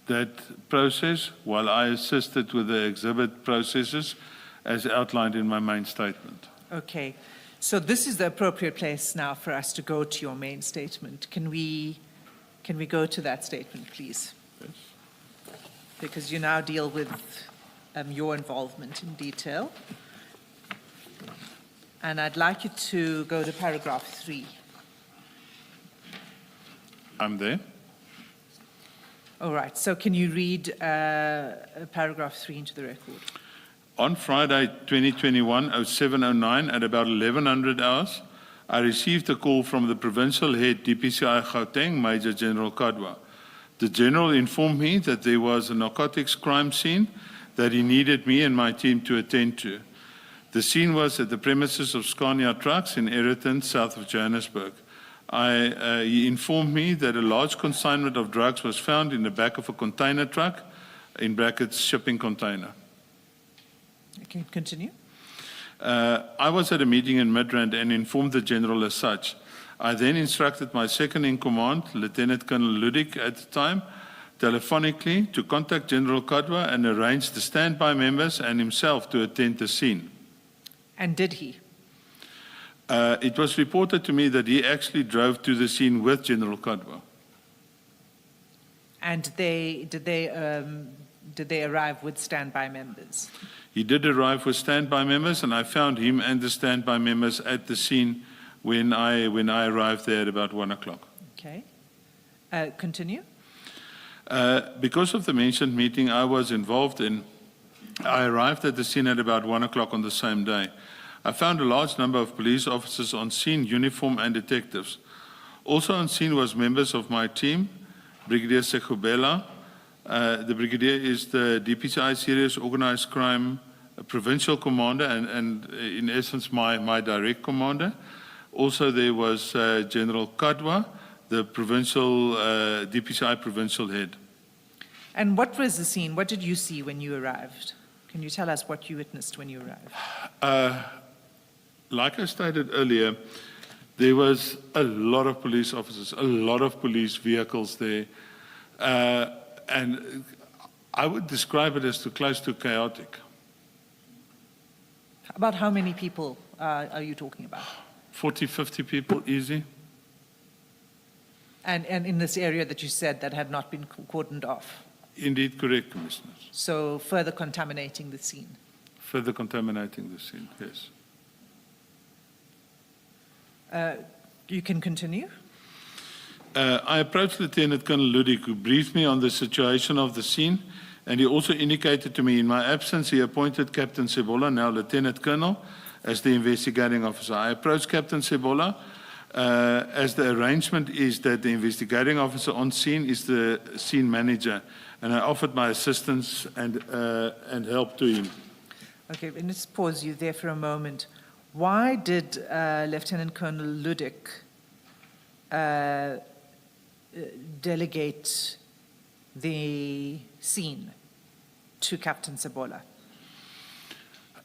that process while I assisted with the exhibit processes as outlined in my main statement. Okay. So this is the appropriate place now for us to go to your main statement. Can we go to that statement, please? Yes. Because you now deal with your involvement in detail. And I'd like you to go to paragraph 3. I'm there. All right. So can you read paragraph 3 into the record? On Friday, 2021-07-09, at about 1100 hours, I received a call from the provincial head DPCI Gauteng, Major General Kadwa. The general informed me that there was a narcotics crime scene that he needed me and my team to attend to. The scene was at the premises of Scania trucks in Eritton, south of Johannesburg. He informed me that a large consignment of drugs was found in the back of a container truck, in brackets, shipping container. Okay, continue. I was at a meeting in Midrand and informed the general as such. I then instructed my second in command, Lieutenant Colonel Ludik at the time, telephonically to contact General Kadwa and arrange the standby members and himself to attend the scene. And did he? It was reported to me that he actually drove to the scene with General Kadwa. And did they arrive with standby members? He did arrive with standby members, and I found him and the standby members at the scene when I arrived there at about 1 o'clock. Okay. Continue. Because of the mentioned meeting I was involved in, I arrived at the scene at about 1 o'clock on the same day. I found a large number of police officers on scene, uniform and detectives. Also on scene was members of my team, Brigadier Sekubela. The Brigadier is the DPCI Serious Organized Crime Provincial Commander and in essence my direct commander. Also there was General Kadwa, the provincial DPCI provincial head. And what was the scene? What did you see when you arrived? Can you tell us what you witnessed when you arrived? Like I stated earlier, there was a lot of police officers, a lot of police vehicles there. And I would describe it as close to chaotic. About how many people are you talking about? 40, 50 people, easy. And in this area that you said that had not been cordoned off? Indeed, correct, Commissioners. So further contaminating the scene? Further contaminating the scene, yes. You can continue. I approached Lieutenant Colonel Ludik, who briefed me on the situation of the scene, and he also indicated to me in my absence he appointed Captain Sebola, now Lieutenant Colonel, as the investigating officer. I approached Captain Sebola as the arrangement is that the investigating officer on scene is the scene manager, and I offered my assistance and help to him. Okay, and let's pause you there for a moment. Why did Lieutenant Colonel Ludik delegate the scene to Captain Sebola?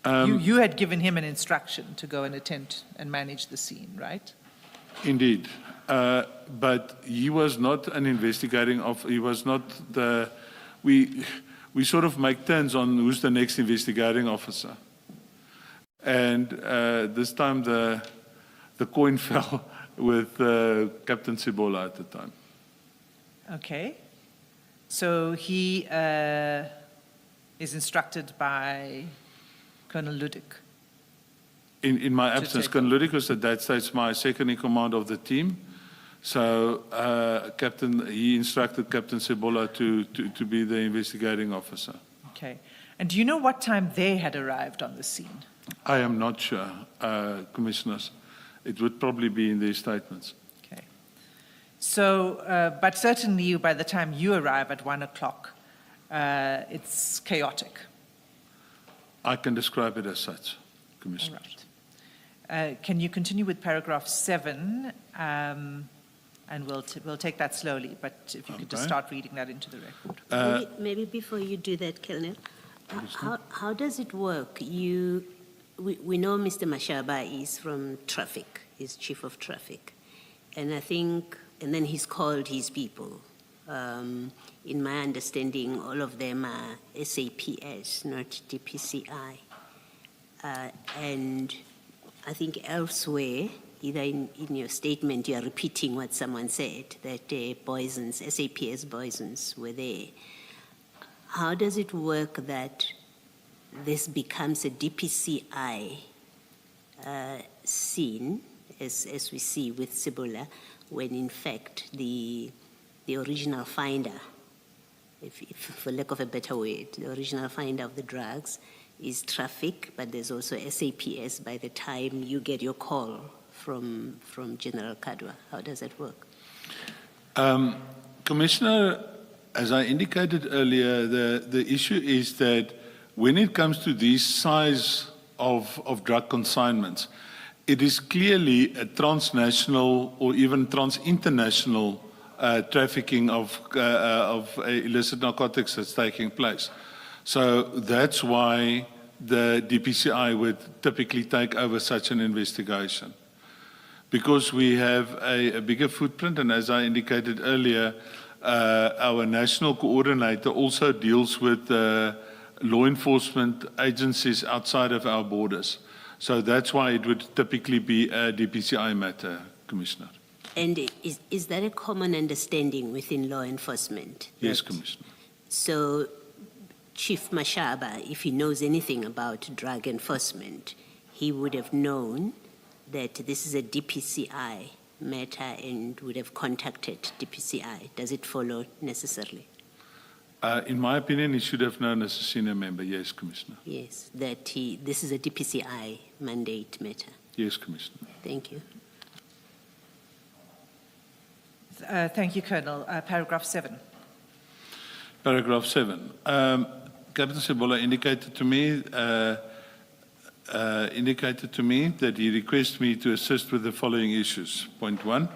You had given him an instruction to go and attend and manage the scene, right? Indeed. But he was not an investigating officer. He was not the... We sort of make turns on who's the next investigating officer. And this time the coin fell with Captain Sebola at the time. Okay. So he is instructed by Colonel Ludik. In my absence, Colonel Ludik was at that stage my second in command of the team. So he instructed Captain Sebola to be the investigating officer. Okay. And do you know what time they had arrived on the scene? I am not sure, Commissioners. It would probably be in their statements. Okay. So, but certainly by the time you arrive at 1 o'clock, it's chaotic. I can describe it as such, All Commissioners. right. Can you continue with paragraph 7? And we'll take that slowly, but if you could just start reading that into the record. Maybe before you do that, Colonel, how does it work? We know Mr. Mashaba is from traffic, he's chief of traffic. And I think and then he's called his people. In my understanding, all of them are SAPS, not DPCI. And I think elsewhere, either in your statement, you are repeating what someone said, that SAPS Boisons were there. How does it work that this becomes a DPCI scene, as we see with Cibola, when in fact the original finder, if for lack of a better word, the original finder of the drugs is traffic, but there's also SAPS by the time you get your call from General Kadwa. How does that work? Commissioner, as I indicated earlier, the issue is that when it comes to these size of drug consignments, it is clearly a transnational or even trans-international trafficking of illicit narcotics that's taking place. So that's why the DPCI would typically take over such an investigation. Because we have a bigger footprint, and as I indicated earlier, our national coordinator also deals with law enforcement agencies outside of our borders. So that's why it would typically be a DPCI matter, Commissioner. And is that a common understanding within law enforcement? Yes, Commissioner. So Chief Mashaba, if he knows anything about drug enforcement, he would have known that this is a DPCI matter and would have contacted DPCI. Does it follow necessarily? In my opinion, he should have known as a senior member. Yes, Commissioner. Yes, that this is a DPCI mandate matter. Yes, Commissioner. Thank you. Thank you, Colonel. Paragraph 7. Paragraph 7. Captain Cibola indicated to me that he requested me to assist with the following issues. Point 1,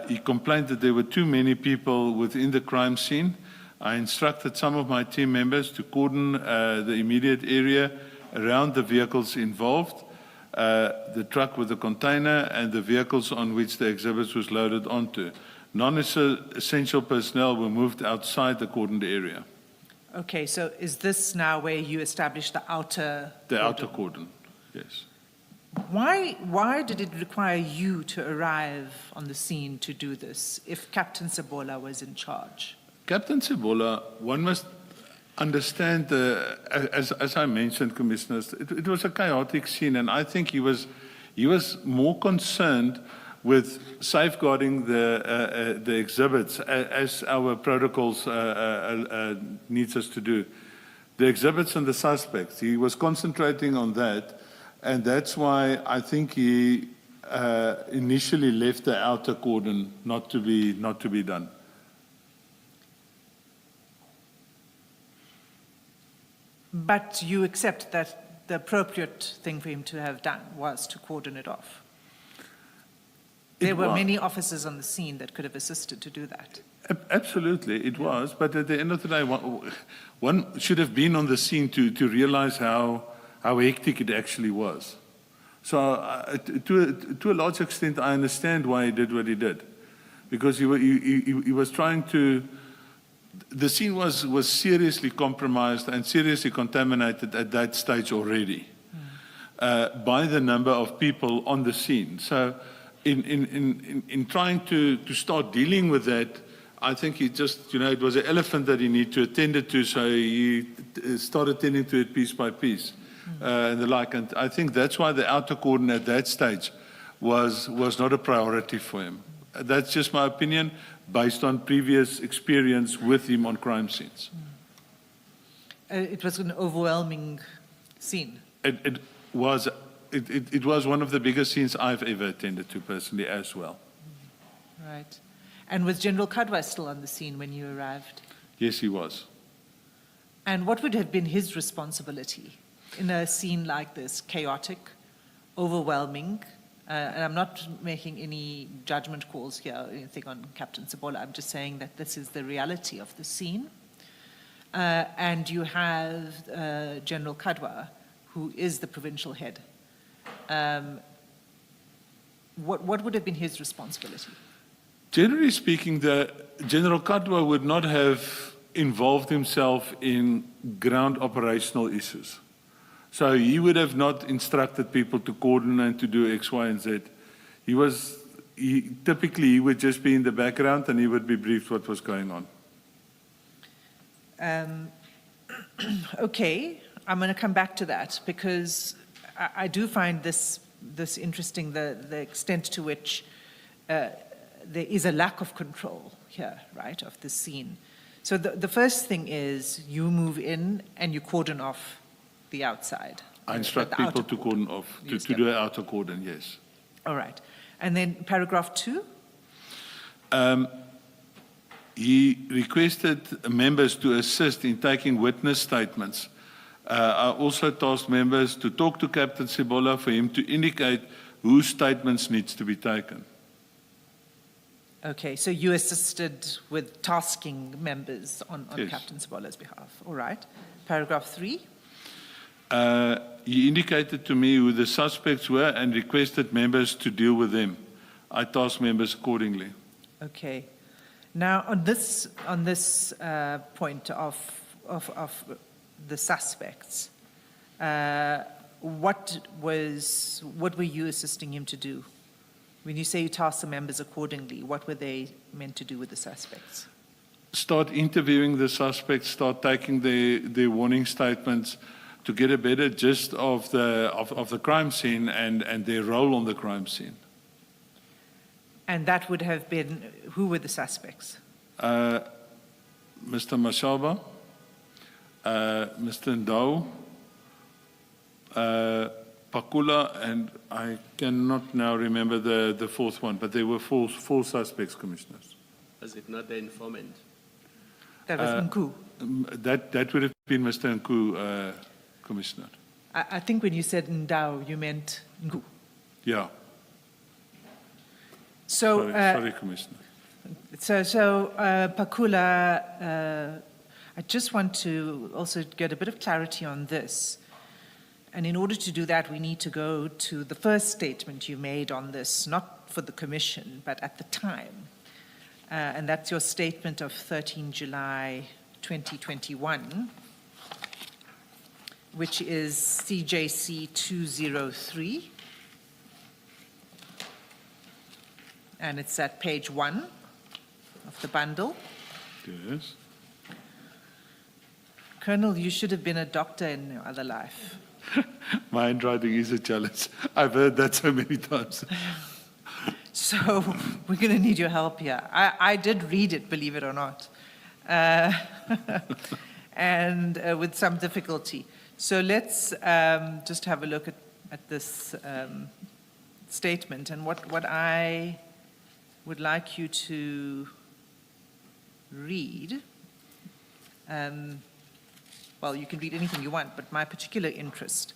he complained that there were too many people within the crime scene. I instructed some of my team members to cordon the immediate area around the vehicles involved, the truck with the container, and the vehicles on which the exhibits was loaded onto. Non-essential personnel were moved outside the cordoned area. Okay, so is this now where you establish the outer The cordon? outer cordon, yes. Why did it require you to arrive on the scene to do this if Captain Cibola was in charge? Captain Cibola, one must understand, as I mentioned, Commissioners, it was a chaotic scene, and I think he was more concerned with safeguarding the exhibits as our protocols needs us to do. The exhibits and the suspects, he was concentrating on that, and that's why I think he initially left the outer cordon not to be done. But you accept that the appropriate thing for him to have done was to cordon it off. There were many officers on the scene that could have assisted to do that. Absolutely, it was. But at the end of the day, one should have been on the scene to realize how hectic it actually was. So to a large extent, I understand why he did what he did. Because he was trying to... The scene was seriously compromised and seriously contaminated at that stage already by the number of people on the scene. So in trying to start dealing with that, I think he just, it was an elephant that he needed to attend to, so he started tending to it piece by piece and the like. And I think that's why the outer cordon at that stage was not a priority for him. That's just my opinion, based on previous experience with him on crime scenes. It was an overwhelming scene. It was one of the biggest scenes I've ever attended to personally as well. Right. And was General Kadwa still on the scene when you arrived? Yes, he was. And what would have been his responsibility in a scene like this, chaotic, overwhelming? And I'm not making any judgment calls here or anything on Captain Cibola. I'm just saying that this is the reality of the scene. And you have General Kadwa, who is the provincial head. What would have been his responsibility? Generally speaking, the General Kadwa would not have involved himself in ground operational issues. So he would have not instructed people to coordinate to do X, Y, and Z. Typically, he would just be in the background and he would be briefed what was going on. Okay, I'm going to come back to that because I do find this interesting, the extent to which there is a lack of control here, right, of the scene. So the first thing is you move in and you cordon off the outside. I instruct people to cordon off, to do an outer cordon, yes. All right. And then paragraph 2? He requested members to assist in taking witness statements. I also tasked members to talk to Captain Sibola for him to indicate whose statements needs to be taken. Okay, so you assisted with tasking members on Yes. Captain Sibola's behalf. All right. Paragraph 3? He indicated to me who the suspects were and requested members to deal with them. I tasked members accordingly. Okay. Now, on this point of the suspects, what were you assisting him to do? When you say you tasked the members accordingly, what were they meant to do with the suspects? Start interviewing the suspects, start taking their warning statements to get a better gist of the crime scene and their role on the crime scene. And that would have been, who were the suspects? Mr. Mashaba, Mr. Ndau, Pakula, and I cannot now remember the fourth one, but there were four suspects, commissioners. Was it not the informant? That was Nku. That would have been Mr. Nku, commissioner. I think when you said Ndau, you meant Nku. Yeah. So, Sorry, commissioner. So Pakula, I just want to also get a bit of clarity on this. And in order to do that, we need to go to the first statement you made on this, not for the commission, but at the time. And that's your statement of 13 July 2021, which is CJC 203. And it's at page 1 of the bundle. Yes. Colonel, you should have been a doctor in your other life. My handwriting is a challenge. I've heard that so many times. So we're going to need your help here. I did read it, believe it or not, and with some difficulty. So let's just have a look at this statement. And what I would like you to read, well, you can read anything you want, but my particular interest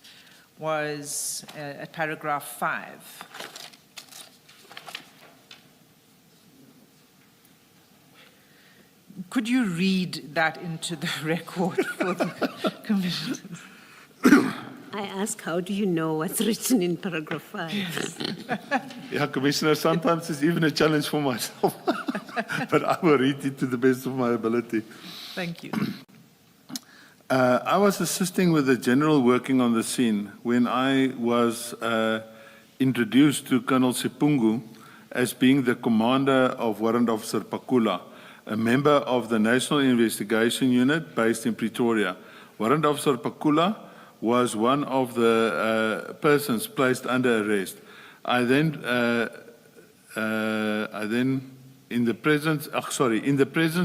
was at paragraph 5. Could you read that into the record for the commission? I ask, how do you know what's written in paragraph 5? Yeah, Commissioner, sometimes it's even a challenge for myself. But I will read it to the best of my ability. Thank you. I was assisting with the general working on the scene when I was introduced to Colonel Sipungu as being the commander of Warrant Officer Pakula, a member of the National Investigation Unit based in Pretoria. Warrant Officer Pakula was one of the persons placed under arrest. I then, in the presence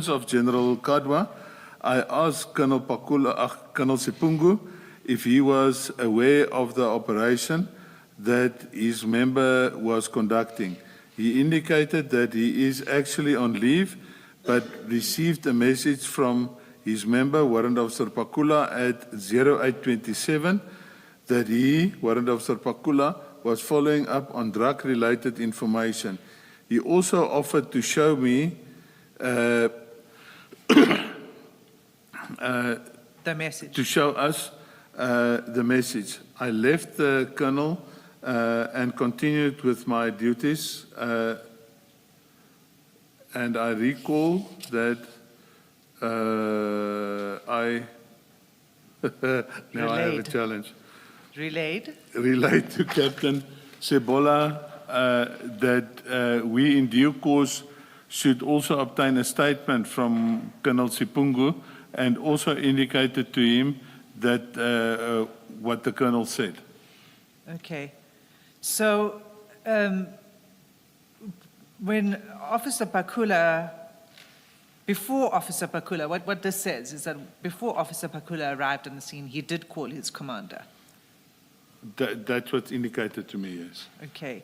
of General Kadwa, I asked Colonel Sipungu if he was aware of the operation that his member was conducting. He indicated that he is actually on leave, but received a message from his member, Warrant Officer Pakula, at 0827 that he, Warrant Officer Pakula, was following up on drug-related information. He also offered to show me The message. to show us the message. I left the colonel and continued with my duties and I recall that I now I have a Relayed. challenge. Relayed? Relate to Captain Sebola that we in due course should also obtain a statement from Colonel Sipungu and also indicated to him that what the Colonel said. Okay. So, when Officer Bakula, before Officer Bakula, what this says is that before Officer Bakula arrived on the scene, he did call his commander. That's what's indicated to me, yes. Okay.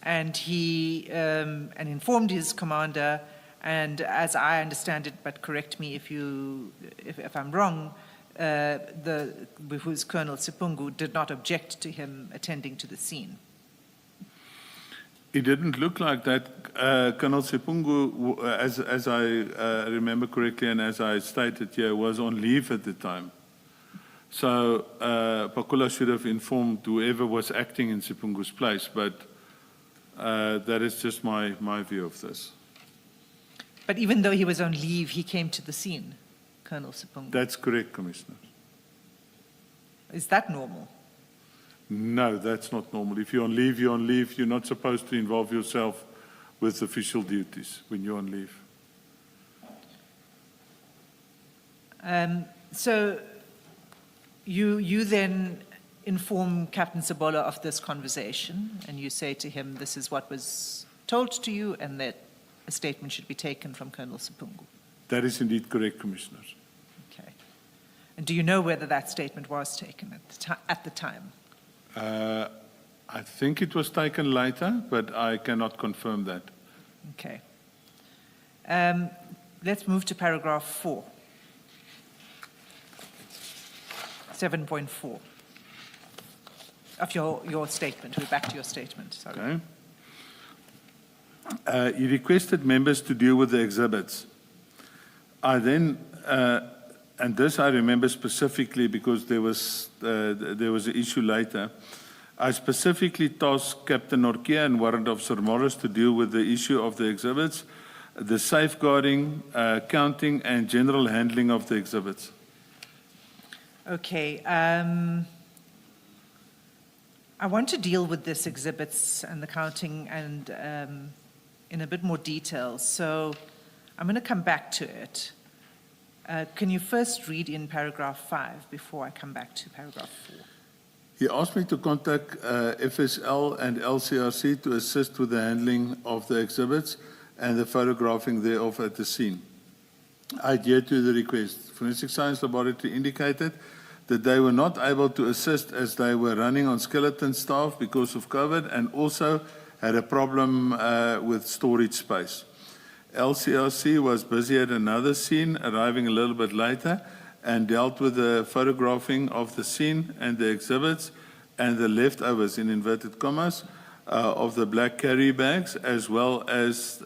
And he and informed his commander, and as I understand it, but correct me if I'm wrong, whose Colonel Sipungu did not object to him attending to the scene. It didn't look like that. Colonel Sipungu, as I remember correctly and as I stated here, was on leave at the time. So Pakula should have informed whoever was acting in Sipungu's place, but that is just my view of this. But even though he was on leave, he came to the scene, Colonel Sipungu. That's correct, Commissioner. Is that normal? No, that's not normal. If you're on leave, you're on leave. You're not supposed to involve yourself with official duties when you're on leave. So you then inform Captain Sebola of this conversation, and you say to him, this is what was told to you, and that a statement should be taken from Colonel Sipungu. That is indeed correct, Commissioner. Okay. And do you know whether that statement was taken at the time? I think it was taken later, but I cannot confirm that. Okay. Let's move to paragraph 4. 7.4 of your statement. We're back to your statement. Sorry. Okay. He requested members to deal with the exhibits. I then, and this I remember specifically because there was an issue later. I specifically tasked Captain Norkia and Warrant Officer Morris to deal with the issue of the exhibits, the safeguarding, counting, and general handling of the exhibits. Okay. I want to deal with this exhibits and the counting and in a bit more detail. So I'm going to come back to it. Can you first read in paragraph 5 before I come back to paragraph 4? He asked me to contact FSL and LCRC to assist with the handling of the exhibits and the photographing thereof at the scene. I adhered to the request. Forensic Science Laboratory indicated that they were not able to assist as they were running on skeleton staff because of COVID and also had a problem with storage space. LCRC was busy at another scene, arriving a little bit later, and dealt with the photographing of the scene and the exhibits and the leftovers, in inverted commas, of the black carry bags, as well as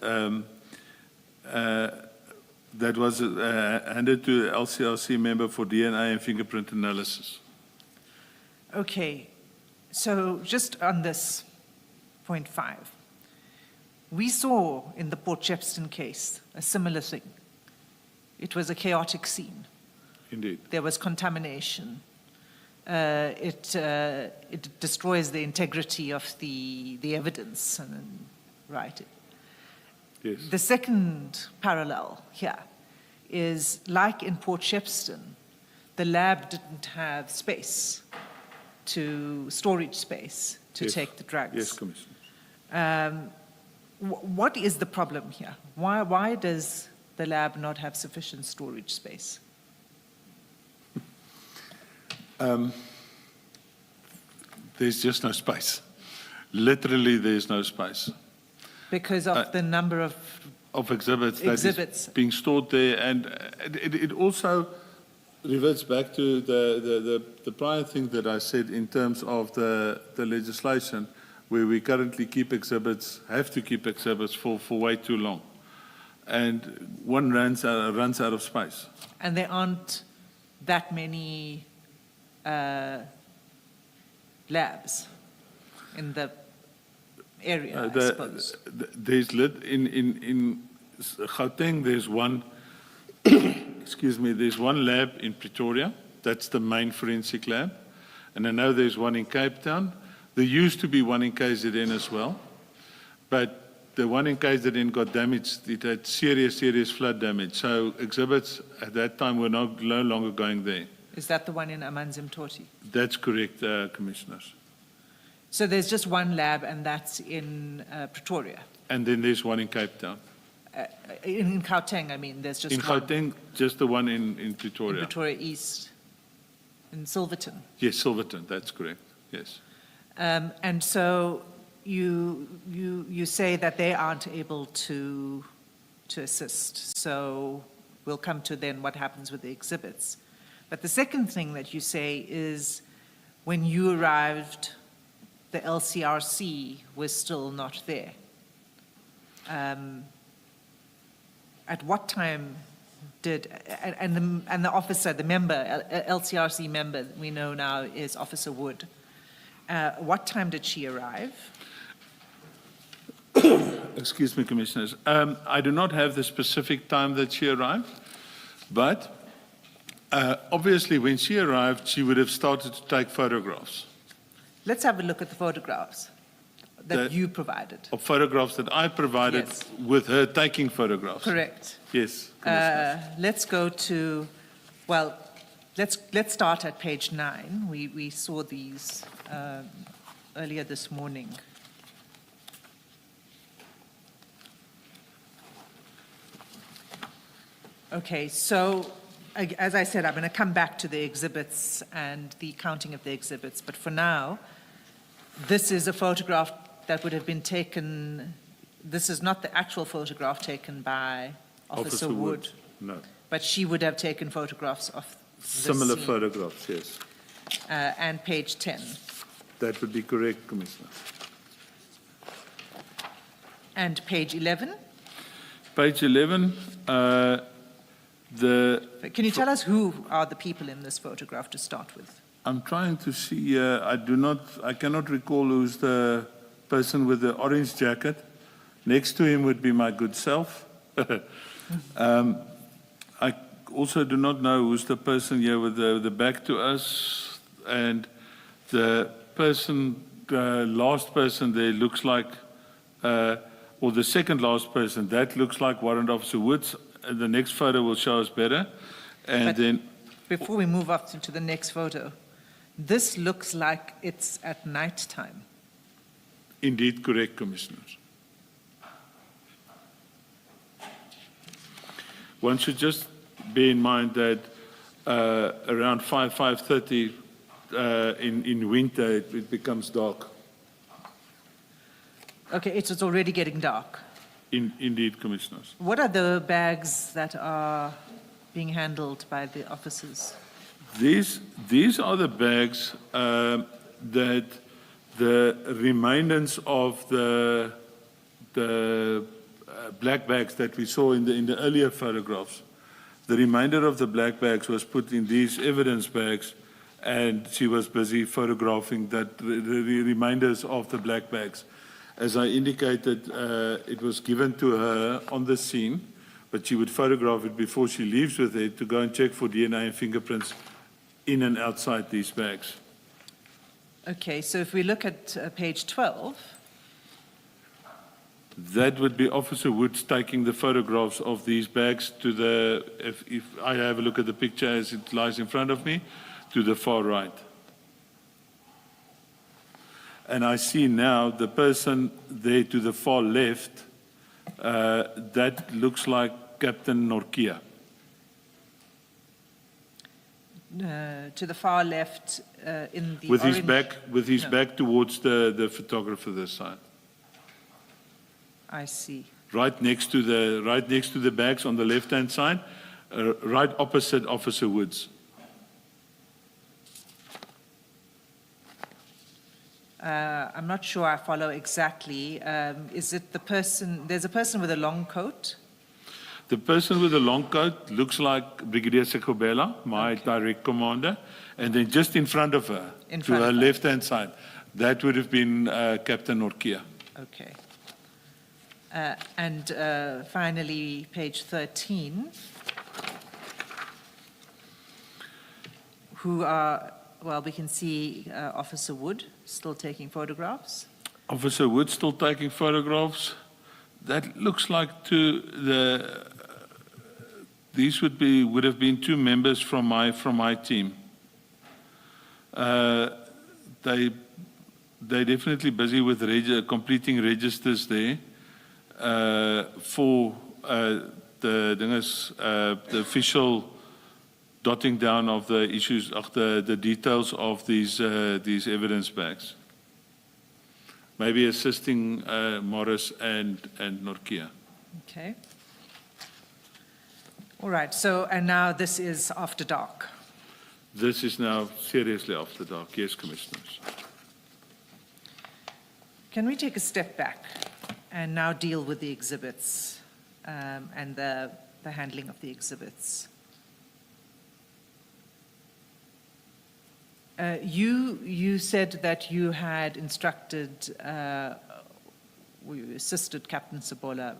that was handed to the LCRC member for DNA and fingerprint analysis. Okay, so just on this point 5, we saw in the Port Shepstone case a similar thing. It was a chaotic scene. Indeed. There was contamination. It destroys the integrity of the evidence, right? Yes. The second parallel here is, like in Port Shepstone, the lab didn't have storage space to Yes. take the drugs. Yes, Commissioner. What is the problem here? Why does the lab not have sufficient storage space? There's just no space. Literally, there's no space. Because of the number of Exhibits that Exhibits. is being stored there, and it also reverts back to the prior thing that I said in terms of the legislation, where we currently have to keep exhibits for way too long, and one runs out of space. And there aren't that many labs in the area, I suppose. There's Gauteng, there's one, excuse me, there's one lab in Pretoria. That's the main forensic lab. And I know there's one in Cape Town. There used to be one in KZN as well. But the one in KZN got damaged. It had serious flood damage. So exhibits at that time were no longer going there. Is that the one in Amanzimtoti? That's correct, Commissioners. So there's just one lab, and that's in Pretoria. And then there's one in Cape Town. In Gauteng, I mean, there's just In one. Gauteng, just the one in In Pretoria. Pretoria East, in Silverton. Yes, Silverton, that's correct, yes. And so you say that they aren't able to assist. So we'll come to then what happens with the exhibits. But the second thing that you say is when you arrived, the LCRC was still not there. At what time did, and the officer, the member, LCRC member we know now is Officer Wood. What time did she arrive? Excuse me, Commissioners. I do not have the specific time that she arrived, but obviously when she arrived, she would have started to take photographs. Let's have a look at the photographs that you provided. Of photographs that I provided Yes. with her taking photographs. Correct. Yes, Commissioners. Let's go to, well, let's start at page 9. We saw these earlier this morning. Okay, so as I said, I'm going to come back to the exhibits and the counting of the exhibits, but for now, this is a photograph that would have been taken. This is not the actual photograph taken by Officer Wood, No. but she would have taken photographs of the Similar scene. photographs, yes. And page 10. That would be correct, Commissioner. And page 11. Page 11, Can you tell us who are the people in this photograph to start with? I'm trying to see, I cannot recall who's the person with the orange jacket. Next to him would be my good self. I also do not know who's the person here with the back to us. And the person, last person there looks like, or the second last person, that looks like Warrant Officer Woods. The next photo will show us better. And But then, before we move up to the next photo, this looks like it's at night time. indeed correct, Commissioners. One should just bear in mind that around 5:30 in winter, it becomes dark. Okay, it's already getting dark. Indeed, Commissioners. What are the bags that are being handled by the officers? These are the bags that the remainders of the black bags that we saw in the earlier photographs. The remainder of the black bags was put in these evidence bags, and she was busy photographing the remainders of the black bags. As I indicated, it was given to her on the scene, but she would photograph it before she leaves with it to go and check for DNA and fingerprints in and outside these bags. Okay, so if we look at page 12, That would be Officer Woods taking the photographs of these bags to the, if I have a look at the picture as it lies in front of me, to the far right. And I see now the person there to the far left, that looks like Captain Norkia. to the far left in the With orange. his No. back towards the photographer this side. I see. Right next to the bags on the left-hand side, right opposite Officer Woods. I'm not sure I follow exactly. Is it the person, there's a person with a long coat? The person with the long coat looks like Brigadier Sekobela, my direct commander, and then just in front of her, In to front her of her. left-hand side, that would have been Captain Norkia. Okay. And finally, page 13, who are, well, we can see Officer Wood still taking photographs. Officer Wood still taking photographs. That looks like these would have been two members from my team. They're definitely busy with completing registers there for the official dotting down of the issues of the details of these evidence bags. Maybe assisting Morris and Norkia. Okay. All right, so, and now this is after dark. This is now seriously after dark. Yes, Commissioners. Can we take a step back and now deal with the exhibits and the handling of the exhibits? You said that you had instructed, you assisted Captain Sabola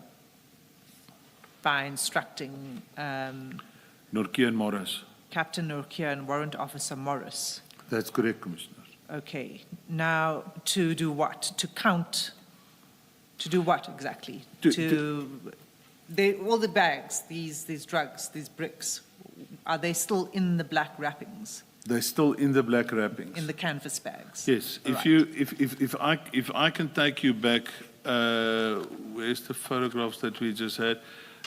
by instructing Norkia and Morris. Captain Norkia and Warrant Officer Morris. That's correct, Commissioner. Okay. Now, to do what? To count? To do what exactly? All the bags, these drugs, these bricks, are they still in the black wrappings? They're still in the black wrappings. In the canvas bags? Yes. Right. If I can take you back, where's the photographs that we just had?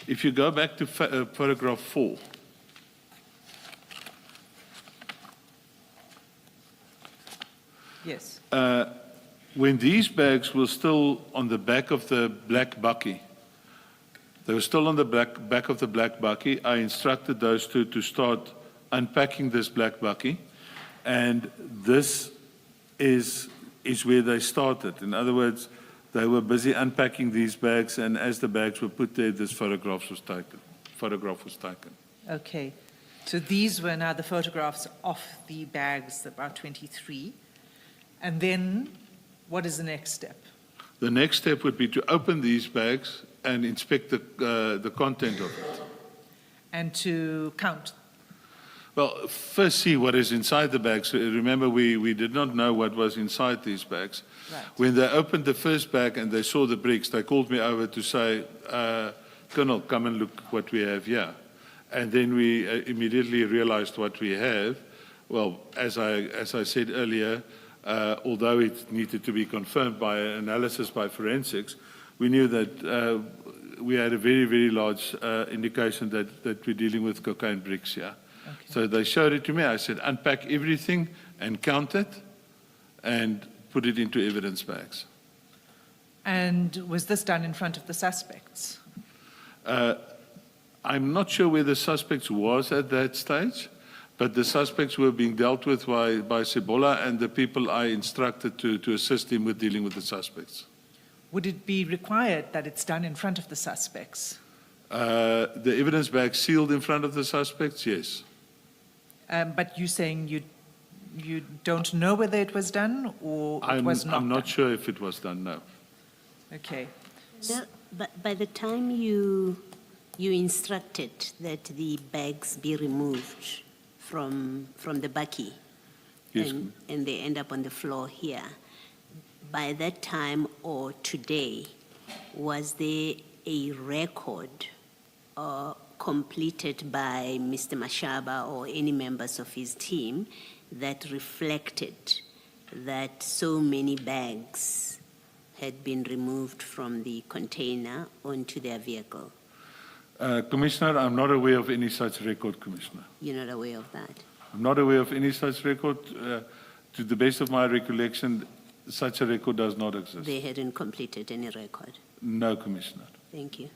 If you go back to photograph 4. Yes. When these bags were still on the back of the black bucky, they were still on the back of the black bucky, I instructed those two to start unpacking this black bucky, and this is where they started. In other words, they were busy unpacking these bags, and as the bags were put there, this photograph was taken. Okay. So these were now the photographs of the bags, about 23. And then what is the next step? The next step would be to open these bags and inspect the content of it. And to count? Well, first see what is inside the bags. Remember, we did not know what was inside these bags. Right. When they opened the first bag and they saw the bricks, they called me over to say, Colonel, come and look what we have here. And then we immediately realized what we have. Well, as I said earlier, although it needed to be confirmed by analysis by forensics, we knew that we had a very, very large indication that we're dealing with cocaine bricks here. Okay. So they showed it to me. I said, unpack everything and count it and put it into evidence bags. And was this done in front of the suspects? I'm not sure where the suspects was at that stage, but the suspects were being dealt with by Sebola and the people I instructed to assist him with dealing with the suspects. Would it be required that it's done in front of the suspects? The evidence bag sealed in front of the suspects, yes. But you're saying you don't know whether it was done or it was not I'm not done? sure if it was done, no. Okay. No, but by the time you instructed that the bags be removed from the bucky, Yes. and they end up on the floor here, by that time or today, was there a record completed by Mr. Mashaba or any members of his team that reflected that so many bags had been removed from the container onto their vehicle? Commissioner, I'm not aware of any such record, Commissioner. You're not aware of that? I'm not aware of any such record. To the best of my recollection, such a record does not exist. They hadn't completed any record? No, Commissioner. Thank you.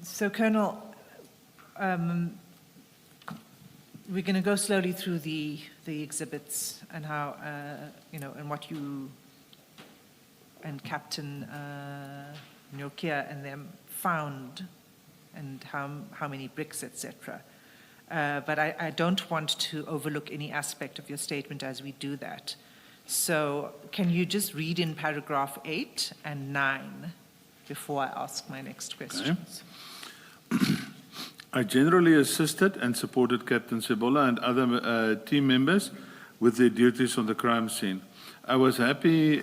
So, Colonel, we're going to go slowly through the exhibits and how, and what you and Captain Norkia and them found and how many bricks, etc. But I don't want to overlook any aspect of your statement as we do that. So can you just read in paragraph 8 and 9 before I ask my next questions? I generally assisted and supported Captain Sebola and other team members with their duties on the crime scene. I was happy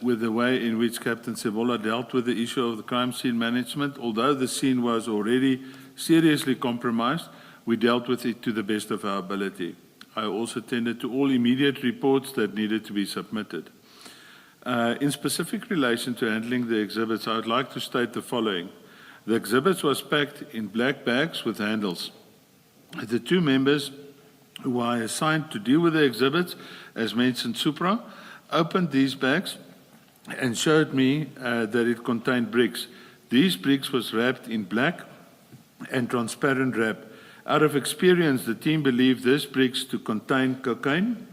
with the way in which Captain Sebola dealt with the issue of the crime scene management. Although the scene was already seriously compromised, we dealt with it to the best of our ability. I also tended to all immediate reports that needed to be submitted. In specific relation to handling the exhibits, I would like to state the following. The exhibits was packed in black bags with handles. The two members who I assigned to deal with the exhibits, as mentioned supra, opened these bags and showed me that it contained bricks. These bricks was wrapped in black and transparent wrap. Out of experience, the team believed these bricks to contain cocaine.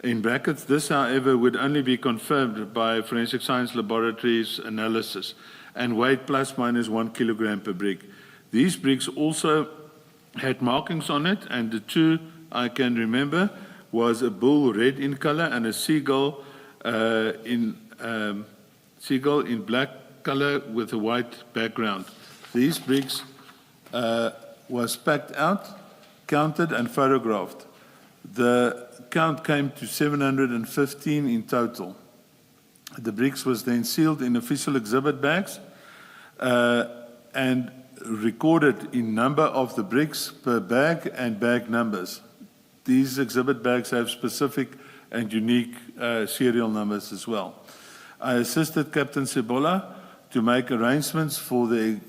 In brackets, this, however, would only be confirmed by Forensic Science Laboratories analysis and weighed plus minus 1 kilogram per brick. These bricks also had markings on it, and the two I can remember was a bull red in color and a seagull in black color with a white background. These bricks was packed out, counted and photographed. The count came to 715 in total. The bricks was then sealed in official exhibit bags and recorded in number of the bricks per bag and bag numbers. These exhibit bags have specific and unique serial numbers as well. I assisted Captain Sebola to make arrangements for the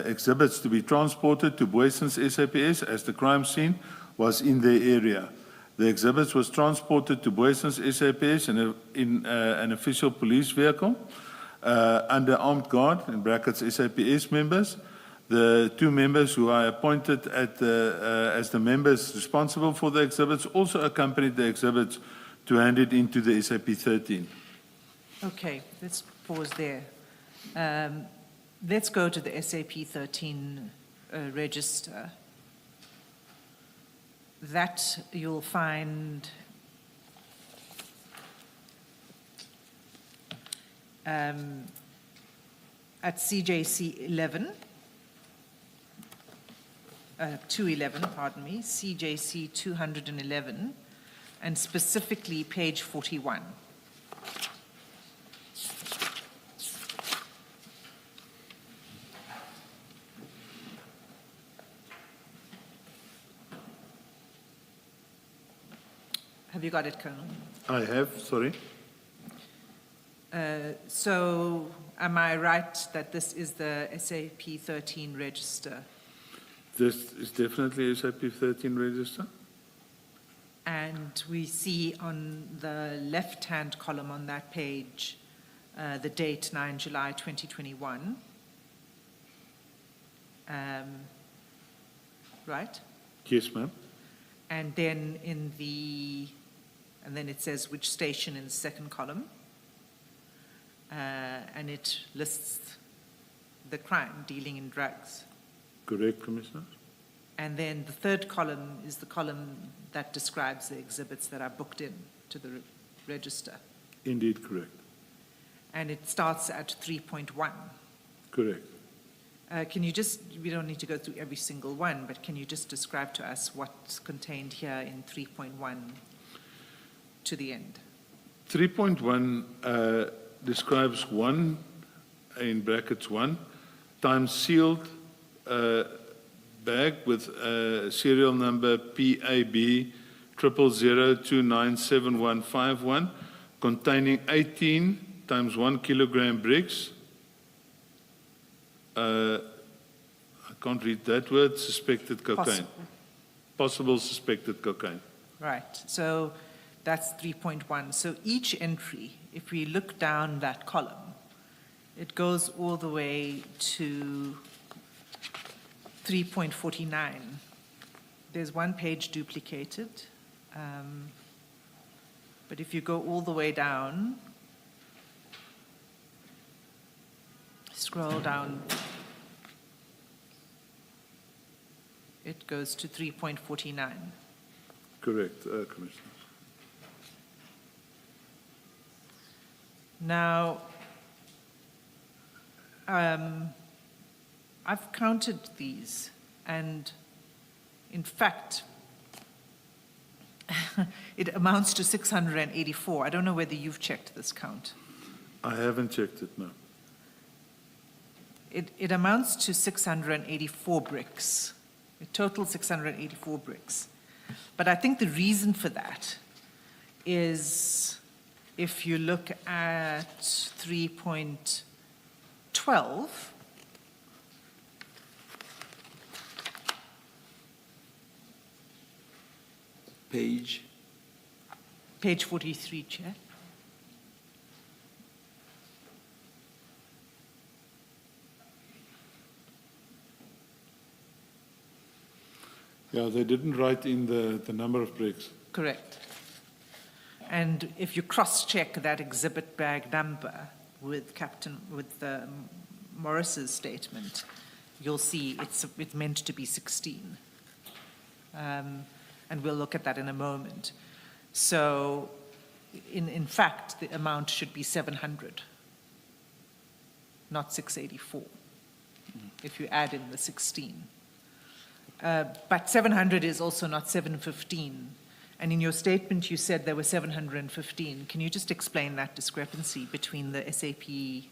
exhibits to be transported to Boyson's SAPS as the crime scene was in their area. The exhibits was transported to Boyson's SAPS in an official police vehicle under armed guard, in brackets SAPS members. The two members who I appointed as the members responsible for the exhibits also accompanied the exhibits to hand it into the SAP 13. Okay, let's pause there. Let's go to the SAP 13 register. That you'll find at CJC 11, 211, pardon me, CJC 211, and specifically page 41. Have you got it, Colonel? I have, sorry. So am I right that this is the SAP 13 register? This is definitely SAP 13 register. And we see on the left-hand column on that page the date 9 July 2021. Right? Yes, ma'am. And then and then it says which station in the second column. And it lists the crime, dealing in drugs. Correct, Commissioner. And then the third column is the column that describes the exhibits that are booked in to the register. Indeed, correct. And it starts at 3.1. Correct. Can you just, we don't need to go through every single one, but can you just describe to us what's contained here in 3.1 to the end? 3.1 describes one, in brackets 1, times sealed bag with serial number PAB 000297151 containing 18 times 1 kilogram bricks. I can't read that word, suspected cocaine. Possible suspected cocaine. Right, so that's 3.1. So each entry, if we look down that column, it goes all the way to 3.49. There's one page duplicated, but if you go all the way down, scroll down, it goes to 3.49. Correct, Commissioner. Now, I've counted these, and in fact, it amounts to 684. I don't know whether you've checked this count. I haven't checked it, no. It amounts to 684 bricks, a total 684 bricks. But I think the reason for that is if you look at 3.12, Page. page 43, Chair. Yeah, they didn't write in the number of bricks. Correct. And if you cross-check that exhibit bag number with Morris's statement, you'll see it's meant to be 16. And we'll look at that in a moment. So, in fact, the amount should be 700, not 684, if you add in the 16. But 700 is also not 715. And in your statement, you said there were 715. Can you just explain that discrepancy between the SAP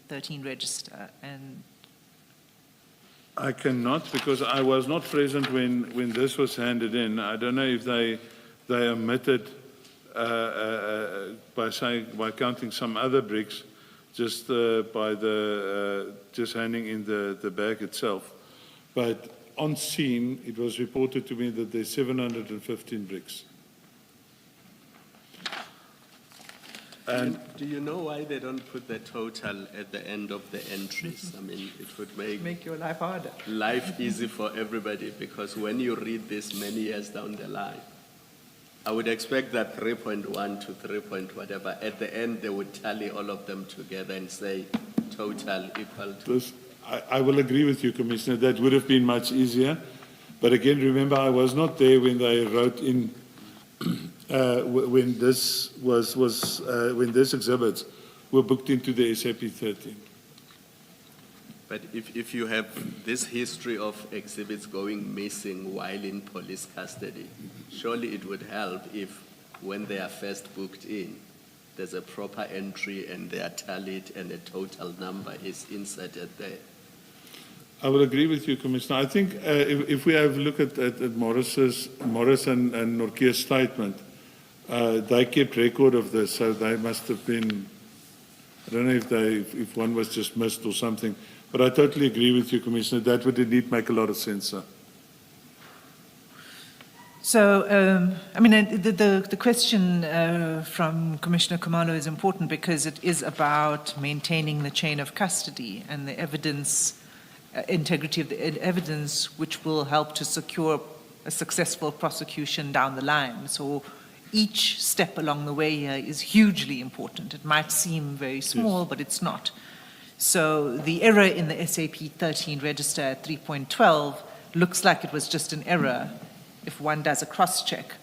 13 register and... I cannot, because I was not present when this was handed in. I don't know if they omitted by counting some other bricks, just just handing in the bag itself. But on scene, it was reported to me that there's 715 bricks. And Do you know why they don't put the total at the end of the entries? I mean, it would Make your life harder. life easy for everybody, because when you read this many years down the line, I would expect that 3.1 to 3 point whatever, at the end they would tally all of them together and say total equal to... I will agree with you, Commissioner, that would have been much easier. But again, remember, I was not there when they wrote in, when this exhibits were booked into the SAP 13. But if you have this history of exhibits going missing while in police custody, surely it would help if, when they are first booked in, there's a proper entry and they are tallied and a total number is inserted there. I will agree with you, Commissioner. I think if we have a look at Morris and Norke's statement, they kept record of this, so they must have been, I don't know if one was just missed or something, but I totally agree with you, Commissioner. That would indeed make a lot of sense, sir. So, I mean, the question from Commissioner Khumalo is important because it is about maintaining the chain of custody and the evidence, integrity of the evidence, which will help to secure a successful prosecution down the line. So each step along the way here is hugely important. It might seem very small, but it's not. So the error in the SAP 13 register at 3.12 looks like it was just an error if one does a cross-check,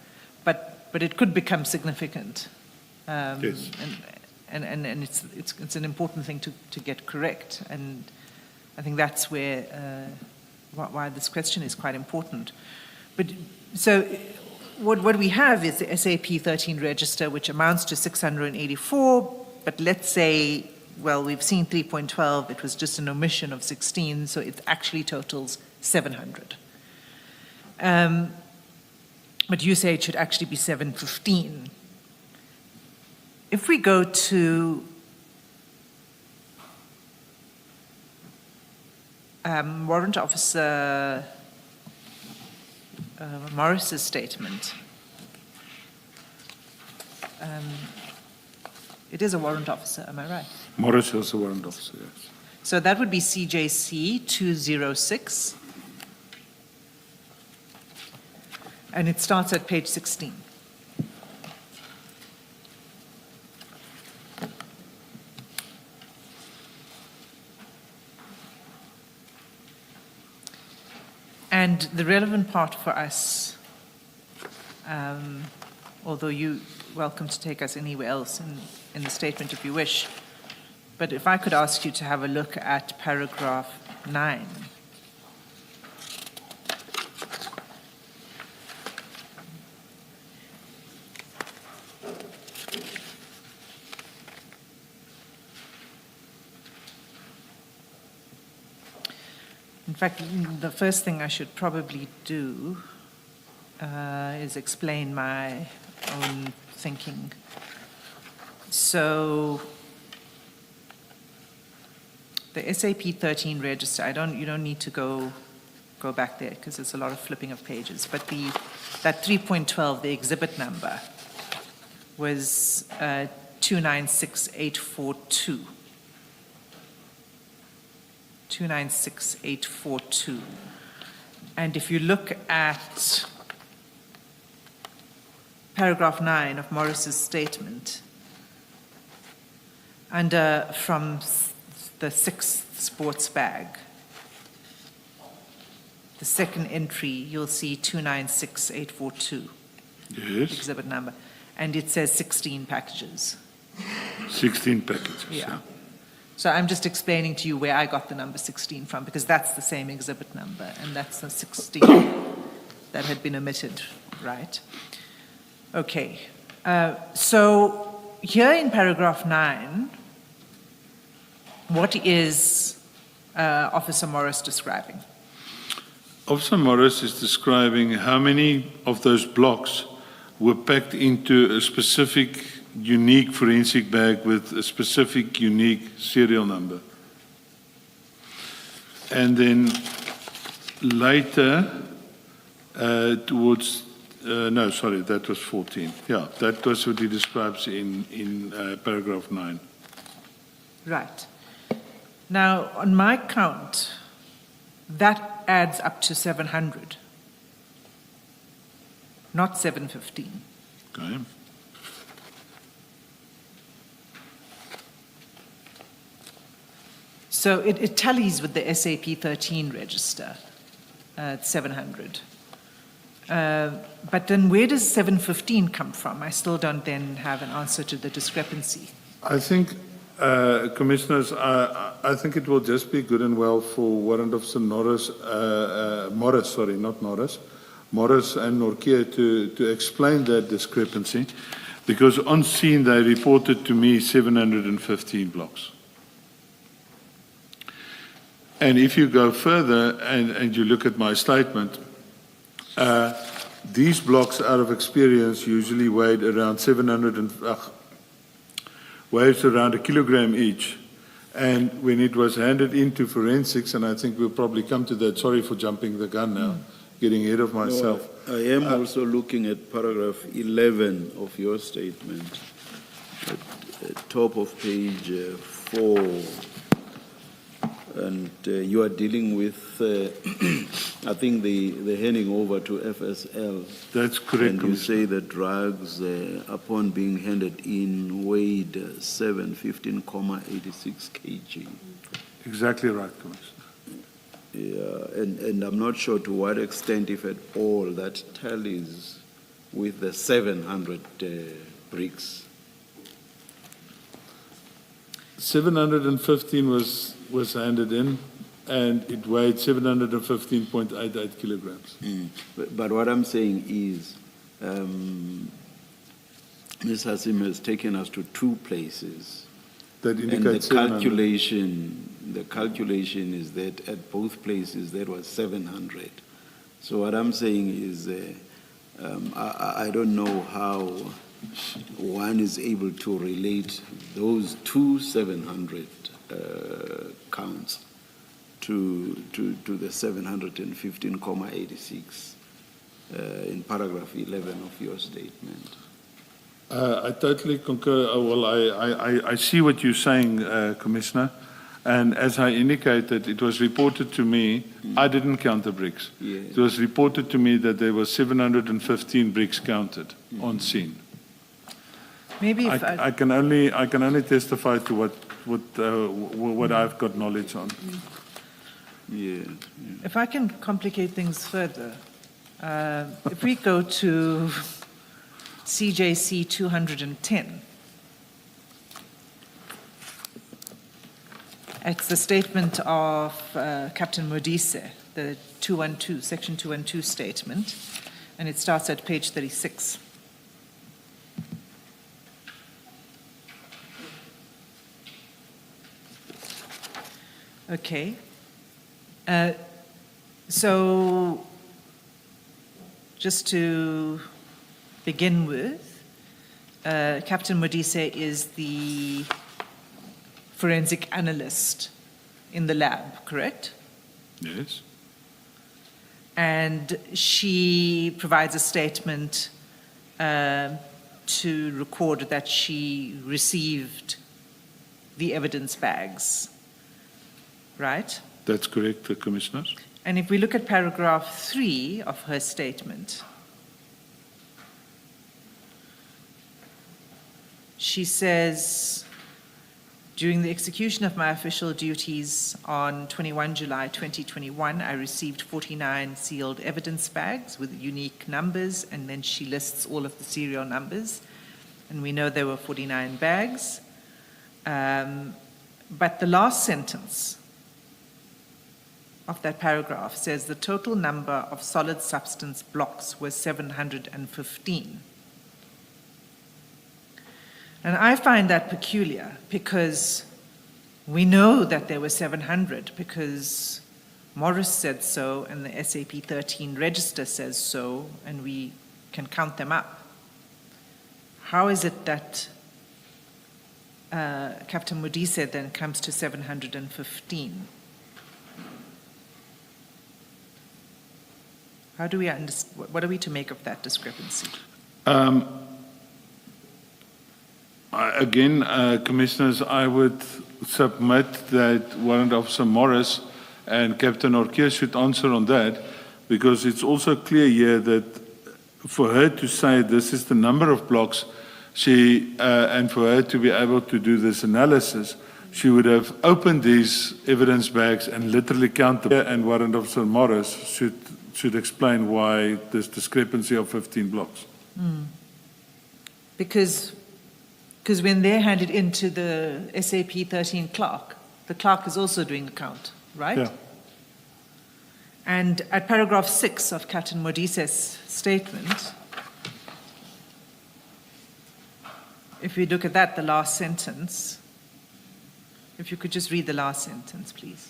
but it could become significant. Yes. And it's an important thing to get correct. And I think that's where why this question is quite important. But so what we have is the SAP 13 register, which amounts to 684. But let's say, well, we've seen 3.12. It was just an omission of 16, so it actually totals 700. But you say it should actually be 715. If we go to Warrant Officer Morris's statement, it is a warrant officer, am I right? Morris is a warrant officer, yes. So that would be CJC 206. And it starts at page 16. And the relevant part for us, although you're welcome to take us anywhere else in the statement if you wish, But if I could ask you to have a look at paragraph 9. In fact, the first thing I should probably do is explain my own thinking. So, the SAP 13 register, you don't need to go back there because there's a lot of flipping of pages. But that 3.12, the exhibit number, was 296842. 296842. And if you look at paragraph 9 of Morris's statement, from the 6th sports bag, the second entry, you'll see 296842. Yes, Exhibit number. And it says 16 packages. 16 packages. Yeah. So I'm just explaining to you where I got the number 16 from, because that's the same exhibit number, and that's the 16 that had been omitted, right? Okay. So here in paragraph 9, what is Officer Morris describing? Officer Morris is describing how many of those blocks were packed into a specific unique forensic bag with a specific unique serial number. And then later, that was 14. Yeah, that was what he describes in paragraph 9. Right. Now, on my count, that adds up to 700, not 715. Okay. So it tallies with the SAP 13 register, 700. But then where does 715 come from? I still don't then have an answer to the discrepancy. I think, Commissioners, I think it will just be good and well for Warrant Officer Morris and Norkia to explain that discrepancy, because on scene they reported to me 715 blocks. And if you go further and you look at my statement, these blocks out of experience usually weighed around weighs around 1 kilogram each. And when it was handed into forensics, and I think we'll probably come to that, sorry for jumping the gun now, getting ahead of myself. No, I am also looking at paragraph 11 of your statement, at top of page 4. And you are dealing with, I think, the handing over to FSL. That's correct. And you say the drugs, upon being handed in, weighed 715,86 kg. Exactly right, Commissioner. Yeah, and I'm not sure to what extent, if at all, that tallies with the 700 bricks. 715 was handed in, and it weighed 715.88 kilograms. But what I'm saying is, Ms. Hasim has taken us to 2 places. That And indicates the calculation is that at both places there was 700. So what I'm saying is, I don't know how one is able to relate those 2 700 counts to the 715,86 in paragraph 11 of your statement. I totally concur. Well, I see what you're saying, Commissioner. And as I indicated, it was reported to me, I didn't count the bricks. Yeah. It was reported to me that there were 715 bricks counted on scene. Maybe if I can only testify to what I've got knowledge on. Yeah. If I can complicate things further, if we go to CJC 210, It's the statement of Captain Modise, the 212, Section 212 statement, and it starts at page 36. Okay. So, just to begin with, Captain Modise is the forensic analyst in the lab, correct? Yes. And she provides a statement to record that she received the evidence bags, right? That's correct, Commissioners. And if we look at paragraph 3 of her statement, she says, during the execution of my official duties on 21 July 2021, I received 49 sealed evidence bags with unique numbers, and then she lists all of the serial numbers, and we know there were 49 bags. But the last sentence of that paragraph says the total number of solid substance blocks was 715. And I find that peculiar because we know that there were 700 because Morris said so and the SAP 13 register says so, and we can count them up. How is it that Captain Modise then comes to 715? How do we understand, what are we to make of that discrepancy? Again, Commissioners, I would submit that Warrant Officer Morris and Captain Orkier should answer on that, because it's also clear here that for her to say this is the number of blocks, and for her to be able to do this analysis, she would have opened these evidence bags and literally counted them. And Warrant Officer Morris should explain why this discrepancy of 15 blocks. Because when they're handed into the SAP 13 clerk, the clerk is also doing the count, right? Yeah. And at paragraph 6 of Captain Modise's statement, if we look at that, the last sentence, if you could just read the last sentence, please.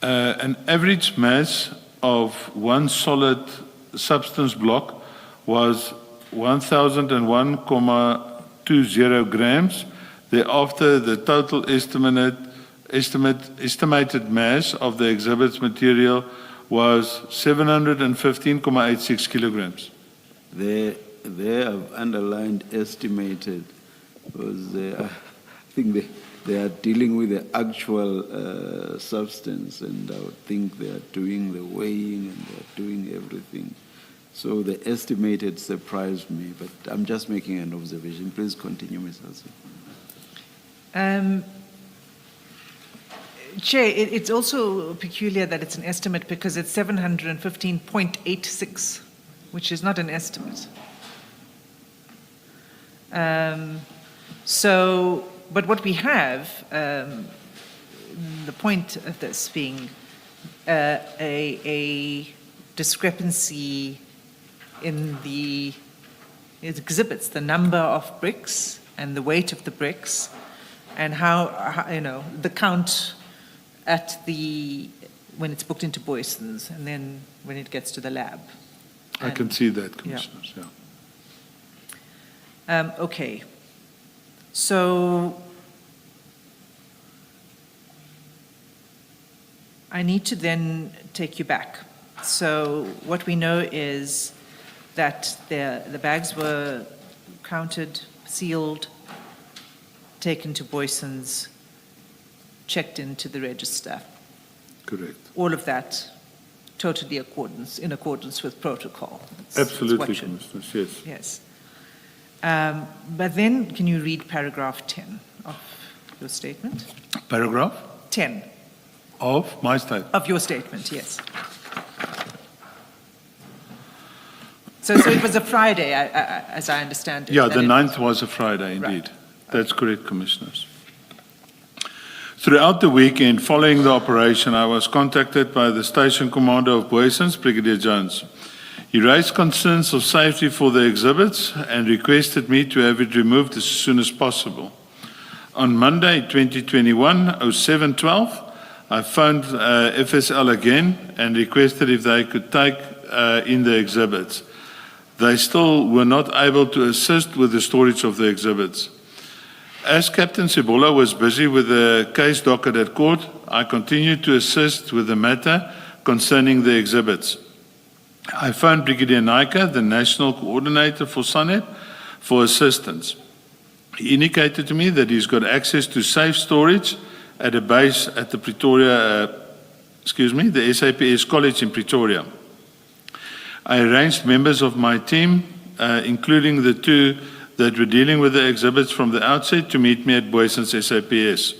An average mass of one solid substance block was 1,001.20 grams. Thereafter, the total estimated mass of the exhibit's material was 715.86 kilograms. They have underlined estimated because I think they are dealing with the actual substance, and I would think they are doing the weighing and they are doing everything. So the estimated surprised me, but I'm just making an observation. Please continue, Ms. Hassan. Chair, it's also peculiar that it's an estimate because it's 715.86, which is not an estimate. But what we have, the point of this being a discrepancy in it exhibits the number of bricks and the weight of the bricks, and how the count when it's booked into Boyson's and then when it gets to the lab. I can see that, Commissioners, yeah. Okay. So I need to then take you back. So what we know is that the bags were counted, sealed, taken to Boyson's, checked into the register. Correct. All of that totally in accordance with protocol. Absolutely, Commissioners, yes. Yes. But then, can you read paragraph 10 of your statement? Paragraph 10. of my statement. Of your statement, yes. So it was a Friday, as I understand it. Yeah, the 9th was a Friday, indeed. Right. That's correct, Commissioners. Throughout the weekend following the operation, I was contacted by the station commander of Booysens, Brigadier Jones. He raised concerns of safety for the exhibits and requested me to have it removed as soon as possible. On Monday, 2021, 07:12, I phoned FSL again and requested if they could take in the exhibits. They still were not able to assist with the storage of the exhibits. As Captain Sebola was busy with the case docket at court, I continued to assist with the matter concerning the exhibits. I phoned Brigadier Naika, the National Coordinator for SANET, for assistance. He indicated to me that he's got access to safe storage at a base at the the SAPS College in Pretoria. I arranged members of my team, including the two that were dealing with the exhibits from the outset, to meet me at Booysens SAPS.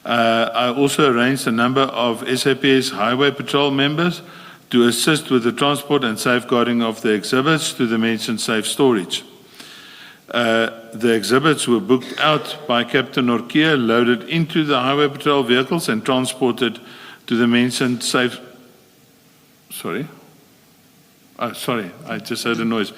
I also arranged a number of SAPS Highway Patrol members to assist with the transport and safeguarding of the exhibits to the mentioned safe storage. The exhibits were booked out by Captain Norkia, loaded into the Highway Patrol vehicles and transported to the mentioned safe... Sorry, I just heard a noise.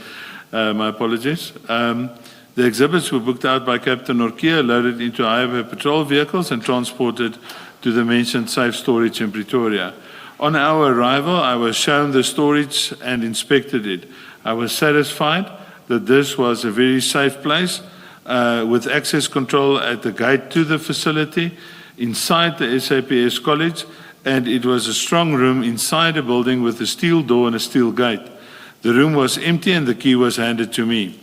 My apologies. The exhibits were booked out by Captain Norkia, loaded into Highway Patrol vehicles and transported to the mentioned safe storage in Pretoria. On our arrival, I was shown the storage and inspected it. I was satisfied that this was a very safe place with access control at the gate to the facility inside the SAPS College, and it was a strong room inside a building with a steel door and a steel gate. The room was empty and the key was handed to me.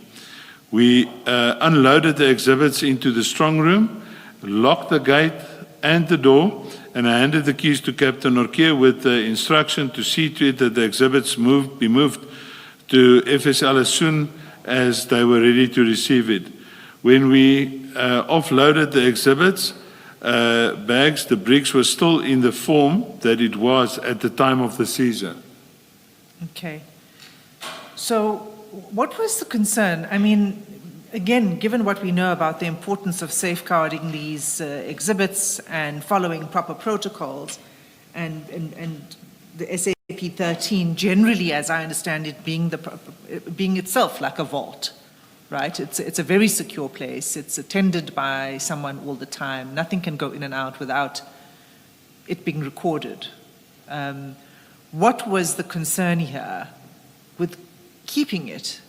We unloaded the exhibits into the strong room, locked the gate and the door, and I handed the keys to Captain Norkia with the instruction to see to it that the exhibits be moved to FSL as soon as they were ready to receive it. When we offloaded the exhibits bags, the bricks were still in the form that it was at the time of the seizure. Okay. So what was the concern? I mean, again, given what we know about the importance of safeguarding these exhibits and following proper protocols, and the SAP 13 generally, as I understand it, being itself like a vault, right? It's a very secure place. It's attended by someone all the time. Nothing can go in and out without it being recorded. What was the concern here with keeping it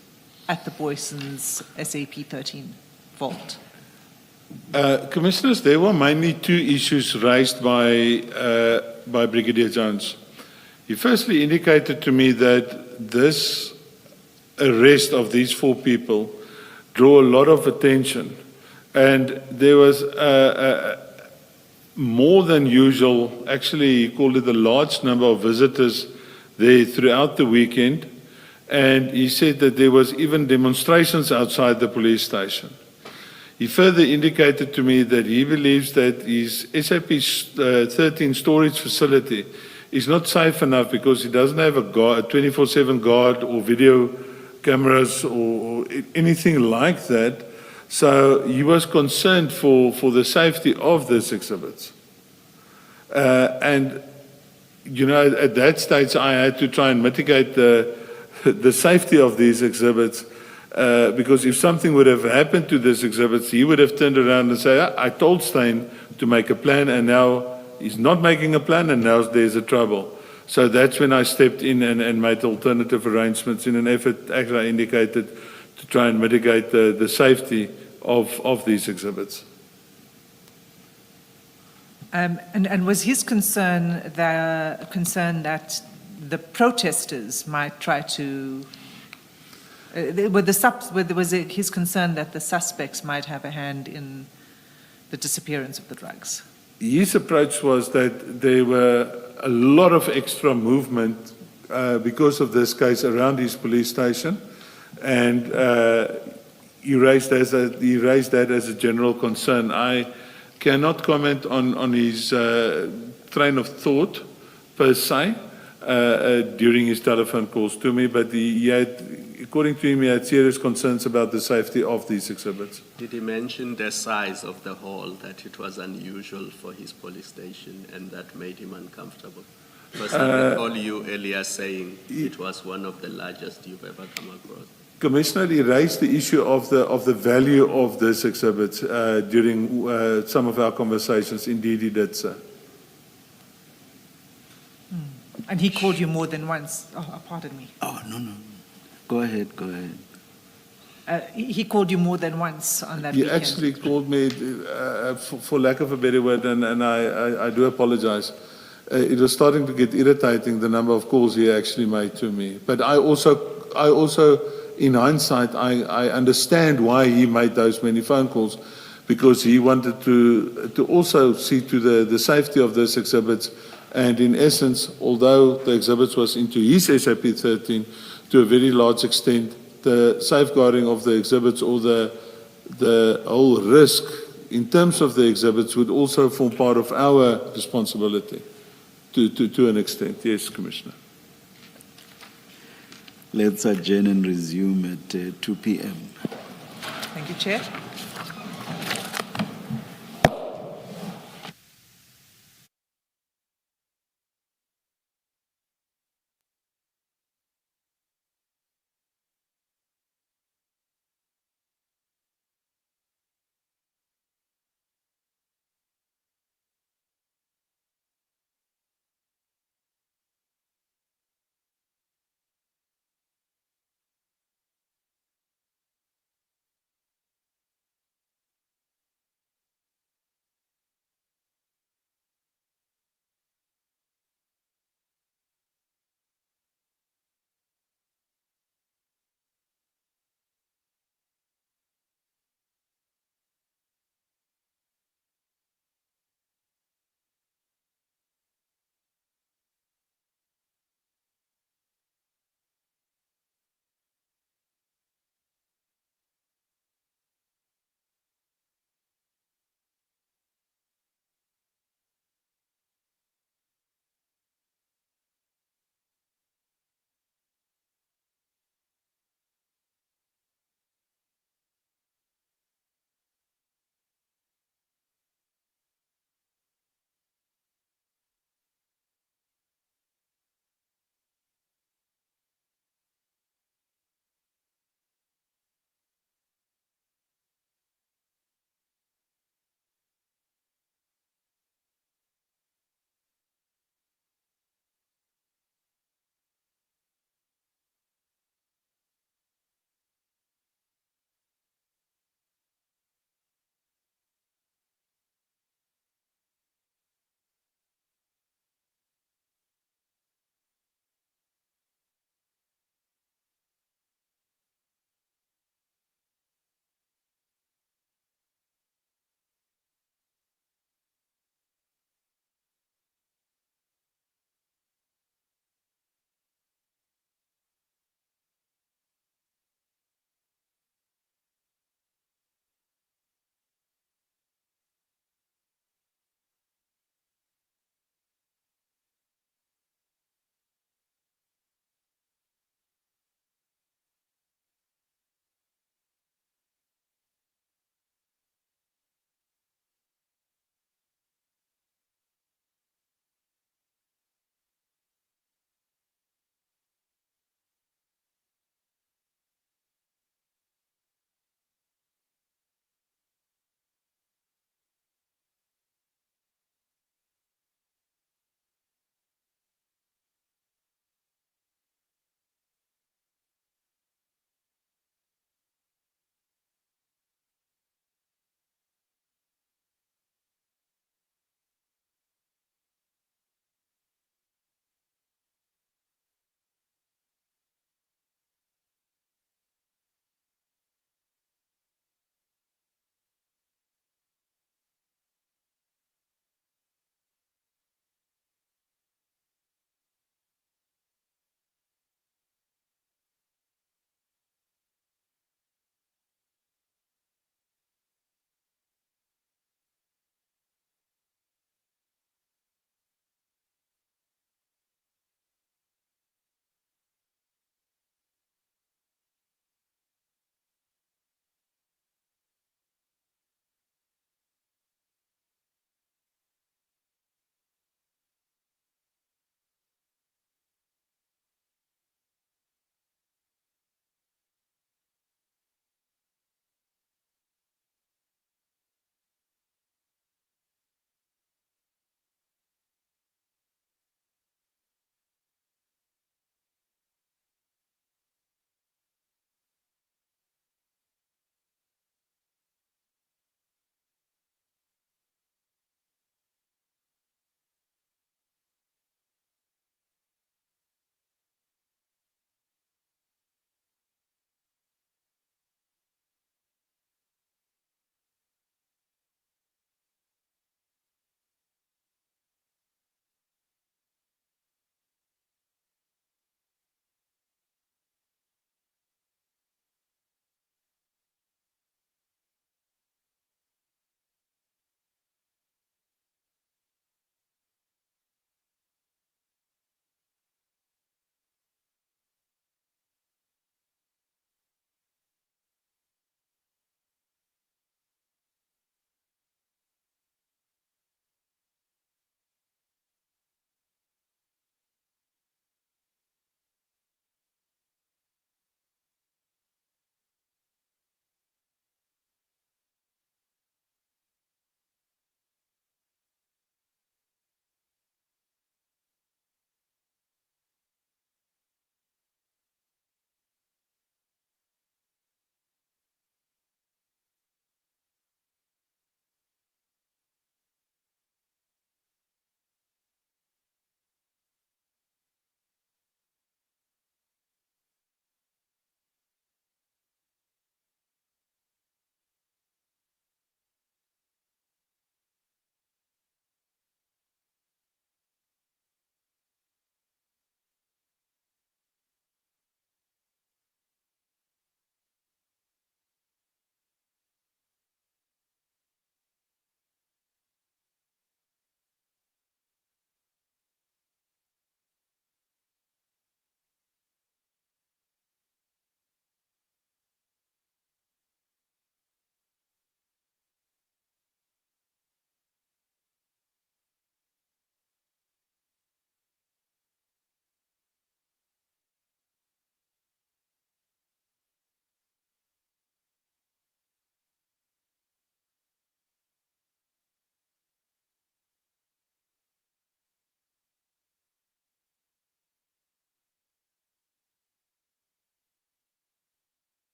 at the Booysens SAP 13 vault? Commissioners, there were mainly two issues raised by Brigadier Jones. He firstly indicated to me that this arrest of these four people drew a lot of attention, and there was more than usual, actually he called it a large number of visitors there throughout the weekend, and he said that there was even demonstrations outside the police station. He further indicated to me that he believes that his SAP 13 storage facility is not safe enough because it doesn't have a 24/7 guard or video cameras or anything like that. So he was concerned for the safety of these exhibits. And, you know, at that stage I had to try and mitigate the safety of these exhibits because if something would have happened to these exhibits, he would have turned around and said, I told Stein to make a plan and now he's not making a plan and now there's a trouble. So that's when I stepped in and made alternative arrangements in an effort, as I indicated, to try and mitigate the safety of these exhibits. And was his concern that the protesters might try to, was it his concern that the suspects might have a hand in the disappearance of the drugs? His approach was that there were a lot of extra movement because of this case around his police station, and he raised that as a general concern. I cannot comment on his train of thought per se, during his telephone calls to me, but he had, according to him, he had serious concerns about the safety of these exhibits. Did he mention the size of the hall, that it was unusual for his police station and that made him uncomfortable? Because I recall you earlier saying it was one of the largest you've ever come across. Commissioner, he raised the issue of the value of this exhibit during some of our conversations. Indeed, he did, sir. And he called you more than once. Oh, pardon me. Oh, no. Go ahead. He called you more than once on that He weekend. actually called me, for lack of a better word, and I do apologize. It was starting to get irritating, the number of calls he actually made to me. But I also, in hindsight, I understand why he made those many phone calls, because he wanted to also see to the safety of those exhibits. And in essence, although the exhibits was into his SAP 13 to a very large extent, the safeguarding of the exhibits or the whole risk in terms of the exhibits would also form part of our responsibility to an extent. Yes, Commissioner. Let's adjourn and resume at 2 p.m. Thank you, Chair.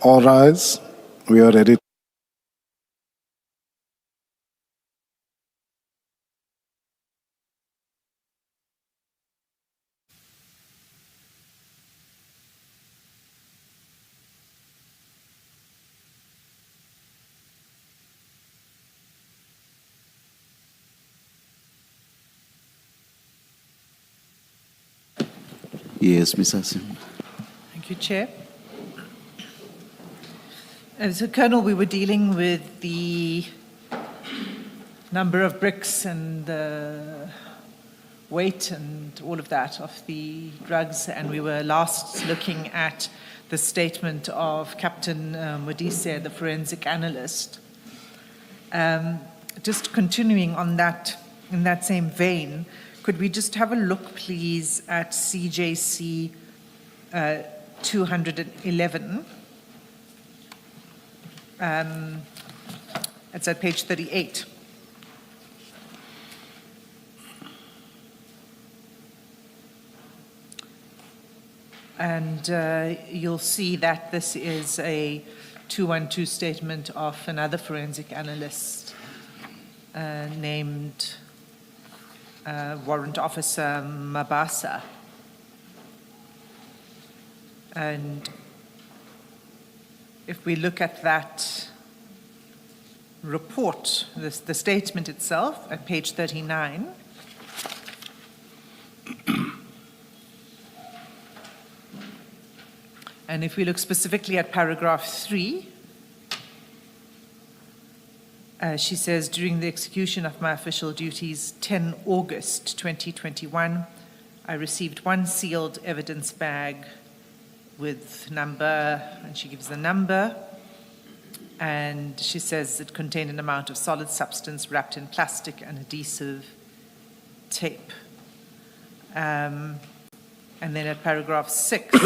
All rise. We are ready. Yes, Ms. Hassan. Thank you, Chair. So, Colonel, we were dealing with the number of bricks and the weight and all of that of the drugs, and we were last looking at the statement of Captain Modise, the forensic analyst. Just continuing on that, in that same vein, could we just have a look, please, at CJC 211? It's at page 38. And you'll see that this is a 212 statement of another forensic analyst named Warrant Officer Mabasa. And if we look at that report, the statement itself at page 39, and if we look specifically at paragraph 3, she says, during the execution of my official duties, 10 August 2021, I received one sealed evidence bag with number, and she gives the number, and she says it contained an amount of solid substance wrapped in plastic and adhesive tape. And then at paragraph 6,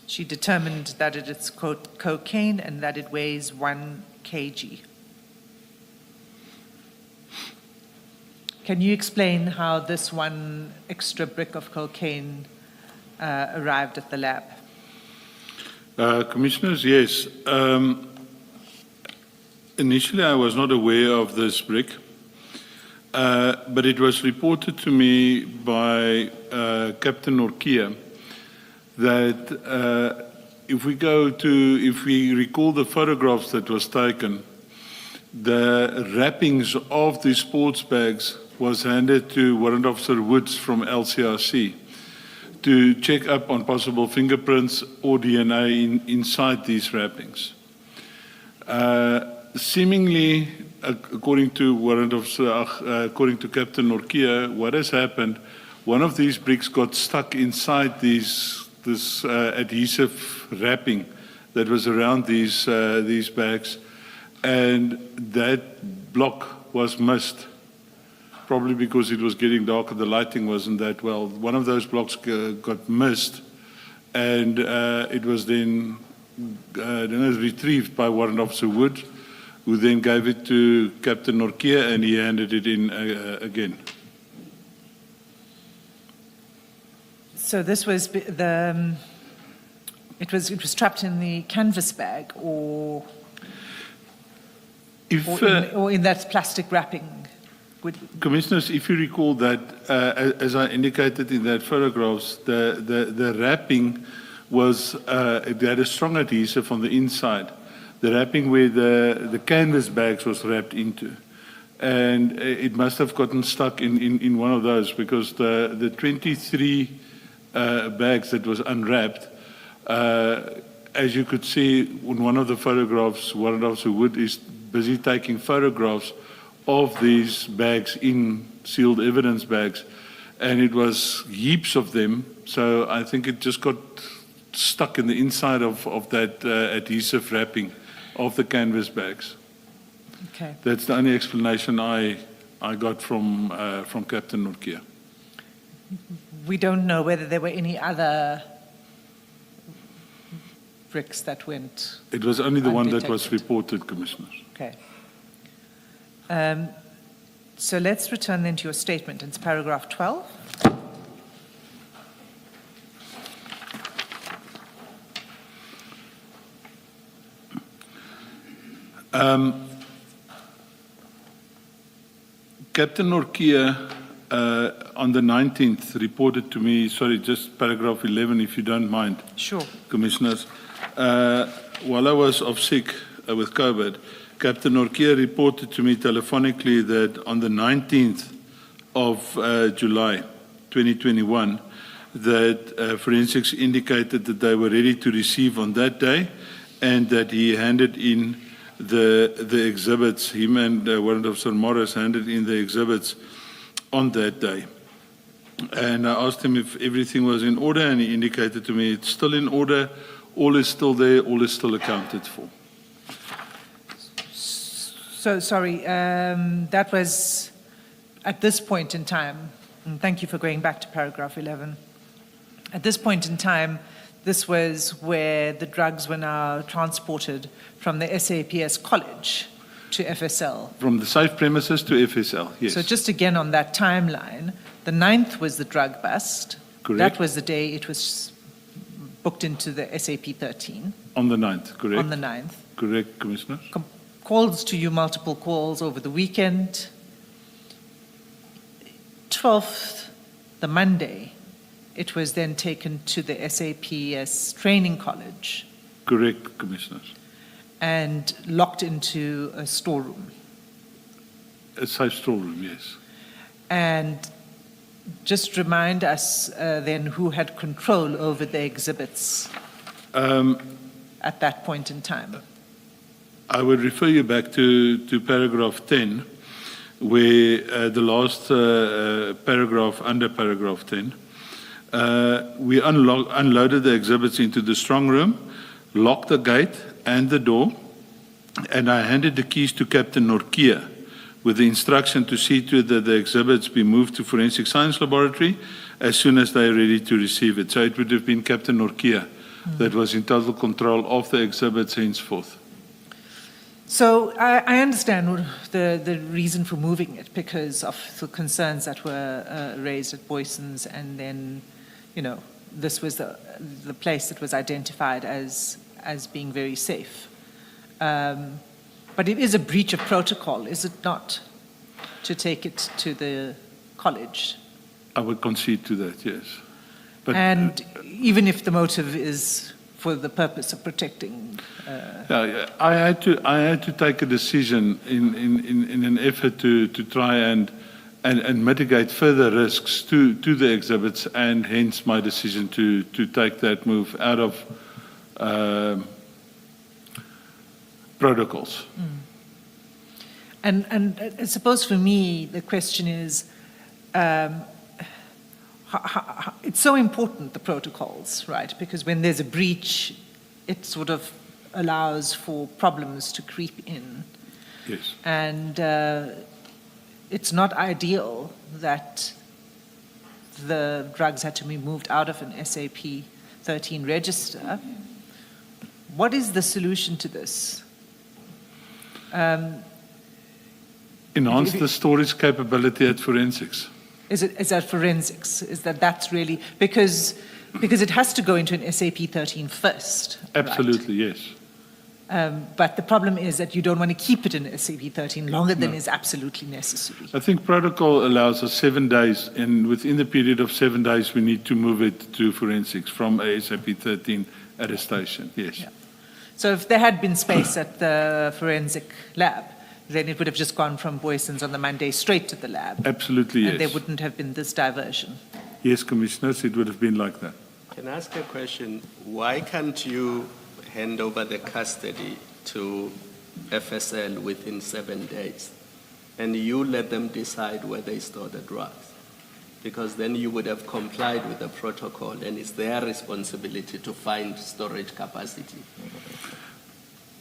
she determined that it is cocaine and that it weighs 1 kg. Can you explain how this one extra brick of cocaine arrived at the lab? Commissioners, yes. Initially, I was not aware of this brick, but it was reported to me by Captain Norkia that if we recall the photographs that was taken, the wrappings of the sports bags was handed to Warrant Officer Woods from LCRC to check up on possible fingerprints or DNA inside these wrappings. Seemingly, according to Captain Norkia, what has happened, one of these bricks got stuck inside this adhesive wrapping that was around these bags, and that block was missed, probably because it was getting darker, the lighting wasn't that well. One of those blocks got missed, and it was then retrieved by Warrant Officer Wood, who then gave it to Captain Norkia, and he handed it in again. So this was it was trapped in the canvas bag, or in that plastic wrapping. Commissioners, if you recall that, as I indicated in that photographs, the wrapping was it had a strong adhesive on the inside. The wrapping where the canvas bags was wrapped into, and it must have gotten stuck in one of those, because the 23 bags that was unwrapped, as you could see in one of the photographs, Warrant Officer Wood is busy taking photographs of these bags in sealed evidence bags, and it was heaps of them. So I think it just got stuck in the inside of that adhesive wrapping of the canvas bags. Okay. That's the only explanation I got from Captain Norkia. We don't know whether there were any other bricks that went. It was only the one that was undetected. reported, Commissioners. Okay. So let's return then to your statement. It's paragraph 12. Captain Norkia, on the 19th, reported to me, sorry, just paragraph 11, if you don't mind. Sure. Commissioners. While I was off sick with COVID, Captain Norkia reported to me telephonically that on the 19th of July 2021, that forensics indicated that they were ready to receive on that day, and that he handed in the exhibits, him and Warrant Officer Morris handed in the exhibits on that day. And I asked him if everything was in order, and he indicated to me it's still in order, all is still there, all is still accounted for. So, sorry, that was at this point in time, and thank you for going back to paragraph 11. At this point in time, this was where the drugs were now transported from the SAPS college to FSL. From the safe premises to FSL, yes. So just again on that timeline, the 9th was the drug bust. Correct. That was the day it was booked into the SAP 13. On the 9th, correct? On the 9th. Correct, Commissioner. Calls to you, multiple calls over the weekend. 12th, the Monday, it was then taken to the SAPS training college Correct, Commissioner. and locked into a storeroom. A safe storeroom, yes. And just remind us then who had control over the exhibits at that point in time. I would refer you back to paragraph 10, where the last paragraph under paragraph 10, we unloaded the exhibits into the strong room, locked the gate and the door, and I handed the keys to Captain Norkia with the instruction to see to it that the exhibits be moved to Forensic Science Laboratory as soon as they are ready to receive it. So it would have been Captain Norkia that was in total control of the exhibits henceforth. So I understand the reason for moving it because of the concerns that were raised at Boyson's, and then, you know, this was the place that was identified as being very safe. But it is a breach of protocol, is it not, to take it to the college? I would concede to that, yes. But, and even if the motive is for the purpose of protecting. I had to take a decision in an effort to try and mitigate further risks to the exhibits, and hence my decision to take that move out of protocols. And I suppose for me the question is, it's so important, the protocols, right? Because when there's a breach, it sort of allows for problems to creep in. Yes. And it's not ideal that the drugs had to be moved out of an SAP 13 register. What is the solution to this? Enhance the storage capability at forensics. Is that forensics? Is that's really, because it has to go into an SAP 13 first. Absolutely, right? yes. But the problem is that you don't want to keep it in SAP 13 longer than is absolutely necessary. I think protocol allows us 7 days, and within the period of 7 days, we need to move it to forensics from a SAP 13 attestation, yes. Yeah. So if there had been space at the forensic lab, then it would have just gone from Boyson's on the Monday straight to the lab. Absolutely, yes. And there wouldn't have been this diversion. Yes, Commissioners, it would have been like that. Can I ask a question? Why can't you hand over the custody to FSL within 7 days and you let them decide where they store the drugs? Because then you would have complied with the protocol, and it's their responsibility to find storage capacity.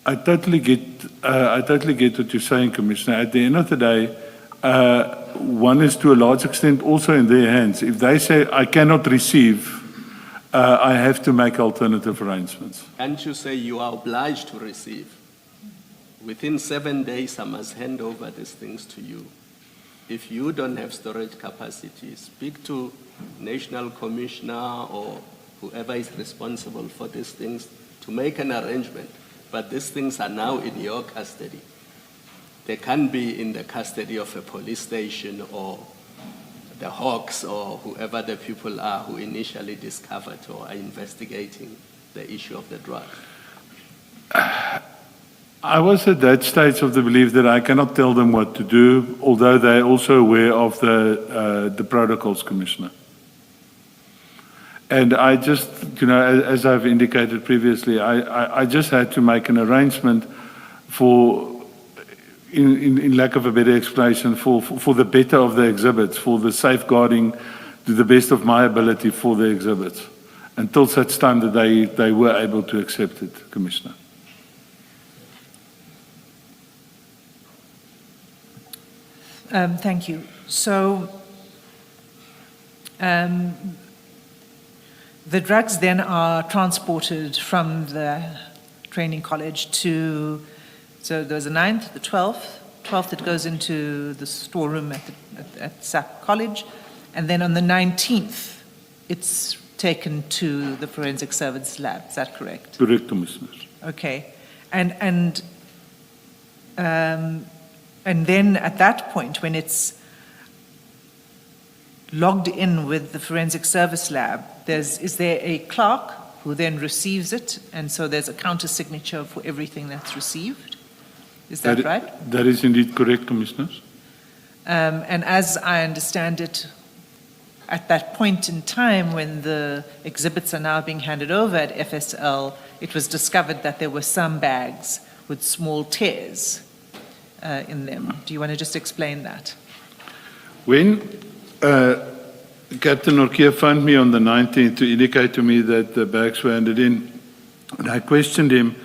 I totally get what you're saying, Commissioner. At the end of the day, one is to a large extent also in their hands. If they say, I cannot receive, I have to make alternative arrangements. Can't you say you are obliged to receive? Within 7 days, I must hand over these things to you. If you don't have storage capacity, speak to National Commissioner or whoever is responsible for these things to make an arrangement. but these things are now in your custody. They can't be in the custody of a police station or the Hawks or whoever the people are who initially discovered or are investigating the issue of the drug. I was at that stage of the belief that I cannot tell them what to do, although they're also aware of the protocols, Commissioner. And I just, as I've indicated previously, I just had to make an arrangement for, in lack of a better explanation, for the better of the exhibits, for the safeguarding to the best of my ability for the exhibits, until such time that they were able to accept it, Commissioner. Thank you. So the drugs then are transported from the training college to, so there's a 9th, the 12th it goes into the storeroom at SAP College, and then on the 19th it's taken to the forensic service lab. Is that correct? Correct, Commissioner. Okay. And then at that point, when it's logged in with the forensic service lab, is there a clerk who then receives it, and so there's a counter signature for everything that's received? Is that right? That is indeed correct, Commissioners. And as I understand it, at that point in time when the exhibits are now being handed over at FSL, it was discovered that there were some bags with small tears in them. Do you want to just explain that? When Captain Norkia phoned me on the 19th to indicate to me that the bags were handed in, and I questioned him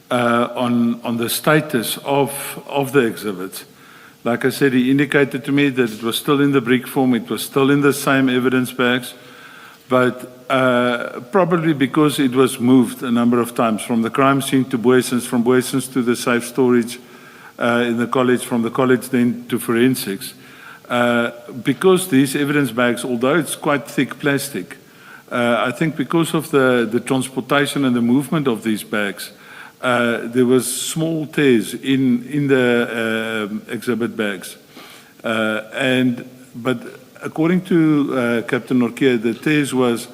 on the status of the exhibits. Like I said, he indicated to me that it was still in the brick form, it was still in the same evidence bags, but probably because it was moved a number of times from the crime scene to Boysens, from Boysens to the safe storage in the college, from the college then to forensics. Because these evidence bags, although it's quite thick plastic, I think because of the transportation and the movement of these bags, there was small tears in the exhibit bags. But according to Captain Norkia, the tears was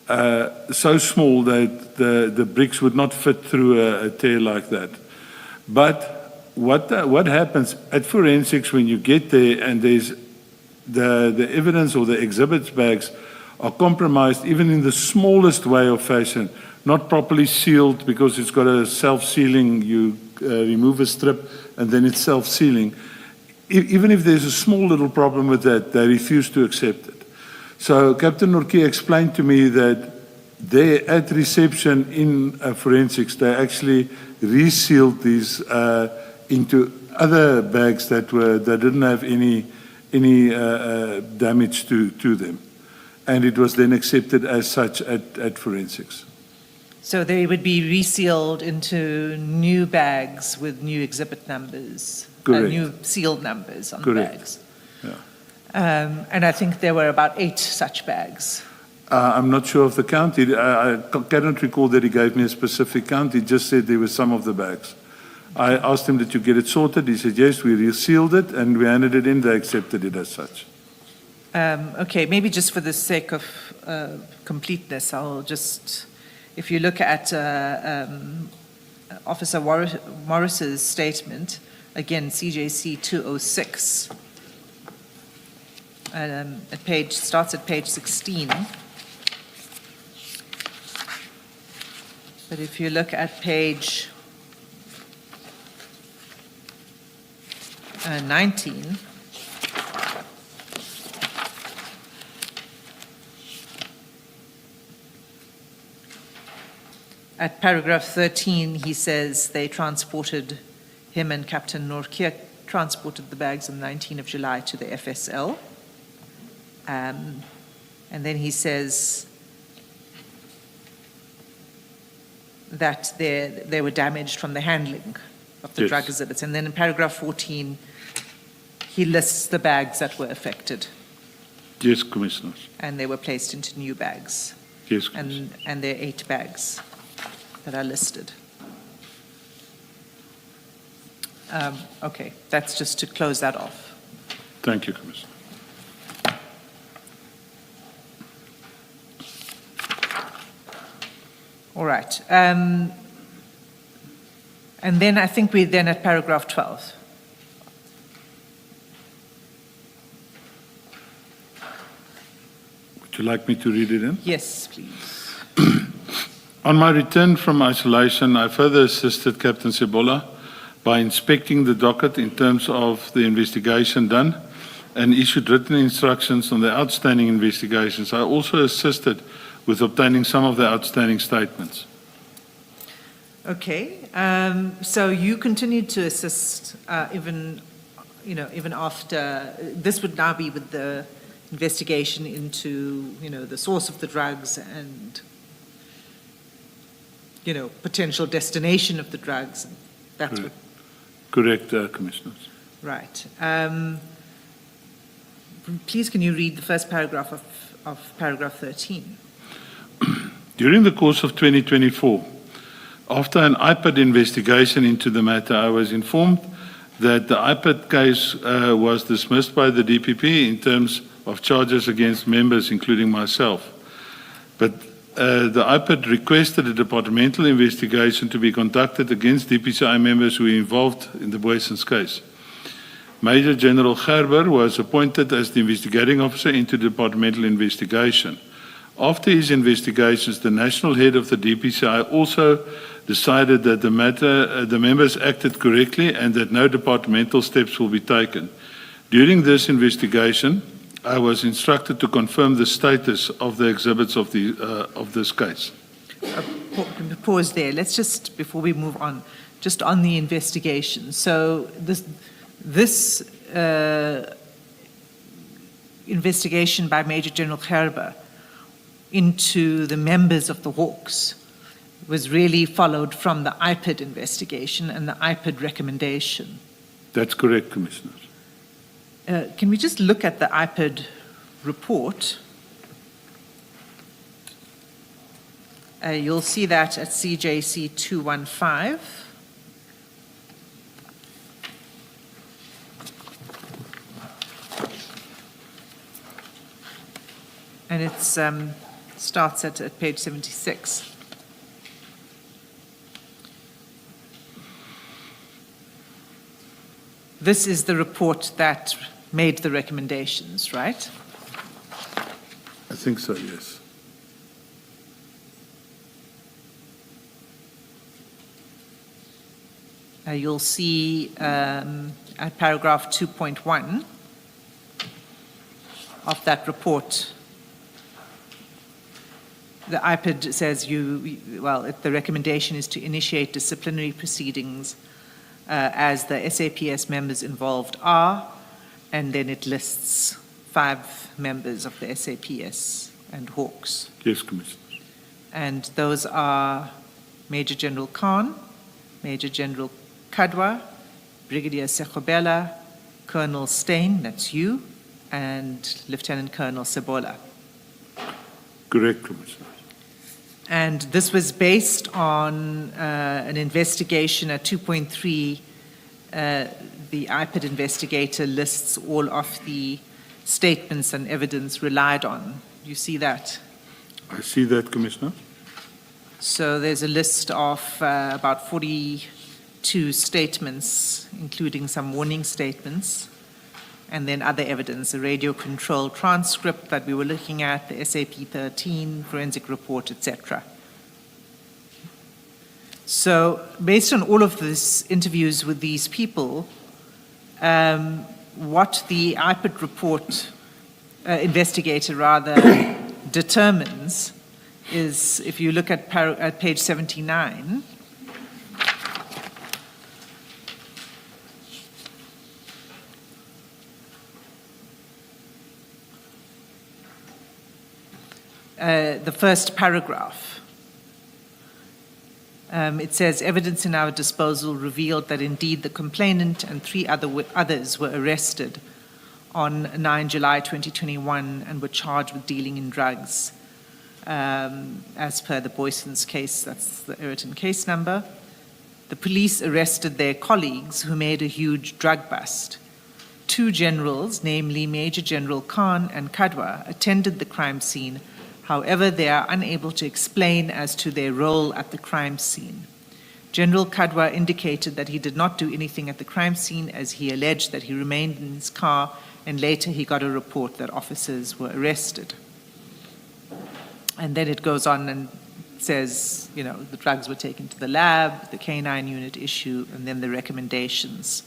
so small that the bricks would not fit through a tear like that. But what happens at forensics when you get there and there's the evidence or the exhibits bags are compromised even in the smallest way or fashion, not properly sealed because it's got a self-sealing, you remove a strip and then it's self-sealing. Even if there's a small little problem with that, they refuse to accept it. So Captain Norkia explained to me that they, at reception in forensics, they actually resealed these into other bags that didn't have any damage to them. And it was then accepted as such at forensics. So they would be resealed into new bags with new exhibit numbers, Correct. New sealed numbers on Correct. the bags. Yeah. And I think there were about 8 such bags. I'm not sure of the count. I cannot recall that he gave me a specific count. He just said there were some of the bags. I asked him, did you get it sorted? He said, yes, we resealed it and we handed it in. They accepted it as such. Okay, maybe just for the sake of completeness, I'll just, if you look at Officer Morris's statement, again, CJC 206, starts at page 16. But if you look at page 19, at paragraph 13, he says they transported, him and Captain Norkia transported the bags on the 19th of July to the FSL. And then he says that they were damaged from the handling of the Yes. drug exhibits. And then in paragraph 14, he lists the bags that were affected, Yes, Commissioners. and they were placed into new bags. Yes, Commissioners. And there are 8 bags that are listed. Okay, that's just to close that off. Thank you, Commissioner. All right. And then I think we're then at paragraph 12. Would you like me to read it in? Yes, please. On my return from isolation, I further assisted Captain Sebola by inspecting the docket in terms of the investigation done and issued written instructions on the outstanding investigations. I also assisted with obtaining some of the outstanding statements. Okay. So you continued to assist even after this would now be with the investigation into, the source of the drugs and, potential destination of the drugs. That's what. Correct, Commissioners. Right. Please, can you read the first paragraph of paragraph 13? During the course of 2024, after an IPAD investigation into the matter, I was informed that the IPAD case was dismissed by the DPP in terms of charges against members, including myself. But the IPAD requested a departmental investigation to be conducted against DPCI members who were involved in the Boysens case. Major General Gerber was appointed as the investigating officer into the departmental investigation. After his investigations, the national head of the DPCI also decided that the members acted correctly and that no departmental steps will be taken. During this investigation, I was instructed to confirm the status of the exhibits of this case. Pause there. Let's just, before we move on, just on the investigation. So this investigation by Major General Gerber into the members of the Hawks was really followed from the IPAD investigation and the IPAD recommendation. That's correct, Commissioners. Can we just look at the IPAD report? You'll see that at CJC 215. And it starts at page 76. This is the report that made the recommendations, right? I think so, yes. You'll see at paragraph 2.1 of that report, the IPAD says the recommendation is to initiate disciplinary proceedings as the SAPS members involved are, and then it lists 5 members of the SAPS and Hawks. Yes, Commissioner. And those are Major General Khan, Major General Kadwa, Brigadier Sekobela, Colonel Stein, that's you, and Lieutenant Colonel Sebola. Correct, Commissioner. And this was based on an investigation at 2.3. The IPAD investigator lists all of the statements and evidence relied on. You see that? I see that, Commissioner. So there's a list of about 42 statements, including some warning statements, and then other evidence, a radio control transcript that we were looking at, the SAP-13, forensic report, etc. So based on all of these interviews with these people, what the IPAD report investigator determines is, if you look at page 79, the first paragraph. It says, evidence in our disposal revealed that indeed the complainant and 3 others were arrested on 9 July 2021 and were charged with dealing in drugs. As per the Boysens case, that's the Eritton case number. the police arrested their colleagues who made a huge drug bust. 2 generals, namely Major General Khan and Kadwa, attended the crime scene. However, they are unable to explain as to their role at the crime scene. General Kadwa indicated that he did not do anything at the crime scene, as he alleged that he remained in his car, and later he got a report that officers were arrested. And then it goes on and says, you know, the drugs were taken to the lab, the canine unit issue, and then the recommendations.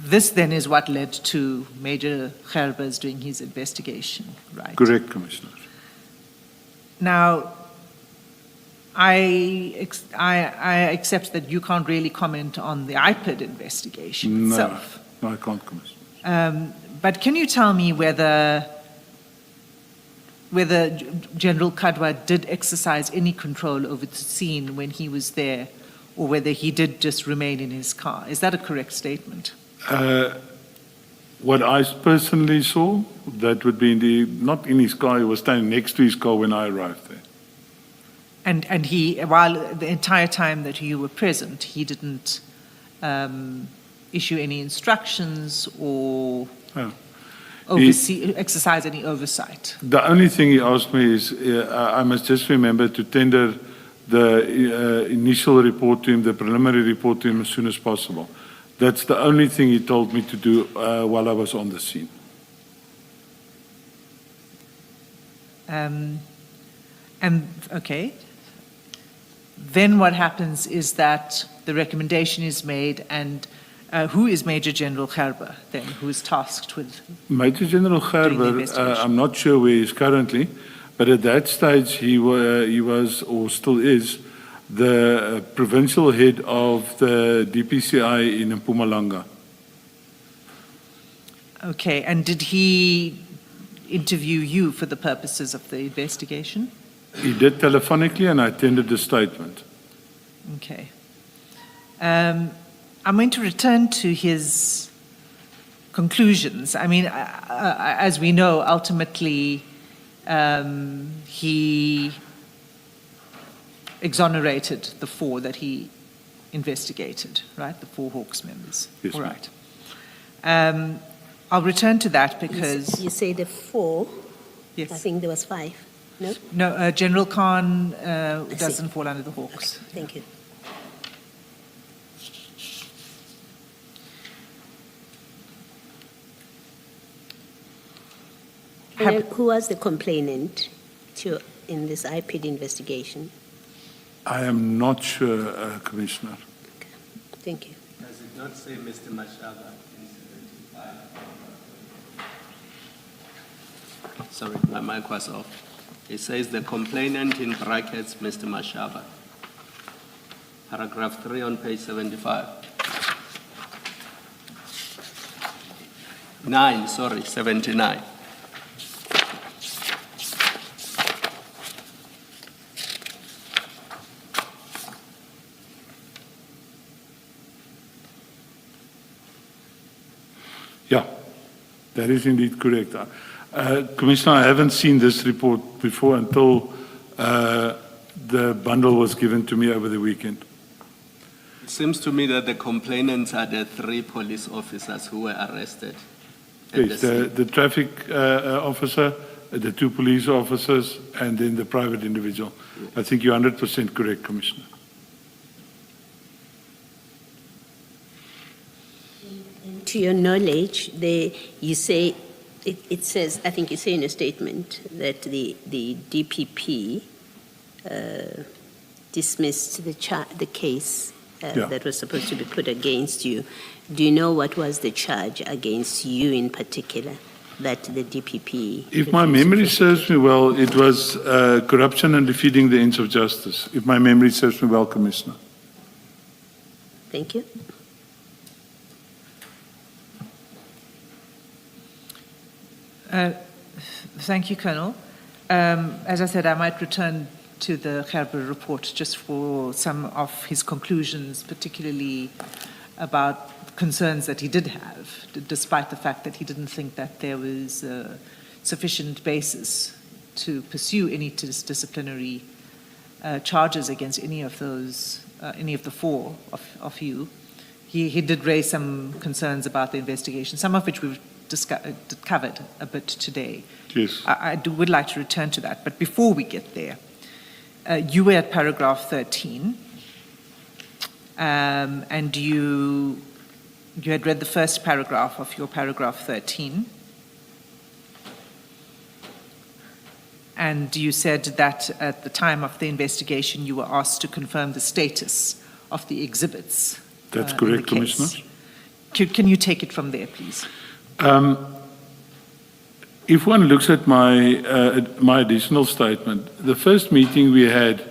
This then is what led to Major Gerbers doing his investigation, right? Correct, Commissioner. Now, I accept that you can't really comment on the IPID investigation itself. No, I can't, Commissioner. But can you tell me whether General Kadwa did exercise any control over the scene when he was there, or whether he did just remain in his car? Is that a correct statement? What I personally saw, that would be not in his car, he was standing next to his car when I arrived there. And he, while the entire time that you were present, he didn't issue any instructions or exercise any oversight? The only thing he asked me is, I must just remember to tender the initial report to him, the preliminary report to him as soon as possible. That's the only thing he told me to do while I was on the scene. And okay. Then what happens is that the recommendation is made, and who is Major General Gerber then, who is tasked with? Major General Gerber, I'm not sure where he is currently, but at that stage he was or still is the provincial head of the DPCI in Mpumalanga. Okay, and did he interview you for the purposes of the investigation? He did telephonically, and I attended the statement. Okay. I'm going to return to his conclusions. I mean, as we know, ultimately he exonerated the 4 that he investigated, right? The 4 Hawks members. Yes, all right. I'll return to that because... You say the 4? Yes. I think there was 5. No? No, General Khan doesn't fall under the Hawks. Thank you. And then who was the complainant in this IPID investigation? I am not sure, Commissioner. Okay. Thank you. Does it not say Mr. Mashaba in 75? Sorry, my mic was off. It says the complainant in brackets, Mr. Mashaba. Paragraph 3 on page 75. 79. Yeah, that is indeed correct. Commissioner, I haven't seen this report before until the bundle was given to me over the weekend. It seems to me that the complainants are the 3 police officers who were arrested. Yes, the traffic officer, the 2 police officers, and then the private individual. I think you're 100% correct, Commissioner. To your knowledge, you say, it says, I think you say in a statement that the DPP dismissed the case that was supposed to be put against you. Do you know what was the charge against you in particular that the DPP... If my memory serves me well, it was corruption and defeating the ends of justice. If my memory serves me well, Commissioner. Thank you. Thank you, Colonel. As I said, I might return to the Gerber report just for some of his conclusions, particularly about concerns that he did have, despite the fact that he didn't think that there was sufficient basis to pursue any disciplinary charges against any of the four of you. He did raise some concerns about the investigation, some of which we've covered a bit today. Yes. I would like to return to that, but before we get there, you were at paragraph 13, and you had read the first paragraph of your paragraph 13, and you said that at the time of the investigation you were asked to confirm the status of the exhibits. That's in correct, the case. Commissioner. Can you take it from there, please? If one looks at my additional statement, the first meeting we had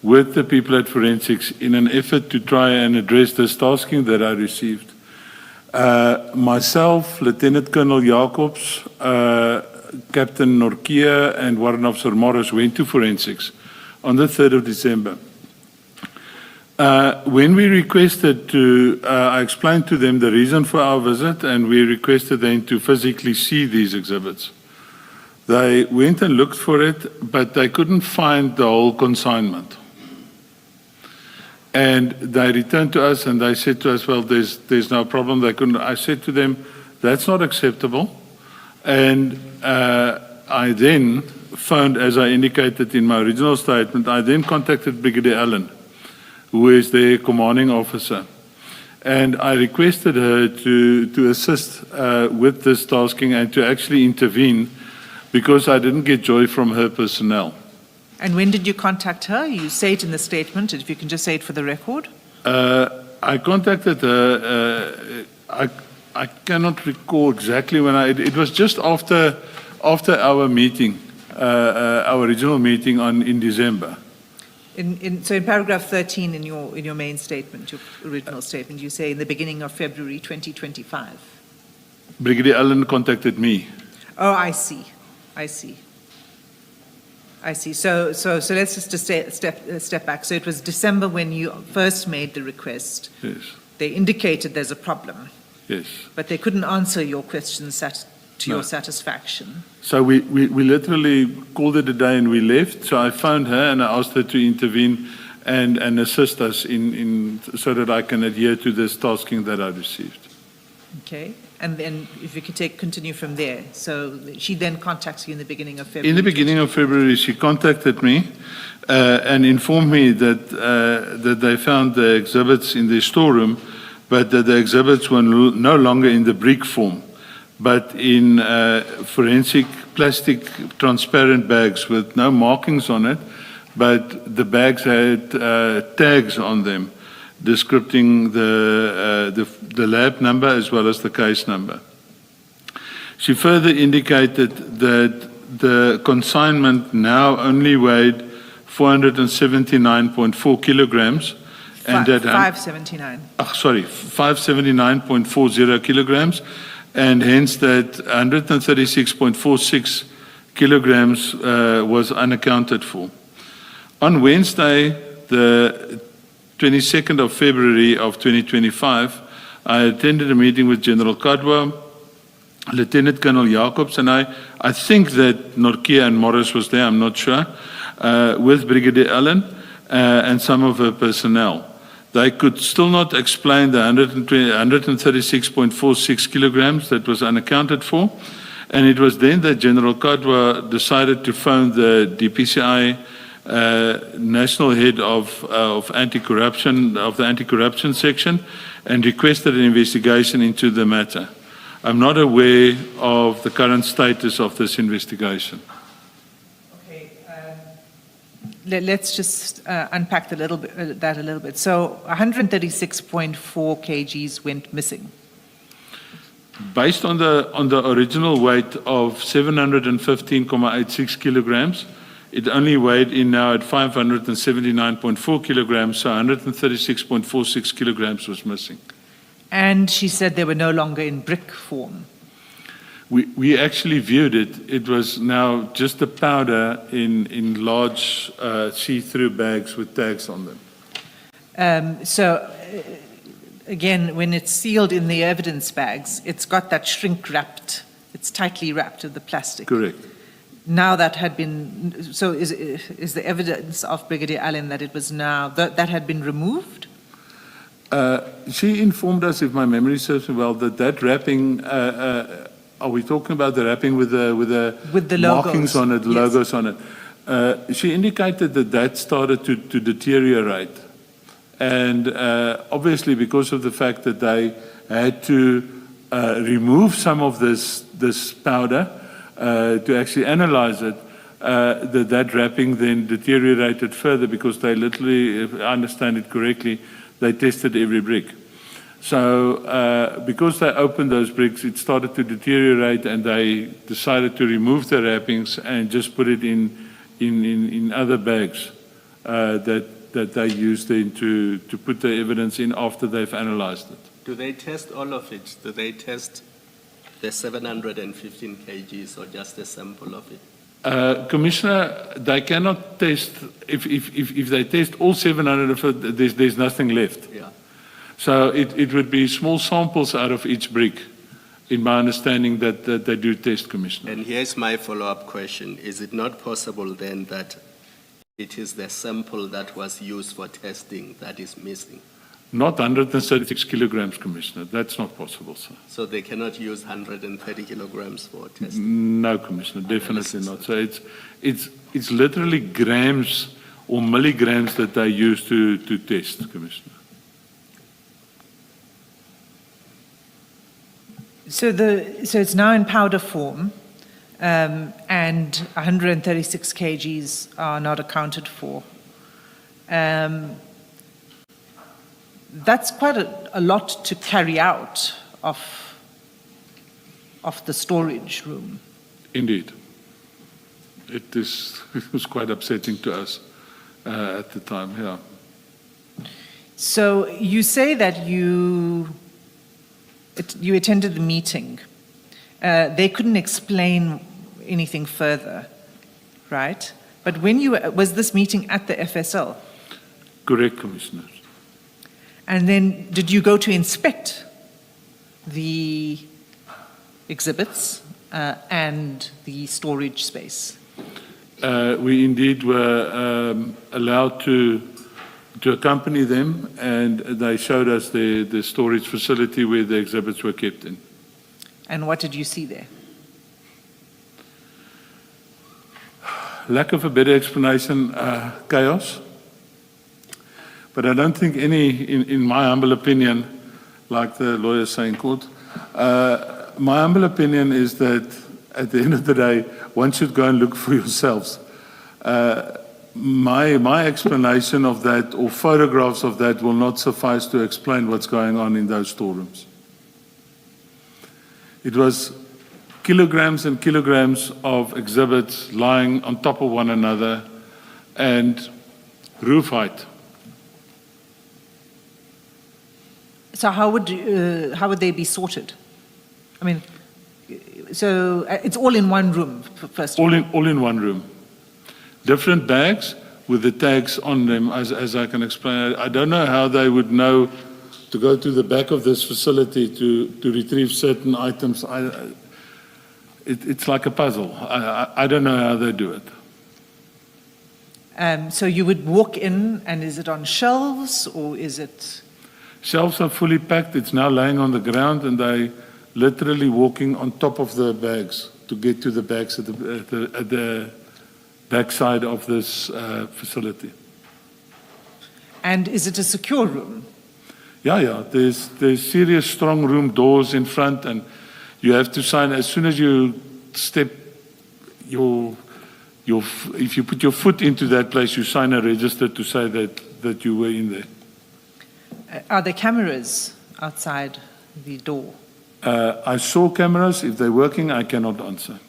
with the people at Forensics in an effort to try and address this tasking that I received, myself, Lieutenant Colonel Jacobs, Captain Norkia, and Warrant Officer Morris went to Forensics on the 3rd of December. When we requested I explained to them the reason for our visit, and we requested them to physically see these exhibits. They went and looked for it, but they couldn't find the whole consignment. And they returned to us and they said to us, well, there's no problem. They couldn't. I said to them, that's not acceptable. And I then phoned, as I indicated in my original statement, I then contacted Brigadier Allen, who is their commanding officer. And I requested her to assist with this tasking and to actually intervene, because I didn't get joy from her personnel. And when did you contact her? You say it in the statement, if you can just say it for the record. I contacted her, I cannot recall exactly when it was just after our meeting, our original meeting in December. So in paragraph 13 in your main statement, your original statement, you say in the beginning of February 2025. Brigadier Allen contacted me. Oh, I see. So let's just step back. So it was December when you first made the request. Yes. They indicated there's a problem. Yes. But they couldn't answer your questions to your satisfaction. So we literally called it a day and we left. So I phoned her and I asked her to intervene and assist us so that I can adhere to this tasking that I received. Okay. And then if you could continue from there. So she then contacts you in the beginning of February. In the beginning of February, she contacted me and informed me that they found the exhibits in the storeroom, but that the exhibits were no longer in the brick form, but in forensic plastic transparent bags with no markings on it, but the bags had tags on them descripting the lab number as well as the case number. She further indicated that the consignment now only weighed 479.4 kilograms, and that 579. 579.40 kilograms, and hence that 136.46 kilograms was unaccounted for. On Wednesday, the 22nd of February of 2025, I attended a meeting with General Kadwa, Lieutenant Colonel Jacobs, and I think that Norkia and Morris was there, I'm not sure, with Brigadier Allen and some of her personnel. They could still not explain the 136.46 kilograms that was unaccounted for, and it was then that General Kadwa decided to phone the DPCI national head of anti-corruption, of the anti-corruption section, and requested an investigation into the matter. I'm not aware of the current status of this investigation. Okay, let's just unpack that a little bit. So 136.4 kgs went missing. Based on the original weight of 715.86 kilograms, it only weighed in now at 579.4 kilograms, so 136.46 kilograms was missing. And she said they were no longer in brick form. We actually viewed it. It was now just a powder in large see-through bags with tags on them. Again, when it's sealed in the evidence bags, it's got that shrink wrapped, it's tightly wrapped with the plastic. Correct. now that had been, so is the evidence of Brigadier Allen that it was now, that had been removed? She informed us, if my memory serves me well, that wrapping, are we talking about the wrapping with the markings logos. on it, Yes. logos on it? She indicated that started to deteriorate. And obviously because of the fact that they had to remove some of this powder to actually analyze it, that wrapping then deteriorated further because they literally, if I understand it correctly, they tested every brick. So because they opened those bricks, it started to deteriorate and they decided to remove the wrappings and just put it in other bags that they used then to put the evidence in after they've analyzed it. Do they test all of it? Do they test the 715 kgs or just a sample of it? Commissioner, they cannot test, if they test all 700 of it, there's nothing left. Yeah. So it would be small samples out of each brick, in my understanding that they do test, Commissioner. And here's my follow-up question. Is it not possible then that it is the sample that was used for testing that is missing? Not 136 kilograms, Commissioner. That's not possible, sir. So they cannot use 130 kilograms for testing? No, Commissioner, definitely not. So it's literally grams or milligrams that they use to test, Commissioner. So it's now in powder form, and 136 kgs are not accounted for. That's quite a lot to carry out of the storage room. Indeed. It was quite upsetting to us at the time, yeah. So you say that you attended the meeting. They couldn't explain anything further, right? But was this meeting at the FSL? Correct, Commissioner. And then did you go to inspect the exhibits and the storage space? We indeed were allowed to accompany them, and they showed us the storage facility where the exhibits were kept in. And what did you see there? Lack of a better explanation, chaos. But I don't think in my humble opinion, like the lawyers say in court, my humble opinion is that at the end of the day, one should go and look for yourselves. My explanation of that or photographs of that will not suffice to explain what's going on in those storerooms. It was kilograms and kilograms of exhibits lying on top of one another and roof height. So how would they be sorted? I mean, so it's all in one room, first of all? All in one room. Different bags with the tags on them, as I can explain. I don't know how they would know to go to the back of this facility to retrieve certain items. It's like a puzzle. I don't know how they do it. So you would walk in, and is it on shelves, or is it? Shelves are fully packed. It's now laying on the ground, and they literally walking on top of the bags to get to the bags at the backside of this facility. And is it a secure room? Yeah. There's serious strong room doors in front, and you have to sign as soon as you step if you put your foot into that place, you sign a register to say that you were in there. Are there cameras outside the door? I saw cameras. If they're working, I cannot answer.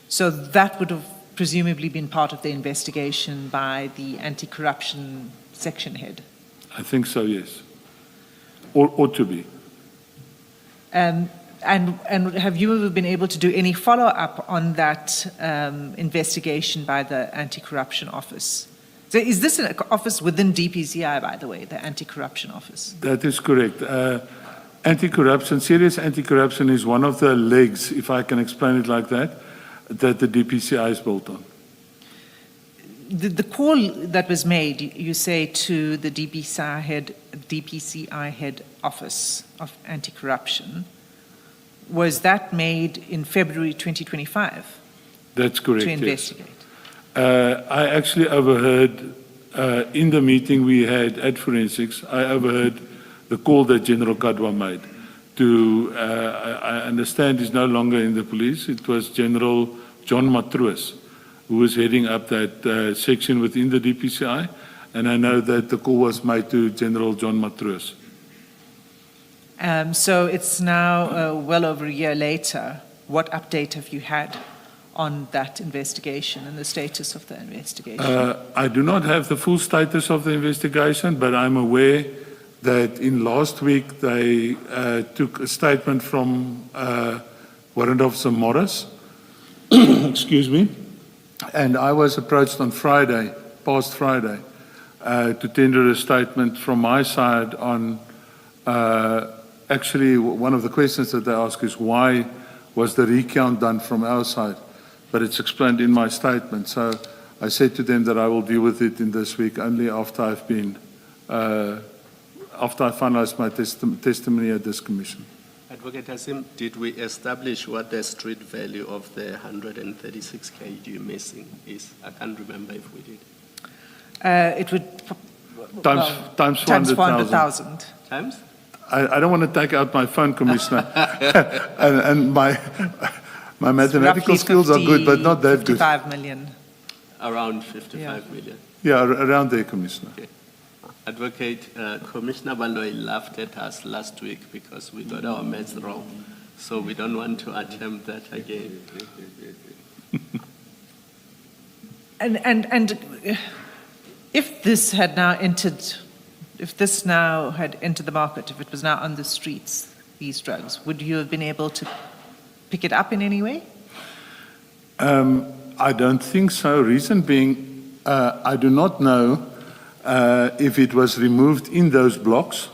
So that would have presumably been part of the investigation by the anti-corruption section head? I think so, yes. Or to be. And have you been able to do any follow-up on that investigation by the anti-corruption office? So is this an office within DPCI, by the way, the anti-corruption office? That is correct. Anti-corruption, serious anti-corruption is one of the legs, if I can explain it like that, that the DPCI is built on. The call that was made, you say, to the DPCI head office of anti-corruption, was that made in February 2025? That's correct, To yes. investigate? I actually overheard, in the meeting we had at Forensics, I overheard the call that General Kadwa made to, I understand he's no longer in the police, it was General John Matroos, who was heading up that section within the DPCI, and I know that the call was made to General John Matroos. So it's now well over a year later. What update have you had on that investigation and the status of the investigation? I do not have the full status of the investigation, but I'm aware that in last week they took a statement from Warrant Officer Morris, excuse me, and I was approached on Friday, past Friday, to tender a statement from my side on, actually one of the questions that they ask is why was the recount done from our side? But it's explained in my statement. So I said to them that I will deal with it in this week only after I've been, after I finalize my testimony at this commission. Advocate Hasim, did we establish what the street value of the 136 kg missing is? I can't remember if we did. It would... Times 400,000. Times? I don't want to take out my phone, Commissioner. and my mathematical Roughly skills are good, but not that good. 55 million. Around 55 million. Yeah, around there, Commissioner. Okay. Advocate, Commissioner Bandoy laughed at us last week because we got our maths wrong. So we don't want to attempt that again. And if this had now entered, if this now had entered the market, if it was now on the streets, these drugs, would you have been able to pick it up in any way? I don't think so. Reason being, I do not know if it was removed in those blocks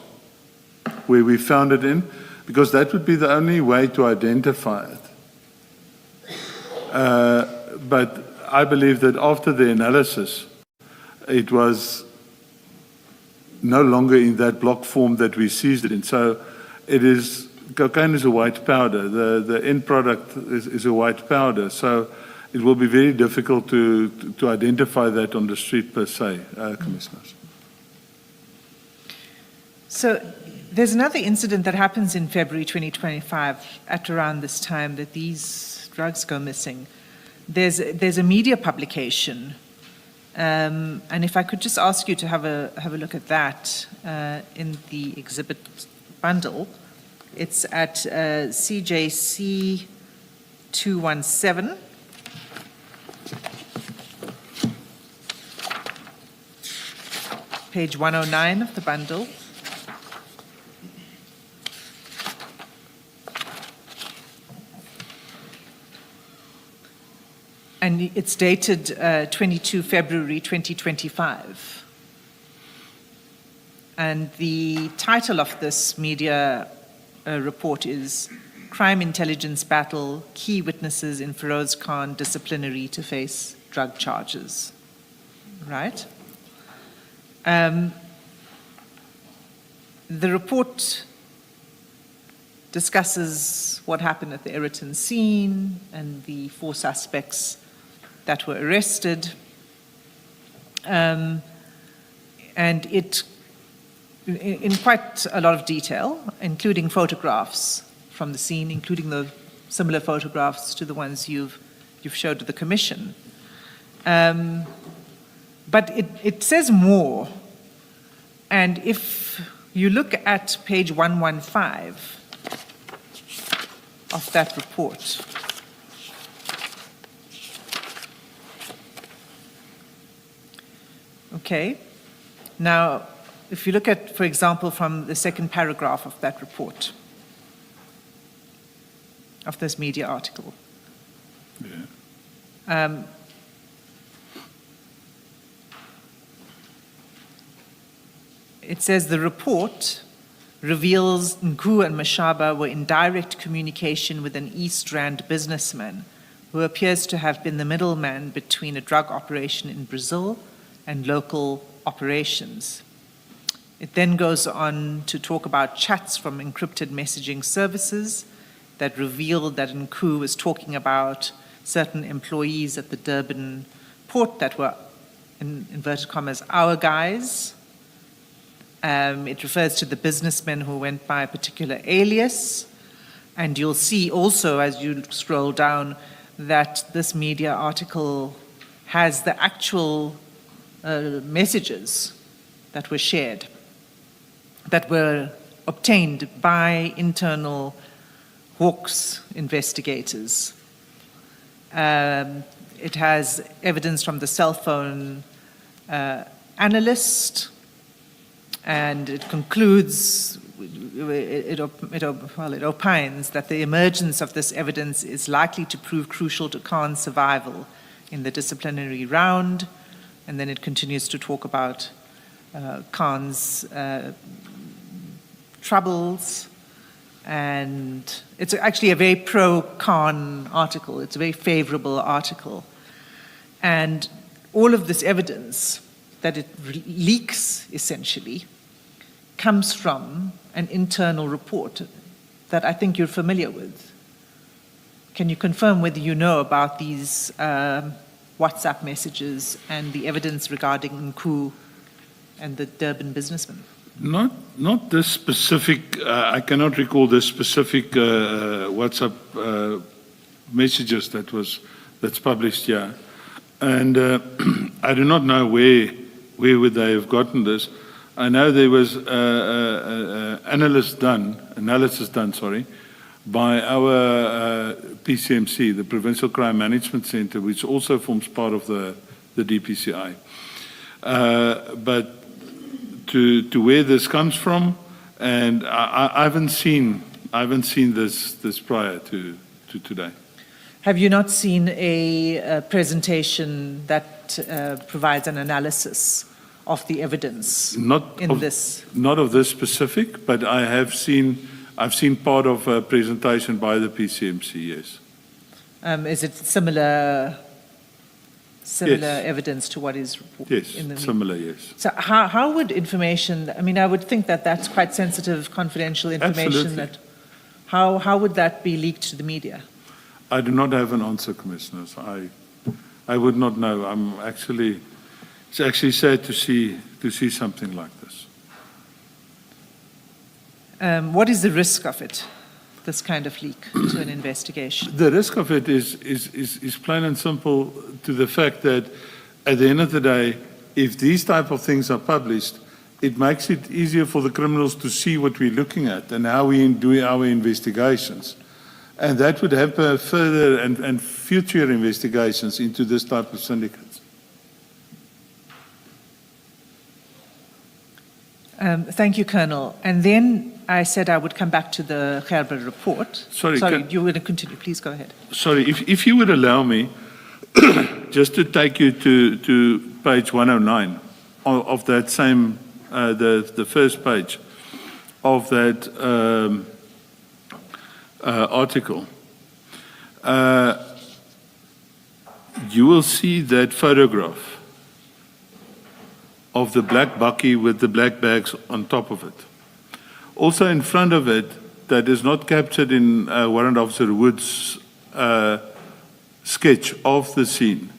where we found it in, because that would be the only way to identify it. But I believe that after the analysis, it was no longer in that block form that we seized it in. So it is, cocaine is a white powder. The end product is a white powder. So it will be very difficult to identify that on the street per se, Commissioners. So there's another incident that happens in February 2025 at around this time that these drugs go missing. There's a media publication, and if I could just ask you to have a look at that in the exhibit bundle. It's at CJC 217. Page 109 of the bundle. And it's dated 22 February 2025. And the title of this media report is Crime Intelligence Battle, Key Witnesses in Feroz Khan Disciplinary to Face Drug Charges. Right? The report discusses what happened at the Eritton scene and the 4 suspects that were arrested. And it, in quite a lot of detail, including photographs from the scene, including the similar photographs to the ones you've showed to the Commission. But it says more. And if you look at page 115 of that report, okay, now if you look at, for example, from the second paragraph of that report, of this media article, it says the report reveals Nku and Mashaba were in direct communication with an East Rand businessman who appears to have been the middleman between a drug operation in Brazil and local operations. It then goes on to talk about chats from encrypted messaging services that revealed that Nku was talking about certain employees at the Durban port that were, in inverted commas, our guys. It refers to the businessmen who went by a particular alias. And you'll see also, as you scroll down, that this media article has the actual messages that were shared, that were obtained by internal Hawks investigators. It has evidence from the cell phone analyst, and it concludes, it opines that the emergence of this evidence is likely to prove crucial to Khan's survival in the disciplinary round, and then it continues to talk about Khan's troubles, and it's actually a very pro-Khan article. It's a very favorable article. And all of this evidence that it leaks, essentially, comes from an internal report that I think you're familiar with. Can you confirm whether you know about these WhatsApp messages and the evidence regarding Nku and the Durban businessman? Not this specific, I cannot recall the specific WhatsApp messages that's published here. And I do not know where would they have gotten this. I know there was analysis done by our PCMC, the Provincial Crime Management Center, which also forms part of the DPCI. But to where this comes from, and I haven't seen this prior to today. Have you not seen a presentation that provides an analysis of the evidence Not of this specific, but I've seen part of a presentation by the PCMC, yes. Is it similar Yes. evidence to what is Yes, in the similar, yes. So how would information, I mean, I would think that that's quite sensitive, confidential information. Absolutely. How would that be leaked to the media? I do not have an answer, Commissioners. I would not know. It's actually sad to see something like this. What is the risk of it, this kind of leak to an investigation? The risk of it is plain and simple to the fact that at the end of the day, if these type of things are published, it makes it easier for the criminals to see what we're looking at and how we do our investigations. And that would hamper further and future investigations into this type of syndicates. Thank you, Colonel. And then I said I would come back to the Gerber report. Sorry, you were going to continue. Please go ahead. Sorry, if you would allow me, just to take you to page 109 of that same, the first page of that article, you will see that photograph of the black bakkie with the black bags on top of it. Also in front of it, that is not captured in Warrant Officer Wood's sketch of the scene,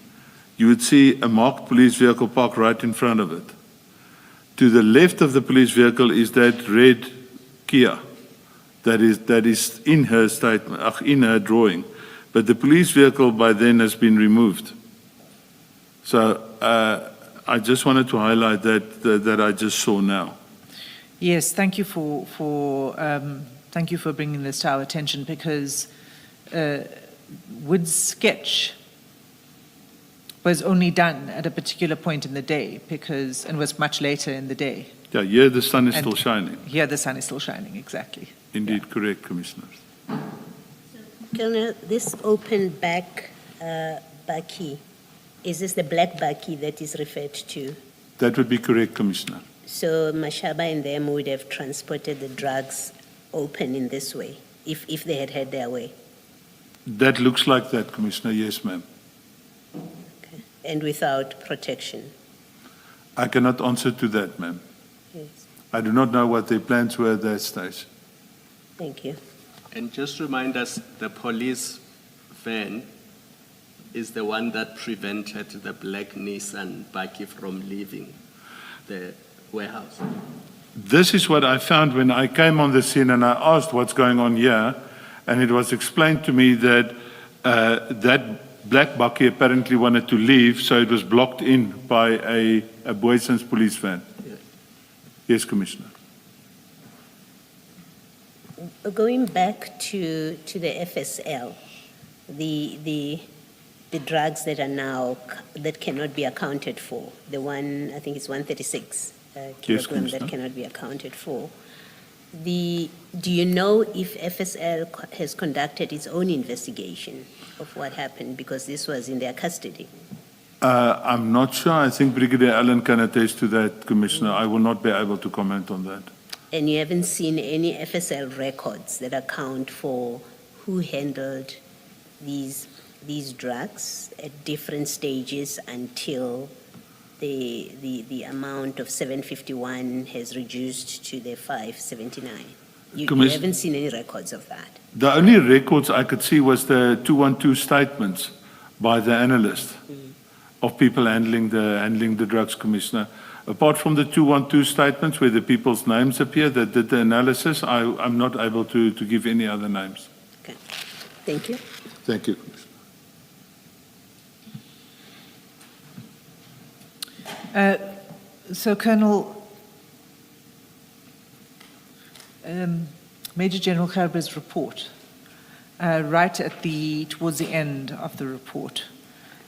you would see a marked police vehicle parked right in front of it. To the left of the police vehicle is that red Kia that is in her statement, in her drawing. But the police vehicle by then has been removed. So I just wanted to highlight that I just saw now. Yes, thank you for bringing this to our attention, because Wood's sketch was only done at a particular point in the day, and was much later in the day. Yeah, here the sun is still shining. Here the sun is still shining, exactly. Indeed, correct, Commissioners. Colonel, this open back bakkie, is this the black bakkie that is referred to? That would be correct, Commissioner. So Mashaba and them would have transported the drugs open in this way, if they had had their way? That looks like that, Commissioner. Yes, ma'am. Okay. And without protection? I cannot answer to that, ma'am. Yes. I do not know what their plans were at that stage. Thank you. And just remind us, the police van is the one that prevented the black Nissan Bakkie from leaving the warehouse. This is what I found when I came on the scene and I asked what's going on here, and it was explained to me that that black Bakkie apparently wanted to leave, so it was blocked in by a Boyson's police van. Yeah. Yes, Commissioner. Going back to the FSL, the drugs that cannot be accounted for, the one, I think it's 136 kilogram that cannot be accounted for. Do you know if FSL has conducted its own investigation of what happened, because this was in their custody? I'm not sure. I think Brigadier Allen can attest to that, Commissioner. I will not be able to comment on that. And you haven't seen any FSL records that account for who handled these drugs at different stages until the amount of 751 has reduced to the 579? You haven't seen any records of that? The only records I could see was the 212 statements by the analyst of people handling the drugs, Commissioner. Apart from the 212 statements where the people's names appear that did the analysis, I'm not able to give any other names. Okay. Thank you. Thank you. So, Colonel, Major General Gerber's report, right towards the end of the report,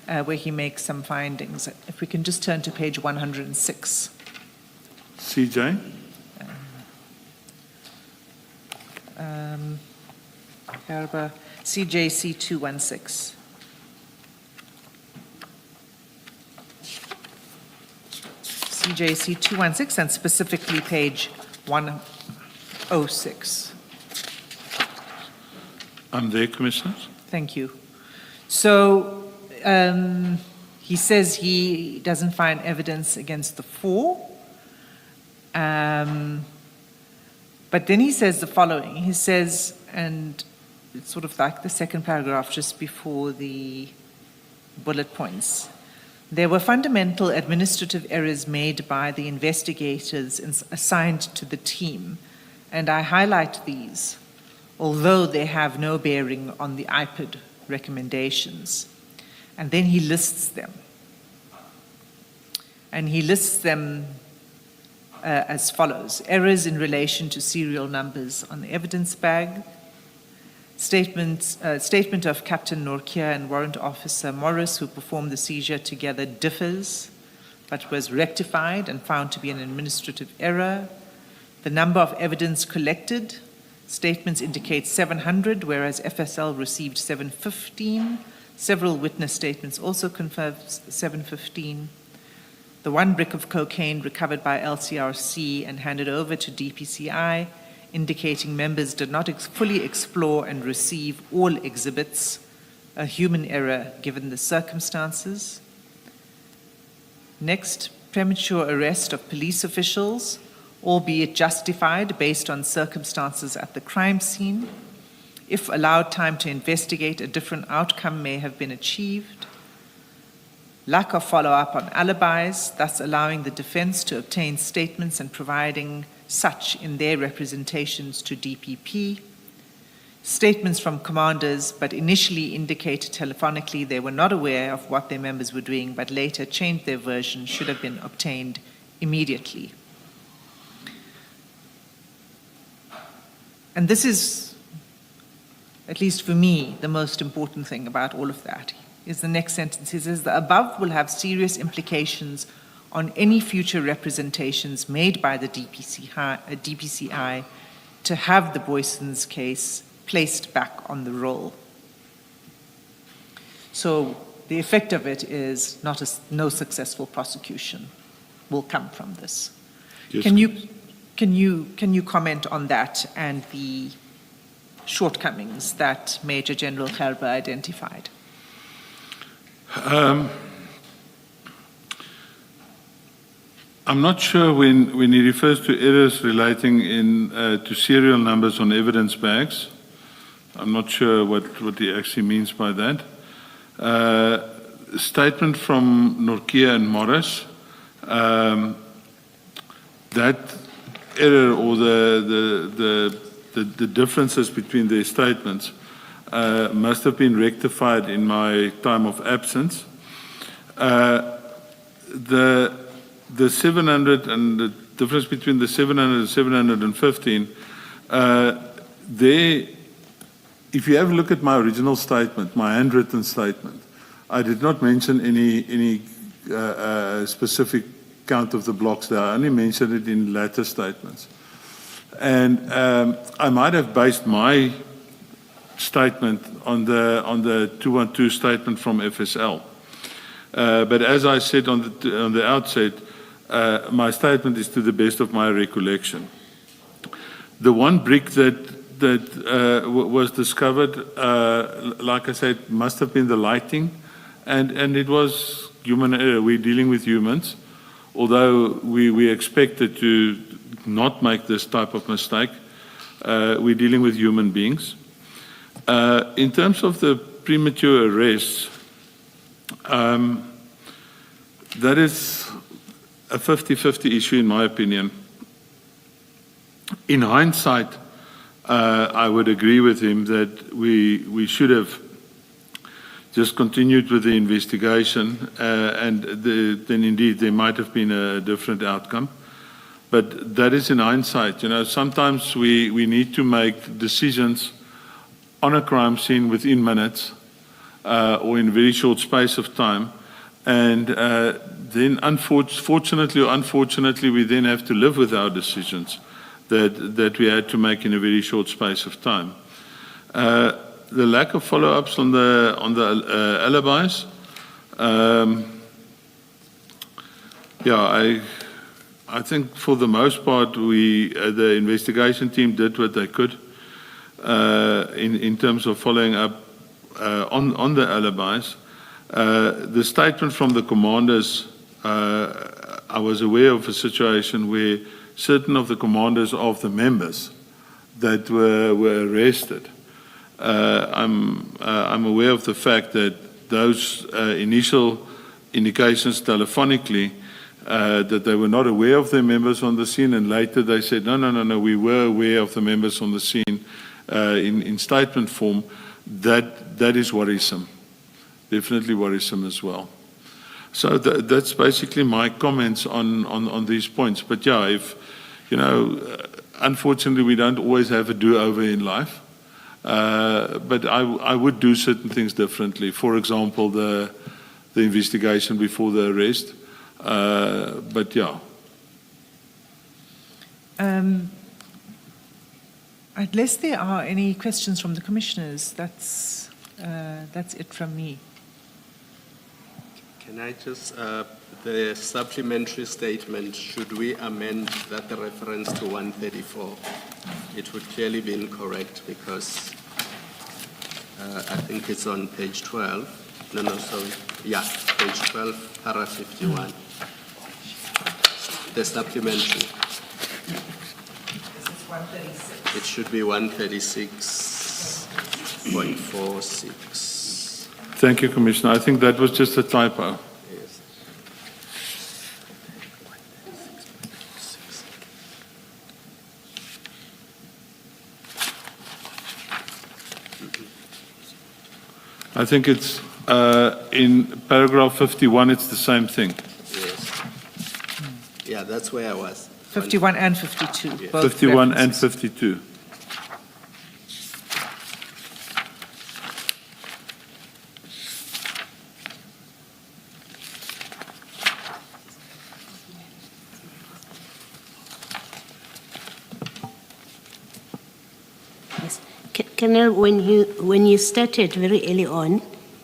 where he makes some findings. If we can just turn to page 106. CJ? Gerber, CJC 216. CJC 216, and specifically page 106. I'm there, Commissioner. Thank you. So he says he doesn't find evidence against the four. But then he says the following. He says, and it's sort of like the second paragraph just before the bullet points. There were fundamental administrative errors made by the investigators assigned to the team, and I highlight these, although they have no bearing on the IPID recommendations. And then he lists them. And he lists them as follows: errors in relation to serial numbers on the evidence bag, statement of Captain Norkia and Warrant Officer Morris, who performed the seizure together, differs, but was rectified and found to be an administrative error. The number of evidence collected, statements indicate 700, whereas FSL received 715. Several witness statements also confirm 715. The one brick of cocaine recovered by LCRC and handed over to DPCI, indicating members did not fully explore and receive all exhibits, a human error given the circumstances. Next, premature arrest of police officials, albeit justified based on circumstances at the crime scene. If allowed time to investigate, a different outcome may have been achieved. Lack of follow-up on alibis, thus allowing the defense to obtain statements and providing such in their representations to DPP. Statements from commanders, but initially indicated telephonically they were not aware of what their members were doing, but later changed their version, should have been obtained immediately. And this is, at least for me, the most important thing about all of that, is the next sentence. He says, the above will have serious implications on any future representations made by the DPCI to have the Boyson's case placed back on the roll. So the effect of it is no successful prosecution will come from this. Yes. Can you comment on that and the shortcomings that Major General Gerber identified? I'm not sure when he refers to errors relating to serial numbers on evidence bags. I'm not sure what he actually means by that. Statement from Norkia and Morris, that error or the differences between their statements must have been rectified in my time of absence. The 700 and the difference between the 700 and 715, if you have a look at my original statement, my handwritten statement, I did not mention any specific count of the blocks there. I only mentioned it in later statements. And I might have based my statement on the 212 statement from FSL. But as I said on the outset, my statement is to the best of my recollection. The one brick that was discovered, like I said, must have been the lighting, and it was human error. We're dealing with humans, although we expected to not make this type of mistake. We're dealing with human beings. In terms of the premature arrests, that is a 50-50 issue in my opinion. In hindsight, I would agree with him that we should have just continued with the investigation, and then indeed there might have been a different outcome. But that is in hindsight. You know, sometimes we need to make decisions on a crime scene within minutes or in a very short space of time, and then fortunately or unfortunately we then have to live with our decisions that we had to make in a very short space of time. The lack of follow-ups on the alibis, I think for the most part the investigation team did what they could in terms of following up on the alibis. The statement from the commanders, I was aware of a situation where certain of the commanders of the members that were arrested. I'm aware of the fact that those initial indications telephonically that they were not aware of their members on the scene, and later they said, no, we were aware of the members on the scene in statement form. That is worrisome, definitely worrisome as well. So that's basically my comments on these points. But yeah, if you know, unfortunately we don't always have a do-over in life. But I would do certain things differently. For example, the investigation before the arrest. But yeah. Unless there are any questions from the commissioners, that's it from me. Can I just, the supplementary statement, should we amend that reference to 134? It would clearly be incorrect because I think it's on page 12. No, sorry. Yeah, page 12, paragraph 51. The supplementary. It should be 136.46. Thank you, Commissioner. I think that was just a typo. Yes. I think it's in paragraph 51, it's the same thing. Yes. Yeah, that's where I was. 51 and 52. Yes. Both 51 and references. 52. Yes. Colonel, when you started very early on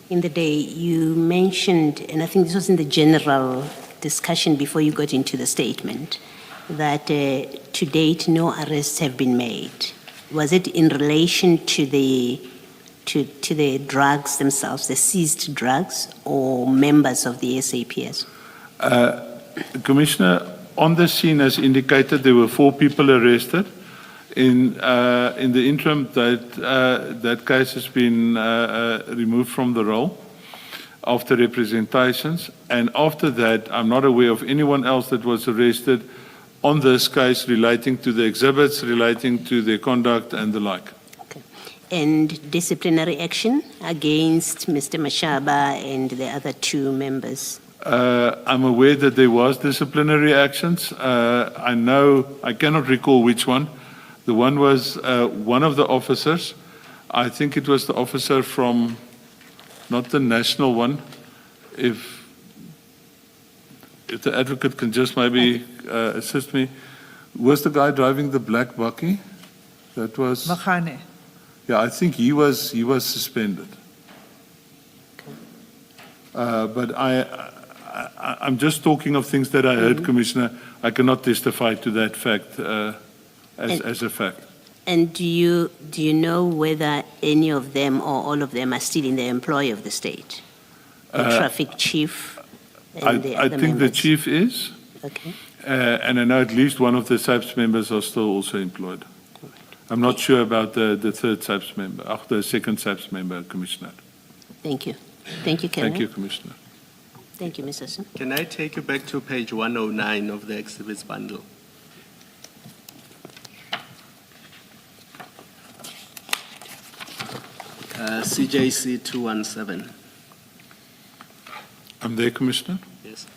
in the day, you mentioned, and I think this was in the general discussion before you got into the statement, that to date no arrests have been made. Was it in relation to the drugs themselves, the seized drugs, or members of the SAPS? Commissioner, on the scene, as indicated, there were 4 people arrested. In the interim, that case has been removed from the roll after representations. And after that, I'm not aware of anyone else that was arrested on this case relating to the exhibits, relating to their conduct and the like. Okay. And disciplinary action against Mr. Mashaba and the other 2 members? I'm aware that there was disciplinary actions. I cannot recall which one. The one was one of the officers. I think it was the officer from, not the national one. If the advocate can just maybe assist me. Was the guy driving the black bakkie? That was... Makhane. Yeah, I think he was suspended. But I'm just talking of things that I heard, Commissioner. I cannot testify to that fact as a fact. And do you know whether any of them or all of them are still in the employ of the state? The traffic chief and the I other think the members? chief is. Okay. And I know at least one of the SAPS members are still also employed. I'm not sure about the third SAPS member, the second SAPS member, Commissioner. Thank you. Thank you, Karen. Thank you, Commissioner. Thank you, Mr. Sim. Can I take you back to page 109 of the exhibits bundle? CJC 217. I'm there, Commissioner. Yes.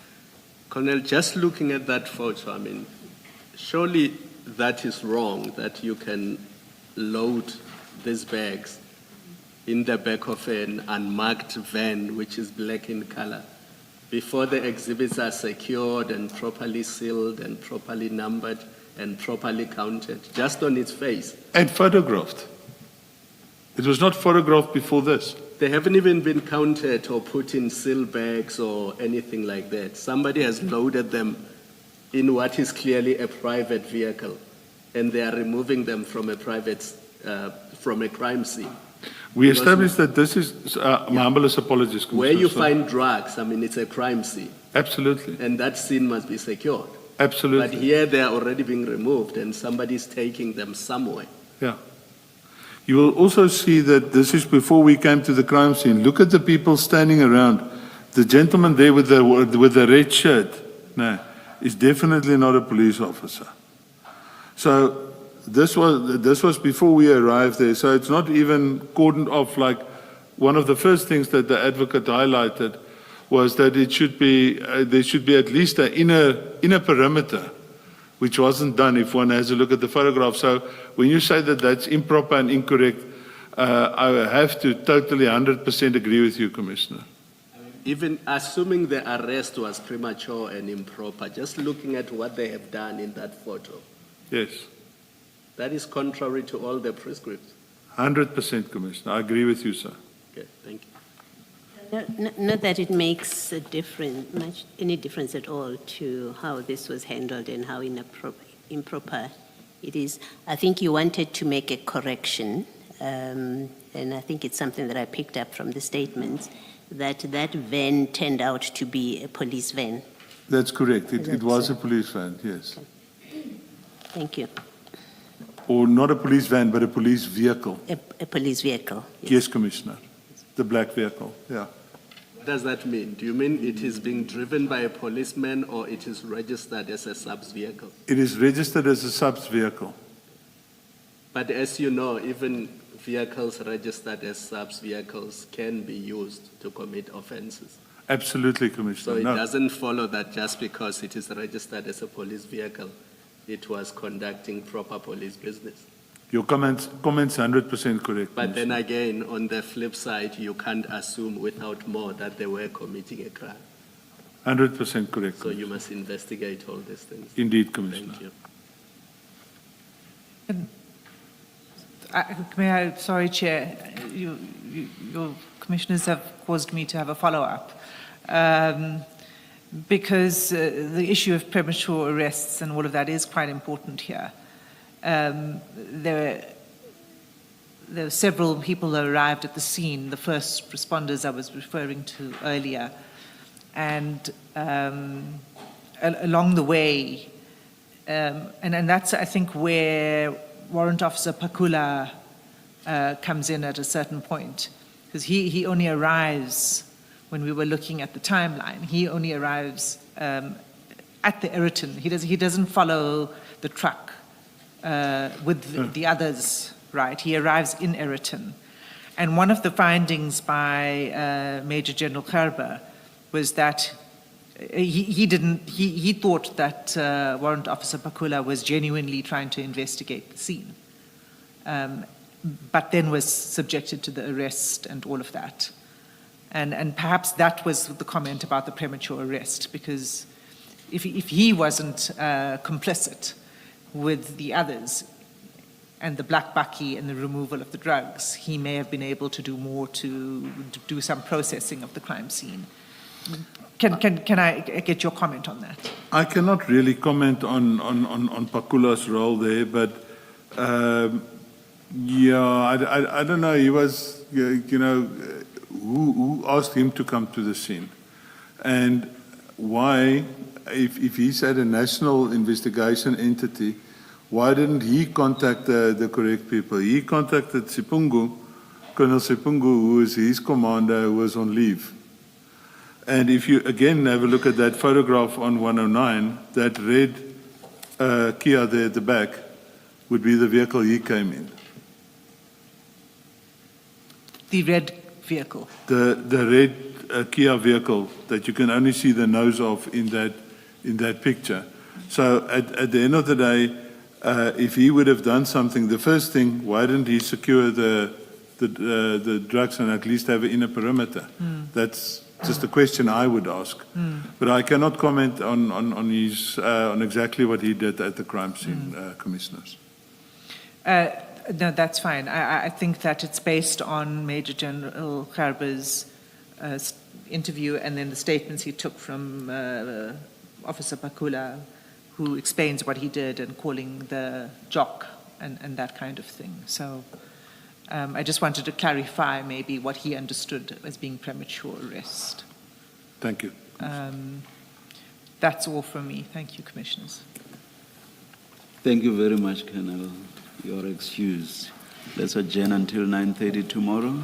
Colonel, just looking at that photo, I mean, surely that is wrong, that you can load these bags in the back of an unmarked van, which is black in color, before the exhibits are secured and properly sealed and properly numbered and properly counted, just on its face. And photographed. It was not photographed before this. They haven't even been counted or put in seal bags or anything like that. Somebody has loaded them in what is clearly a private vehicle, and they are removing them from a from a crime scene. We established that this is, my humblest apologies, Commissioner. Where you sir. find drugs, I mean, it's a crime scene, Absolutely. and that scene must be secured. Absolutely. But here they are already being removed, and somebody's taking them somewhere. Yeah. You will also see that this is before we came to the crime scene. Look at the people standing around. The gentleman there with the red shirt, no, is definitely not a police officer. So this was before we arrived there. So it's not even cordoned off. Like one of the first things that the advocate highlighted was that it should be there should be at least an inner perimeter, which wasn't done if one has a look at the photograph. So when you say that that's improper and incorrect, I have to totally 100% agree with you, Commissioner. Even assuming the arrest was premature and improper, just looking at what they have done in that photo, Yes, that is contrary to all the prescripts. 100%, Commissioner. I agree with you, sir. Okay, thank you. Not that it makes a difference, any difference at all to how this was handled and how improper it is. I think you wanted to make a correction, and I think it's something that I picked up from the statements, that van turned out to be a police van. That's correct. It That's was so. a police van, yes. Thank you. Or not a police van, but a police vehicle. A police vehicle. Yes, Commissioner. The black vehicle, yeah. What does that mean? Do you mean it is being driven by a policeman or it is registered as a subs vehicle? It is registered as a subs vehicle. But as you know, even vehicles registered as subs vehicles can be used to commit offenses. Absolutely, So Commissioner. it No. doesn't follow that just because it is registered as a police vehicle, it was conducting proper police business. Your comments 100% correct. But then Commissioner. again, on the flip side, you can't assume without more that they were committing a crime. 100% correct. So you must investigate all these things. Indeed, Commissioner. Thank you. Sorry, Chair, your commissioners have caused me to have a follow-up. Because the issue of premature arrests and all of that is quite important here. there were several people who arrived at the scene, the first responders I was referring to earlier. And along the way, and that's, I think, where Warrant Officer Pakula comes in at a certain point, because he only arrives, when we were looking at the timeline, he only arrives at the Eritton. He doesn't follow the truck with the others, right? He arrives in Eritton. And one of the findings by Major General Kharba was that he thought that Warrant Officer Pakula was genuinely trying to investigate the scene, but then was subjected to the arrest and all of that. And perhaps that was the comment about the premature arrest, because if he wasn't complicit with the others and the black bucky and the removal of the drugs, he may have been able to do more to do some processing of the crime scene. Can I get your comment on that? I cannot really comment on Pakula's role there, but I don't know. He was, who asked him to come to the scene, and why? If he's at a national investigation entity, why didn't he contact the correct people? He contacted Sipungu, Colonel Sipungu, who is his commander, who was on leave. And if you again have a look at that photograph on 109, that red Kia there at the back would be the vehicle he came in. The red vehicle? The red Kia vehicle that you can only see the nose of in that picture. So at the end of the day, if he would have done something, the first thing, why didn't he secure the drugs and at least have an inner perimeter? That's just a question I would ask. But I cannot comment on exactly what he did at the crime scene, commissioners. No, that's fine. I think that it's based on Major General Kharba's interview and then the statements he took from Officer Pakula, who explains what he did and calling the jock and that kind of thing. So I just wanted to clarify maybe what he understood as being premature arrest. Thank you. That's all from me. Thank you, Commissioners. Thank you very much, Colonel. You're excused. Let's adjourn until 9:30 tomorrow.